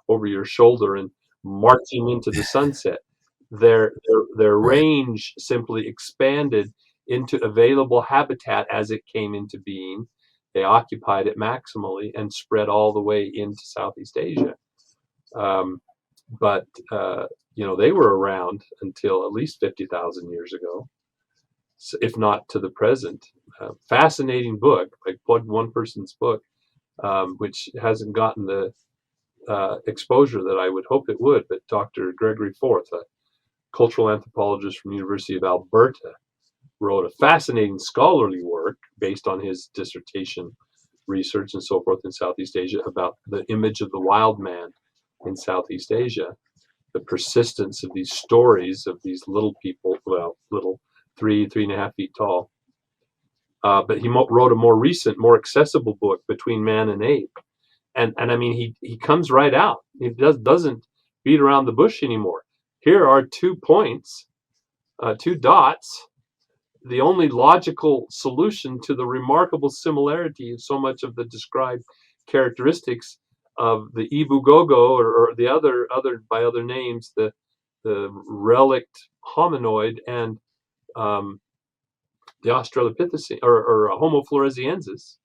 over your shoulder and marching into the sunset. Their range simply expanded into available habitat as it came into being. They occupied it maximally and spread all the way into Southeast Asia. But they were around until at least 50,000 years ago, if not to the present. Fascinating book, like one person's book, which hasn't gotten the exposure that I would hope it would. But Dr. Gregory Forth, a cultural anthropologist from the University of Alberta, wrote a fascinating scholarly work based on his dissertation research and so forth in Southeast Asia about the image of the wild man in Southeast Asia. the persistence of these stories of these little people, well, little 3.5 feet tall. But he wrote a more recent, more accessible book, Between Man and Ape. And I mean, he comes right out. He doesn't beat around the bush anymore. Here are 2 points, 2 dots, the only logical solution to the remarkable similarity of so much of the described characteristics of the Ibugogo or the other by other names, the relict hominoid and the Australopithecine or Homo floresiensis,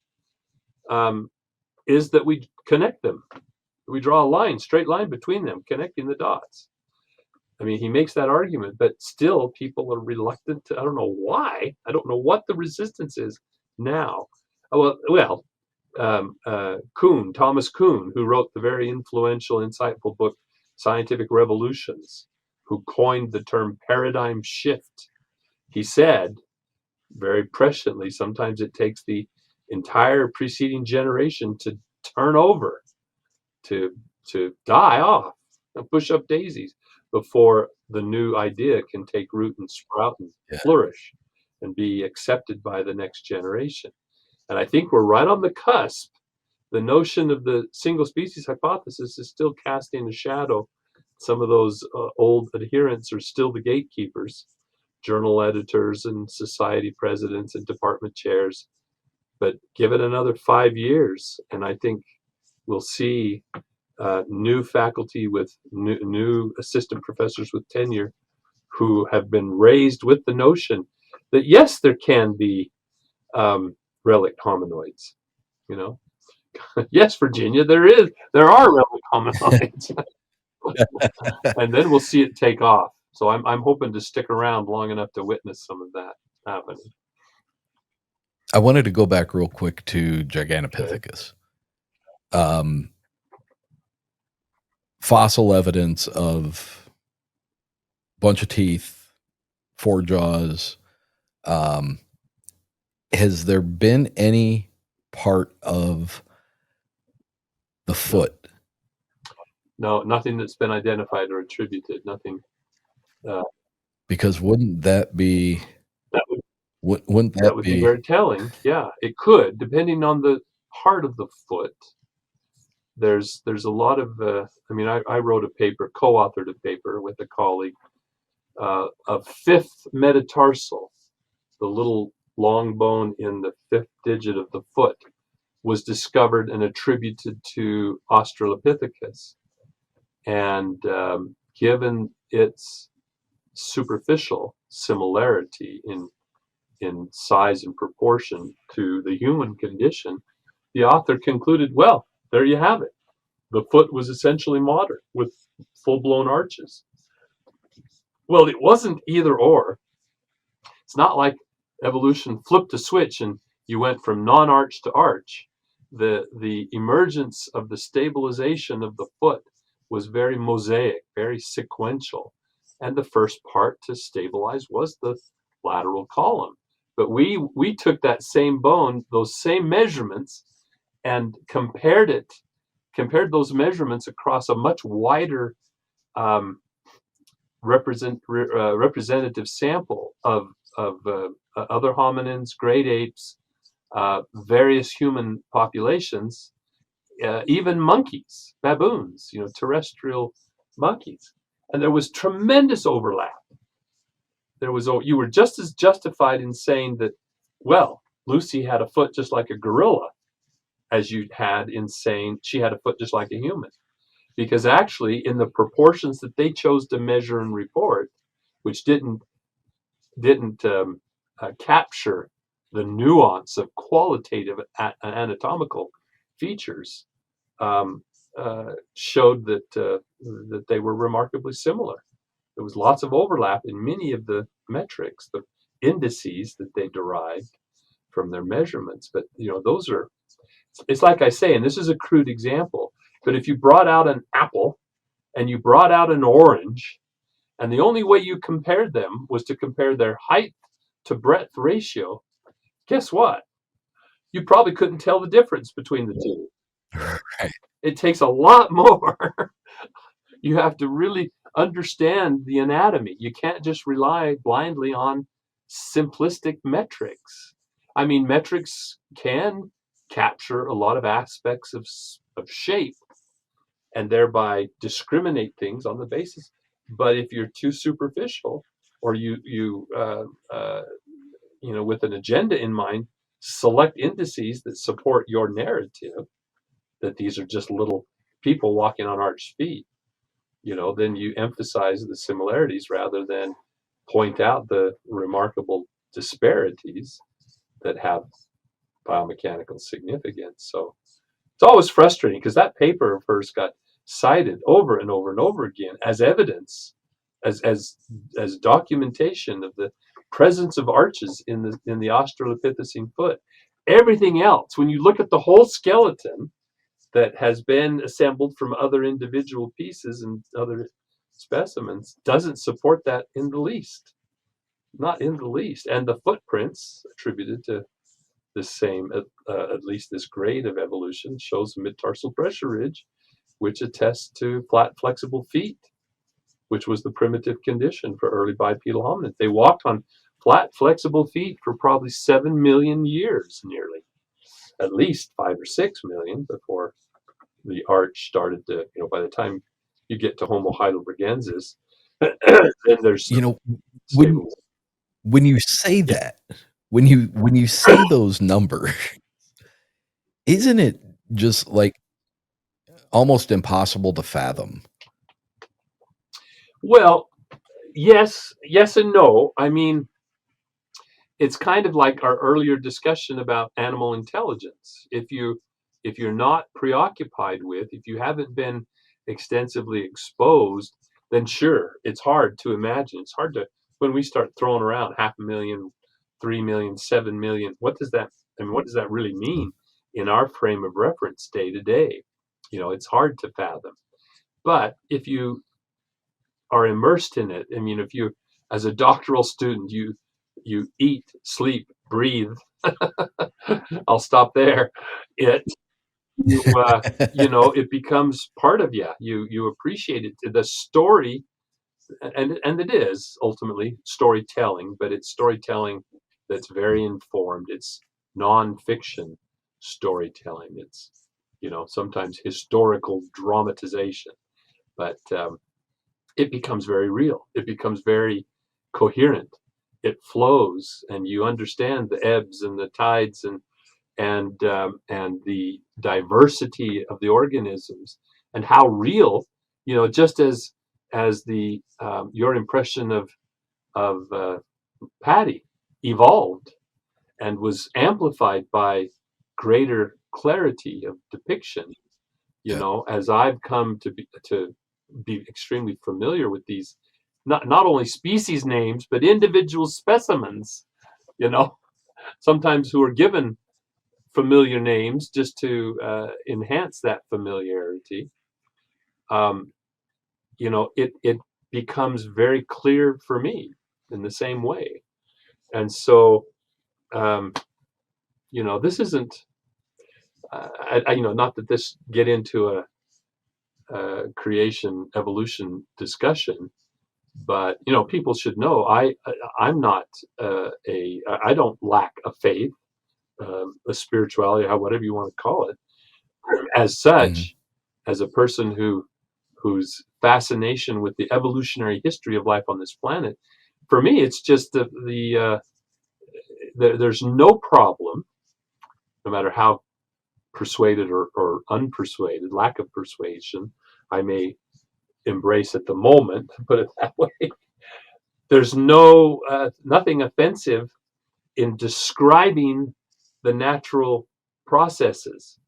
is that we connect them. We draw a line, straight line between them, connecting the dots. I mean, he makes that argument, but still people are reluctant to, I don't know why. I don't know what the resistance is now. Kuhn, Thomas Kuhn, who wrote the very influential, insightful book, Scientific Revolutions, who coined the term paradigm shift. He said, very presciently, sometimes it takes the entire preceding generation to turn over, to die off, and push up daisies before the new idea can take root and sprout and flourish and be accepted by the next generation. And I think we're right on the cusp. The notion of the single species hypothesis is still casting a shadow. Some of those old adherents are still the gatekeepers, journal editors and society presidents and department chairs. But give it another 5 years, and I think we'll see new faculty with new assistant professors with tenure who have been raised with the notion that yes, there can be relict hominoids. You know, yes, Virginia, there are relict hominoids, and then we'll see it take off. So I'm hoping to stick around long enough to witness some of that happening. I wanted to go back real quick to Gigantopithecus. Fossil evidence of bunch of teeth, 4 jaws. Has there been any part of the foot? No, nothing that's been identified or attributed. Nothing. Because wouldn't that be? Wouldn't that would be very telling? Yeah, it could, depending on the part of the foot. There's a lot of. I wrote a paper, co-authored a paper with a colleague. A 5th metatarsal, the little long bone in the 5th digit of the foot, was discovered and attributed to Australopithecus. And given its superficial similarity in size and proportion to the human condition, the author concluded, well, there you have it. The foot was essentially modern with full-blown arches. Well, it wasn't either or. It's not like evolution flipped a switch and you went from non-arch to arch. The emergence of the stabilization of the foot was very mosaic, very sequential. And the first part to stabilize was the lateral column. But we took that same bone, those same measurements, and compared those measurements across a much wider representative sample of other hominins, great apes, various human populations, even monkeys, baboons, terrestrial monkeys. And there was tremendous overlap. You were just as justified in saying that, well, Lucy had a foot just like a gorilla as you had in saying she had a foot just like a human. Because actually, in the proportions that they chose to measure and report, which didn't capture the nuance of qualitative anatomical features, showed that they were remarkably similar. There was lots of overlap in many of the metrics, the indices that they derived from their measurements. But those are. It's like I say, and this is a crude example, but if you brought out an apple and you brought out an orange, and the only way you compared them was to compare their height to breadth ratio, guess what? You probably couldn't tell the difference between the two. Right. It takes a lot more. You have to really understand the anatomy. You can't just rely blindly on simplistic metrics. I mean, metrics can capture a lot of aspects of shape and thereby discriminate things on the basis. But if you're too superficial, or with an agenda in mind, select indices that support your narrative, that these are just little people walking on arched feet, then you emphasize the similarities rather than point out the remarkable disparities that have biomechanical significance. So it's always frustrating because that paper first got cited over and over and over again as evidence, as documentation of the presence of arches in the Australopithecine foot. Everything else, when you look at the whole skeleton that has been assembled from other individual pieces and other specimens, doesn't support that in the least. Not in the least. And the footprints attributed to the same, at least this grade of evolution, shows a mid-tarsal pressure ridge, which attests to flat, flexible feet, which was the primitive condition for early bipedal hominids. They walked on flat, flexible feet for probably 7 million years, nearly. At least 5 or 6 million before the arch started to, by the time you get to Homo heidelbergensis, then there's when stable. when you say that, when you say those numbers, isn't it just like almost impossible to fathom? Well, yes and no. I mean, it's kind of like our earlier discussion about animal intelligence. If you're not preoccupied with, if you haven't been extensively exposed, then sure, it's hard to imagine. It's hard to, when we start throwing around 500,000, 3 million, 7 million, what does that really mean in our frame of reference day to day? It's hard to fathom. But if you are immersed in it, I mean, if you, as a doctoral student, you eat, sleep, breathe. I'll stop there. It it becomes part of you. You appreciate it. The story, and it is ultimately storytelling, but it's storytelling that's very informed. It's nonfiction storytelling. It's sometimes historical dramatization, but it becomes very real. It becomes very coherent. It flows, and you understand the ebbs and the tides and the diversity of the organisms and how real, just as the your impression of Patty evolved and was amplified by greater clarity of depiction. As I've come to be extremely familiar with these, not only species names, but individual specimens, sometimes who are given familiar names just to enhance that familiarity. It becomes very clear for me in the same way. And so, this isn't, not that this get into a creation evolution discussion, but people should know I'm not I don't lack a faith, a spirituality, whatever you want to call it. As such, as a person whose fascination with the evolutionary history of life on this planet, for me, it's just there's no problem, no matter how persuaded or unpersuaded, lack of persuasion I may embrace at the moment, put it that way. There's nothing offensive in describing the natural processes,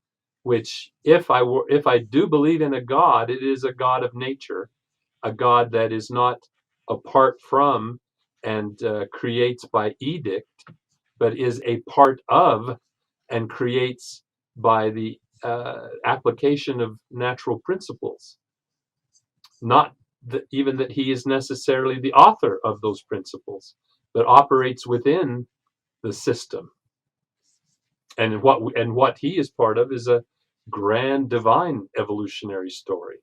which if I do believe in a God, it is a God of nature, a God that is not apart from and creates by edict, but is a part of and creates by the application of natural principles. Not even that he is necessarily the author of those principles, but operates within the system. And what he is part of is a grand divine evolutionary story,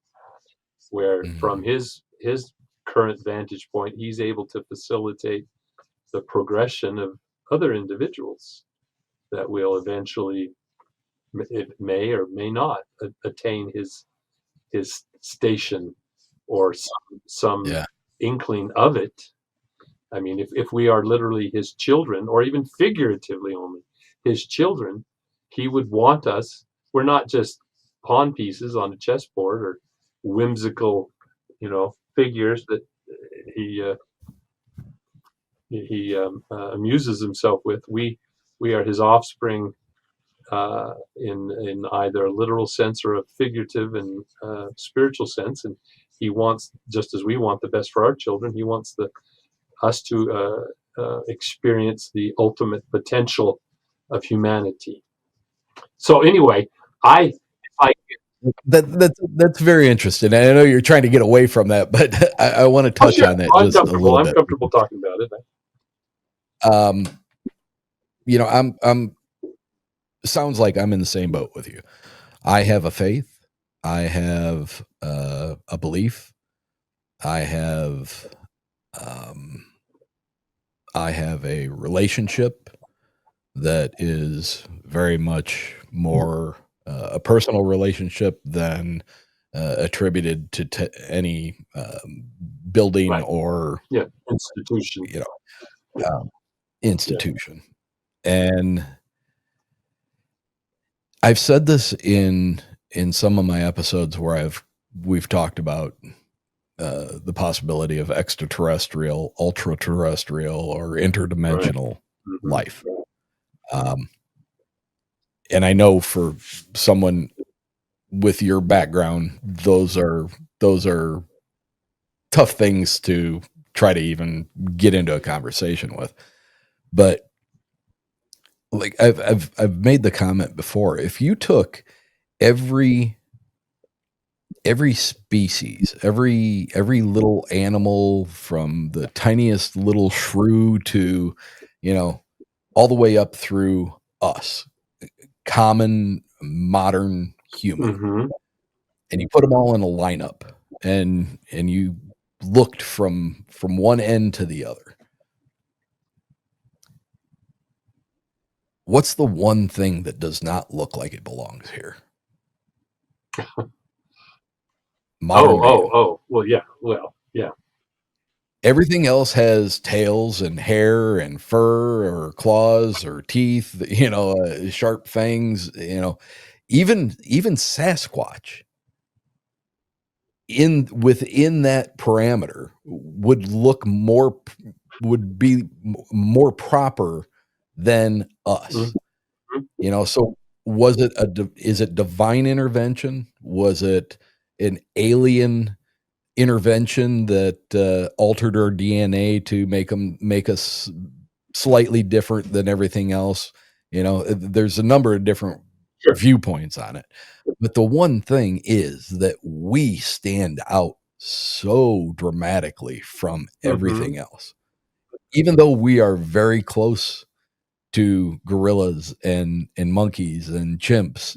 where from his his current vantage point, he's able to facilitate the progression of other individuals that will eventually, it may or may not attain his station or some Yeah. inkling of it. I mean, if we are literally his children, or even figuratively only his children, he would want us. We're not just pawn pieces on a chessboard or whimsical, figures that he amuses himself with. We are his offspring, in either a literal sense or a figurative and spiritual sense, and he wants, just as we want the best for our children, he wants us to experience the ultimate potential of humanity. So anyway, I That's very interesting. And I know you're trying to get away from that, but I want to touch sure, on that I'm just a comfortable. little I'm bit. comfortable talking about it. Um, I'm sounds like I'm in the same boat with you. I have a faith. I have a belief. I have a relationship that is very much more a personal relationship than attributed to any building Right. or Yeah, institution. institution. And I've said this in some of my episodes where we've talked about the possibility of extraterrestrial, ultra terrestrial, or interdimensional Mm-hmm. life. And I know for someone with your background, those are tough things to try to even get into a conversation with. But like I've made the comment before, if you took every species, every little animal, from the tiniest little shrew to, all the way up through us, common modern human, Mm-hmm. and you put them all in a lineup, and you looked from one end to the other, what's the one thing that does not look like it belongs here? Modern man. Well, yeah. Everything else has tails and hair and fur or claws or teeth, sharp fangs, even Sasquatch within that parameter would be more proper than us. Mm-hmm. So is it divine intervention? Was it an alien intervention that altered our DNA to make us slightly different than everything else? There's a number of different Sure. viewpoints on it, but the one thing is that we stand out so dramatically from everything else, even though we are very close to gorillas and monkeys and chimps,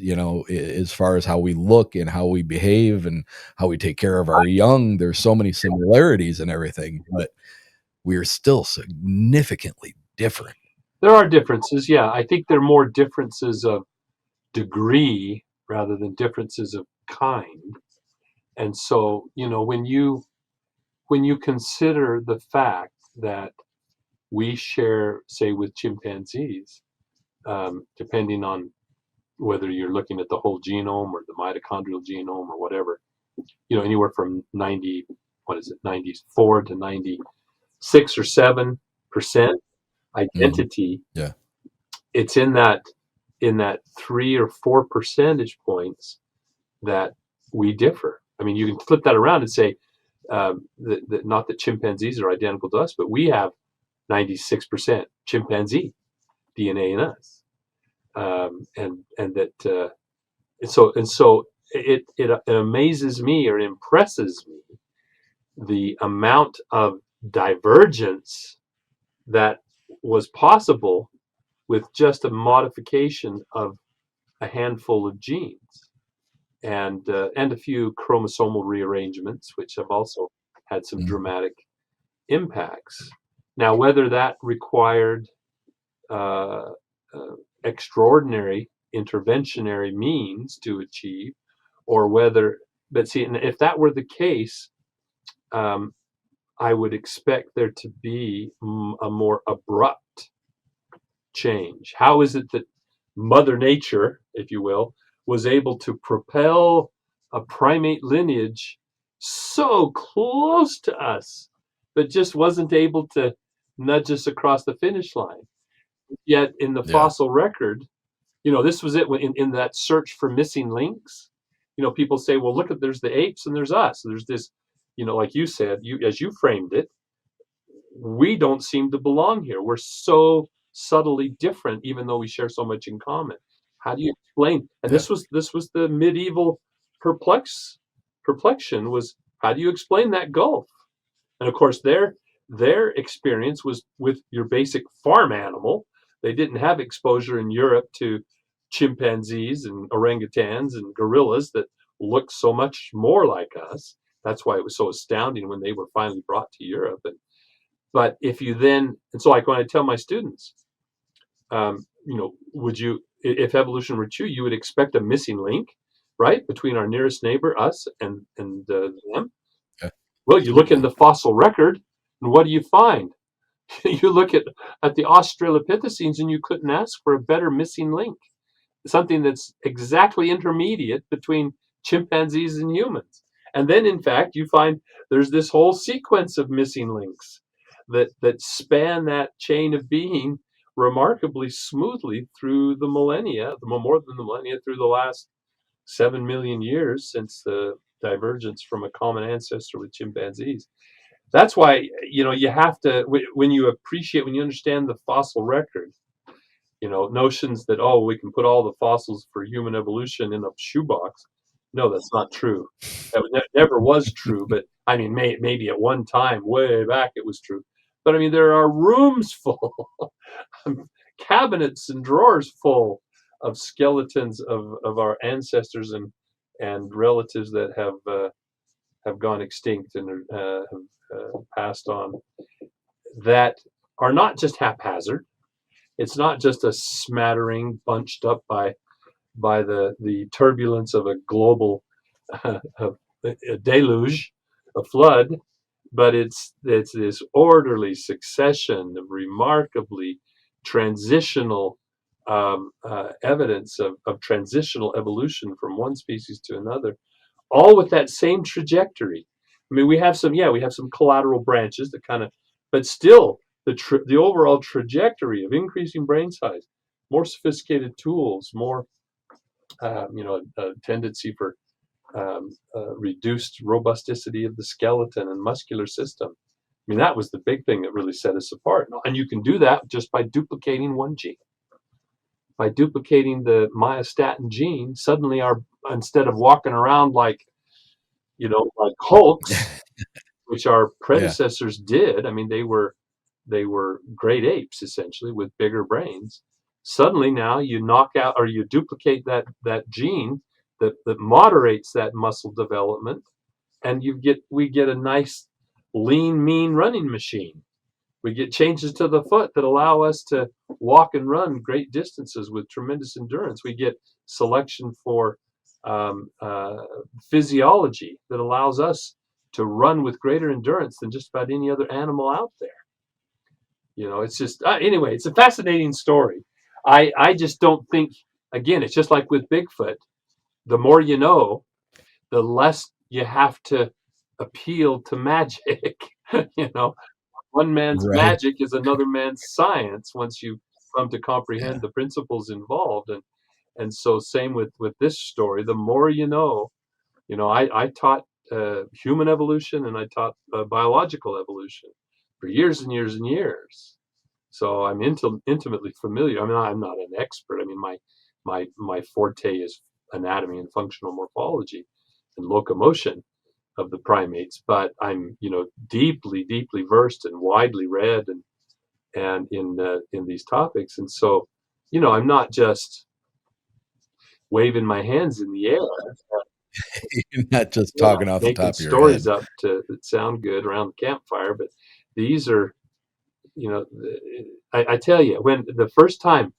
as far as how we look and how we behave and how we take care of our young. There's so many similarities and everything, but we are still significantly different. There are differences, yeah. I think there are more differences of degree rather than differences of kind. And so, when you consider the fact that we share, say, with chimpanzees, depending on whether you're looking at the whole genome or the mitochondrial genome or whatever, anywhere from 94 to 96 or 7% identity. Mm-hmm. Yeah. It's in that 3 or 4 percentage points that we differ. I mean, you can flip that around and say, that not that chimpanzees are identical to us, but we have 96% chimpanzee DNA in us, and that so it amazes me or impresses me the amount of divergence that was possible with just a modification of a handful of genes and a few chromosomal rearrangements, which have also had some Mhm. dramatic impacts. Now, whether that required extraordinary interventionary means to achieve, or whether, but see, and if that were the case, um, I would expect there to be a more abrupt change. How is it that Mother Nature, if you will, was able to propel a primate lineage so close to us, but just wasn't able to nudge us across the finish line? Yet in the Yeah. fossil record, this was it in that search for missing links. People say, well, look, there's the apes and there's us. There's this, like you said, as you framed it, we don't seem to belong here. We're so subtly different, even though we share so much in common. How do you explain? And Yeah. this was the medieval perplexion was, how do you explain that gulf? And of course, their experience was with your basic farm animal. They didn't have exposure in Europe to chimpanzees and orangutans and gorillas that looked so much more like us. That's why it was so astounding when they were finally brought to Europe. But if you then, and so like when I tell my students, would you, if evolution were true, you would expect a missing link, right, between our nearest neighbor, us, and them. Yeah. Well, you look in the fossil record, and what do you find? You look at the Australopithecines, and you couldn't ask for a better missing link. Something that's exactly intermediate between chimpanzees and humans. And then, in fact, you find there's this whole sequence of missing links that span that chain of being remarkably smoothly through the millennia, more than the millennia, through the last 7 million years since the divergence from a common ancestor with chimpanzees. That's why, you have to, when you understand the fossil record, notions that, oh, we can put all the fossils for human evolution in a shoebox. No, that's not true. That never was true. But I mean, maybe at one time, way back, it was true. But I mean, there are rooms full, cabinets and drawers full of skeletons of our ancestors and relatives that have gone extinct and have passed on, that are not just haphazard. It's not just a smattering bunched up by the turbulence of a global a deluge, a flood, but it's this orderly succession of remarkably transitional evidence of transitional evolution from one species to another, all with that same trajectory. I mean, we have some collateral branches that kind of, but still the overall trajectory of increasing brain size, more sophisticated tools, more a tendency for reduced robusticity of the skeleton and muscular system. I mean, that was the big thing that really set us apart. And you can do that just by duplicating one gene. By duplicating the myostatin gene, suddenly instead of walking around like hulks, which our Yeah. predecessors did. I mean, they were great apes essentially with bigger brains. Suddenly now you knock out or you duplicate that gene that moderates that muscle development, and we get a nice lean, mean running machine. We get changes to the foot that allow us to walk and run great distances with tremendous endurance. We get selection for physiology that allows us to run with greater endurance than just about any other animal out there. It's just anyway, it's a fascinating story. I just don't think, again, it's just like with Bigfoot. The more you know, the less you have to appeal to magic. you know, One man's Right. magic is another man's science once you come to Yeah. comprehend the principles involved. And so same with this story. The more you know, I taught human evolution and I taught biological evolution for years and years and years. So I'm intimately familiar. I mean, I'm not an expert. I mean, my forte is anatomy and functional morphology and locomotion of the primates, but I'm deeply, deeply versed and widely read and in these topics. And so, I'm not just waving my hands in the air. You're not just Yeah, talking off the making top of your stories head. up that sound good around the campfire, but these are, you know, I tell you, when the first time,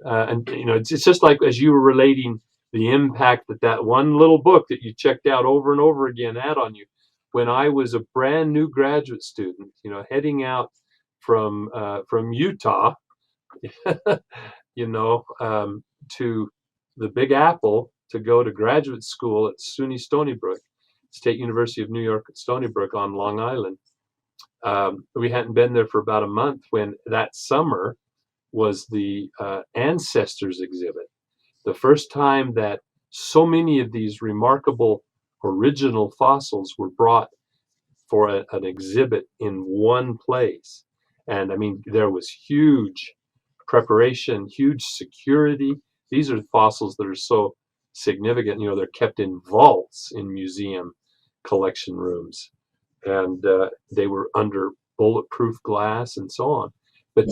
and you know, it's just like as you were relating the impact that that one little book that you checked out over and over again had on you. When I was a brand new graduate student, you know, heading out from Utah, you know, to the Big Apple to go to graduate school at SUNY Stony Brook, State University of New York at Stony Brook on Long Island. We hadn't been there for about a month when that summer was the ancestors exhibit. The first time that so many of these remarkable original fossils were brought for an exhibit in one place. And I mean, there was huge preparation, huge security. These are fossils that are so significant. You know, they're kept in vaults in museum collection rooms, and they were under bulletproof glass and so on. But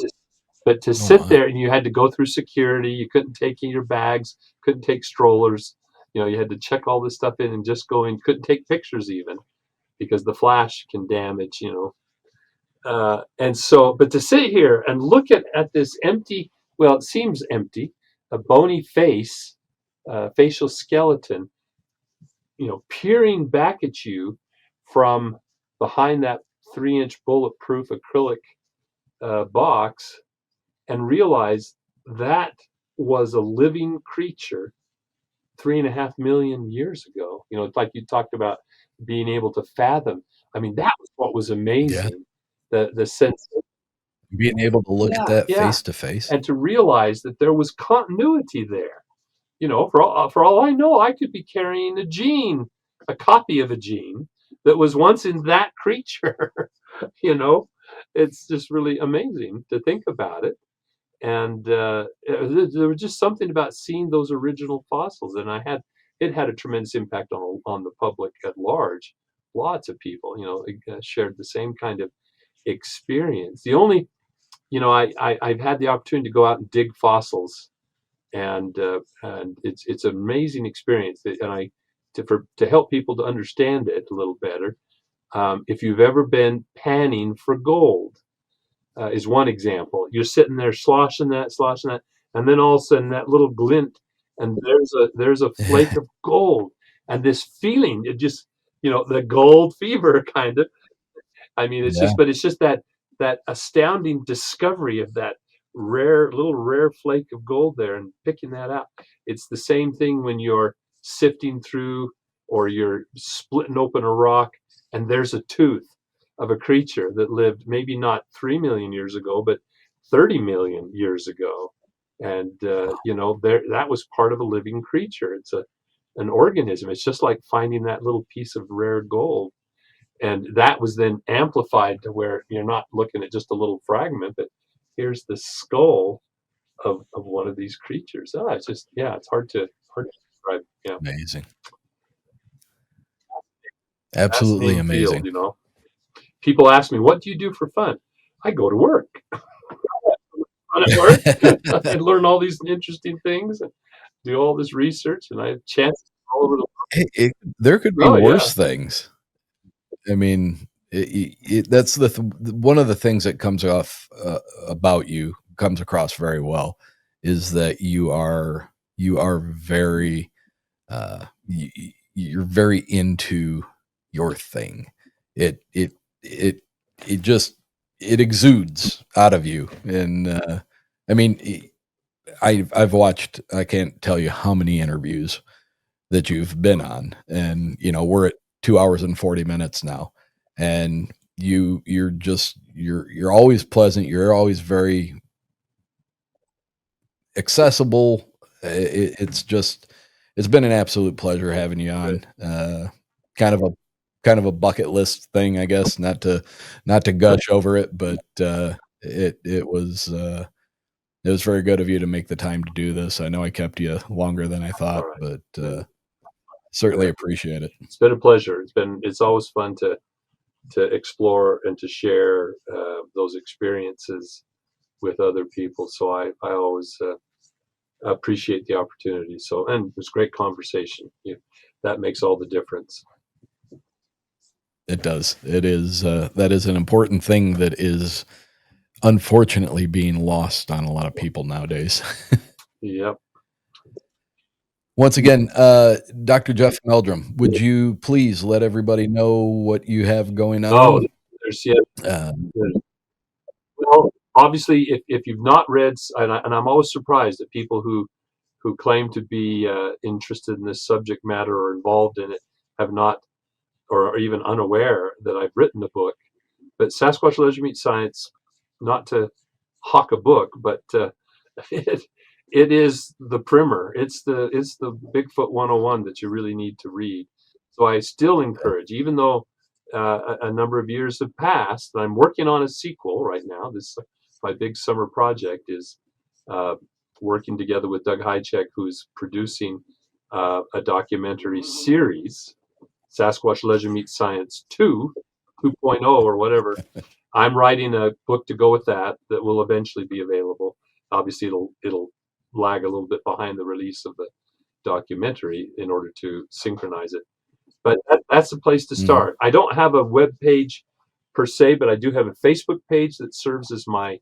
to Oh sit my. there and you had to go through security, you couldn't take in your bags, couldn't take strollers. You know, you had to check all this stuff in and just go in. Couldn't take pictures even because the flash can damage. You know, and so, but to sit here and look at this empty, well, it seems empty, a bony face, facial skeleton, you know, peering back at you from behind that 3-inch bulletproof acrylic box, and realize that was a living creature 3.5 million years ago. You know, it's like you talked about being able to fathom. I mean, that was what was Yeah. amazing. The sense, Being able to look at yeah, that yeah, face to face. and to realize that there was continuity there. You know, for all I know, I could be carrying a gene, a copy of a gene that was once in that creature. You know, it's just really amazing to think about it. And there was just something about seeing those original fossils, and it had a tremendous impact on the public at large. Lots of people, you know, shared the same kind of experience. The only, you know, I've had the opportunity to go out and dig fossils, and it's an amazing experience. And to help people to understand it a little better. If you've ever been panning for gold, is one example. You're sitting there sloshing that, and then all of a sudden that little glint, and there's a flake of gold, and this feeling, it just, you know, the gold fever kind of. I mean, it's Yeah. just, but it's just that astounding discovery of that rare flake of gold there, and picking that out. It's the same thing when you're sifting through or you're splitting open a rock, and there's a tooth of a creature that lived maybe not 3 million years ago, but 30 million years ago. And you know, that was part of a living creature. It's an organism. It's just like finding that little piece of rare gold, and that was then amplified to where you're not looking at just a little fragment, but here's the skull of one of these creatures. It's just, yeah, it's hard to describe. Yeah, Amazing. Absolutely fascinating field. amazing. You know, people ask me, what do you do for fun? I go to work. Fun at work. I learn all these interesting things and do all this research, and I have chances all over the There could be world. Oh yeah, worse things. I mean, that's one of the things that comes off about you comes across very well is that you are very you're very into your thing. It it it it just it exudes out of you, and I mean, I've watched. I can't tell you how many interviews that you've been on, and we're at 2 hours and 40 minutes now, and you're always pleasant. You're always very accessible. It's been an absolute pleasure having you good. on. Kind of a kind of a bucket list thing, I guess. Not to gush over it, but it was very good of you to make the time to do this. I know I kept you longer than I All thought, right. but Yeah. certainly appreciate it. It's been a pleasure. It's always fun to explore and to share those experiences with other people. So I always appreciate the opportunity. So, and it was great conversation. that makes all the difference. It does. It is. That is an important thing that is unfortunately being lost on a lot of people nowadays. Yep. Once again, Dr. Jeff Meldrum, would you please let everybody know what you have going Oh, on? there's well, obviously, if you've not read, and I'm always surprised at people who claim to be interested in this subject matter or involved in it have not, or are even unaware that I've written a book. But Sasquatch Legend Meets Science, not to hawk a book, but it, it is the primer. It's the Bigfoot 101 that you really need to read. So I still encourage, even though a number of years have passed, I'm working on a sequel right now. This my big summer project is uh, working together with Doug Hychek, who's producing a documentary series, Sasquatch Legend Meets Science 2.0 or whatever. I'm writing a book to go with that will eventually be available. Obviously, it'll lag a little bit behind the release of the documentary in order to synchronize it. But that's the place to start. I don't have a web page per se, but I do have a Facebook page that serves as my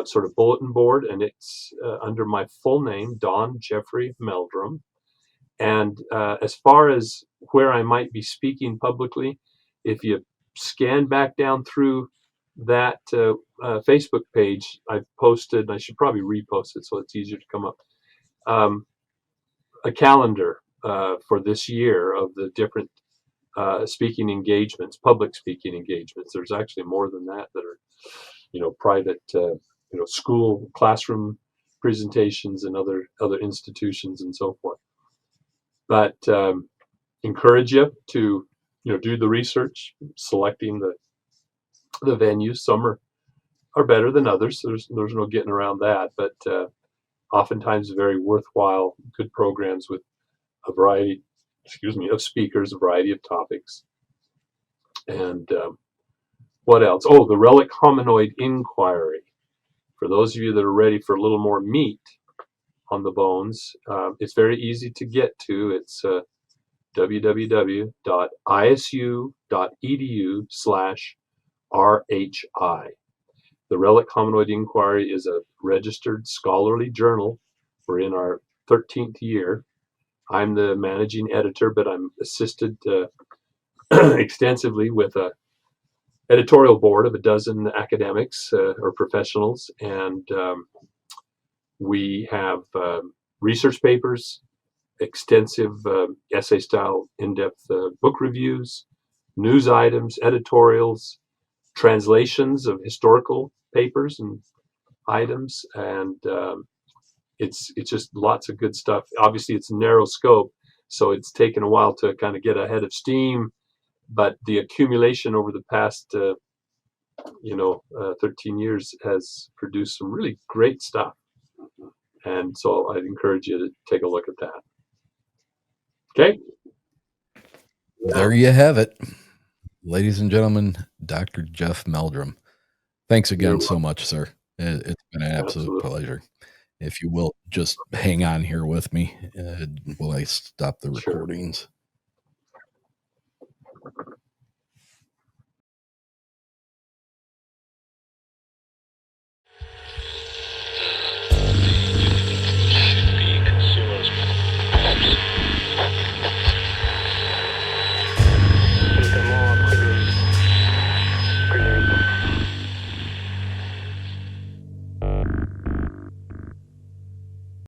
sort of bulletin board, and it's under my full name, Don Jeffrey Meldrum. And as far as where I might be speaking publicly, if you scan back down through that Facebook page, I've posted, I should probably repost it so it's easier to come up, a calendar for this year of the different speaking engagements, public speaking engagements. There's actually more than that are, private, school classroom presentations and other institutions and so forth. But encourage you to do the research, selecting the venues. Some are better than others. There's no getting around that. But oftentimes very worthwhile, good programs with a variety, of speakers, a variety of topics. And what else? Oh, the Relic Hominoid Inquiry. For those of you that are ready for a little more meat on the bones, it's very easy to get to. It's www.isu.edu/RHI. The Relic Hominoid Inquiry is a registered scholarly journal. We're in our 13th year. I'm the managing editor, but I'm assisted extensively with a editorial board of a dozen academics or professionals, and we have research papers, extensive essay-style, in-depth book reviews, news items, editorials, translations of historical papers and items, and it's just lots of good stuff. Obviously, it's a narrow scope, so it's taken a while to kind of get ahead of steam, but the accumulation over the past 13 years has produced some really great stuff, and so I'd encourage you to take a look at that. Okay. There you have it. Ladies and gentlemen, Dr. Jeff Meldrum. Thanks again so much, sir. It's been an absolute pleasure. If you will, just hang on here with me while I stop the recordings.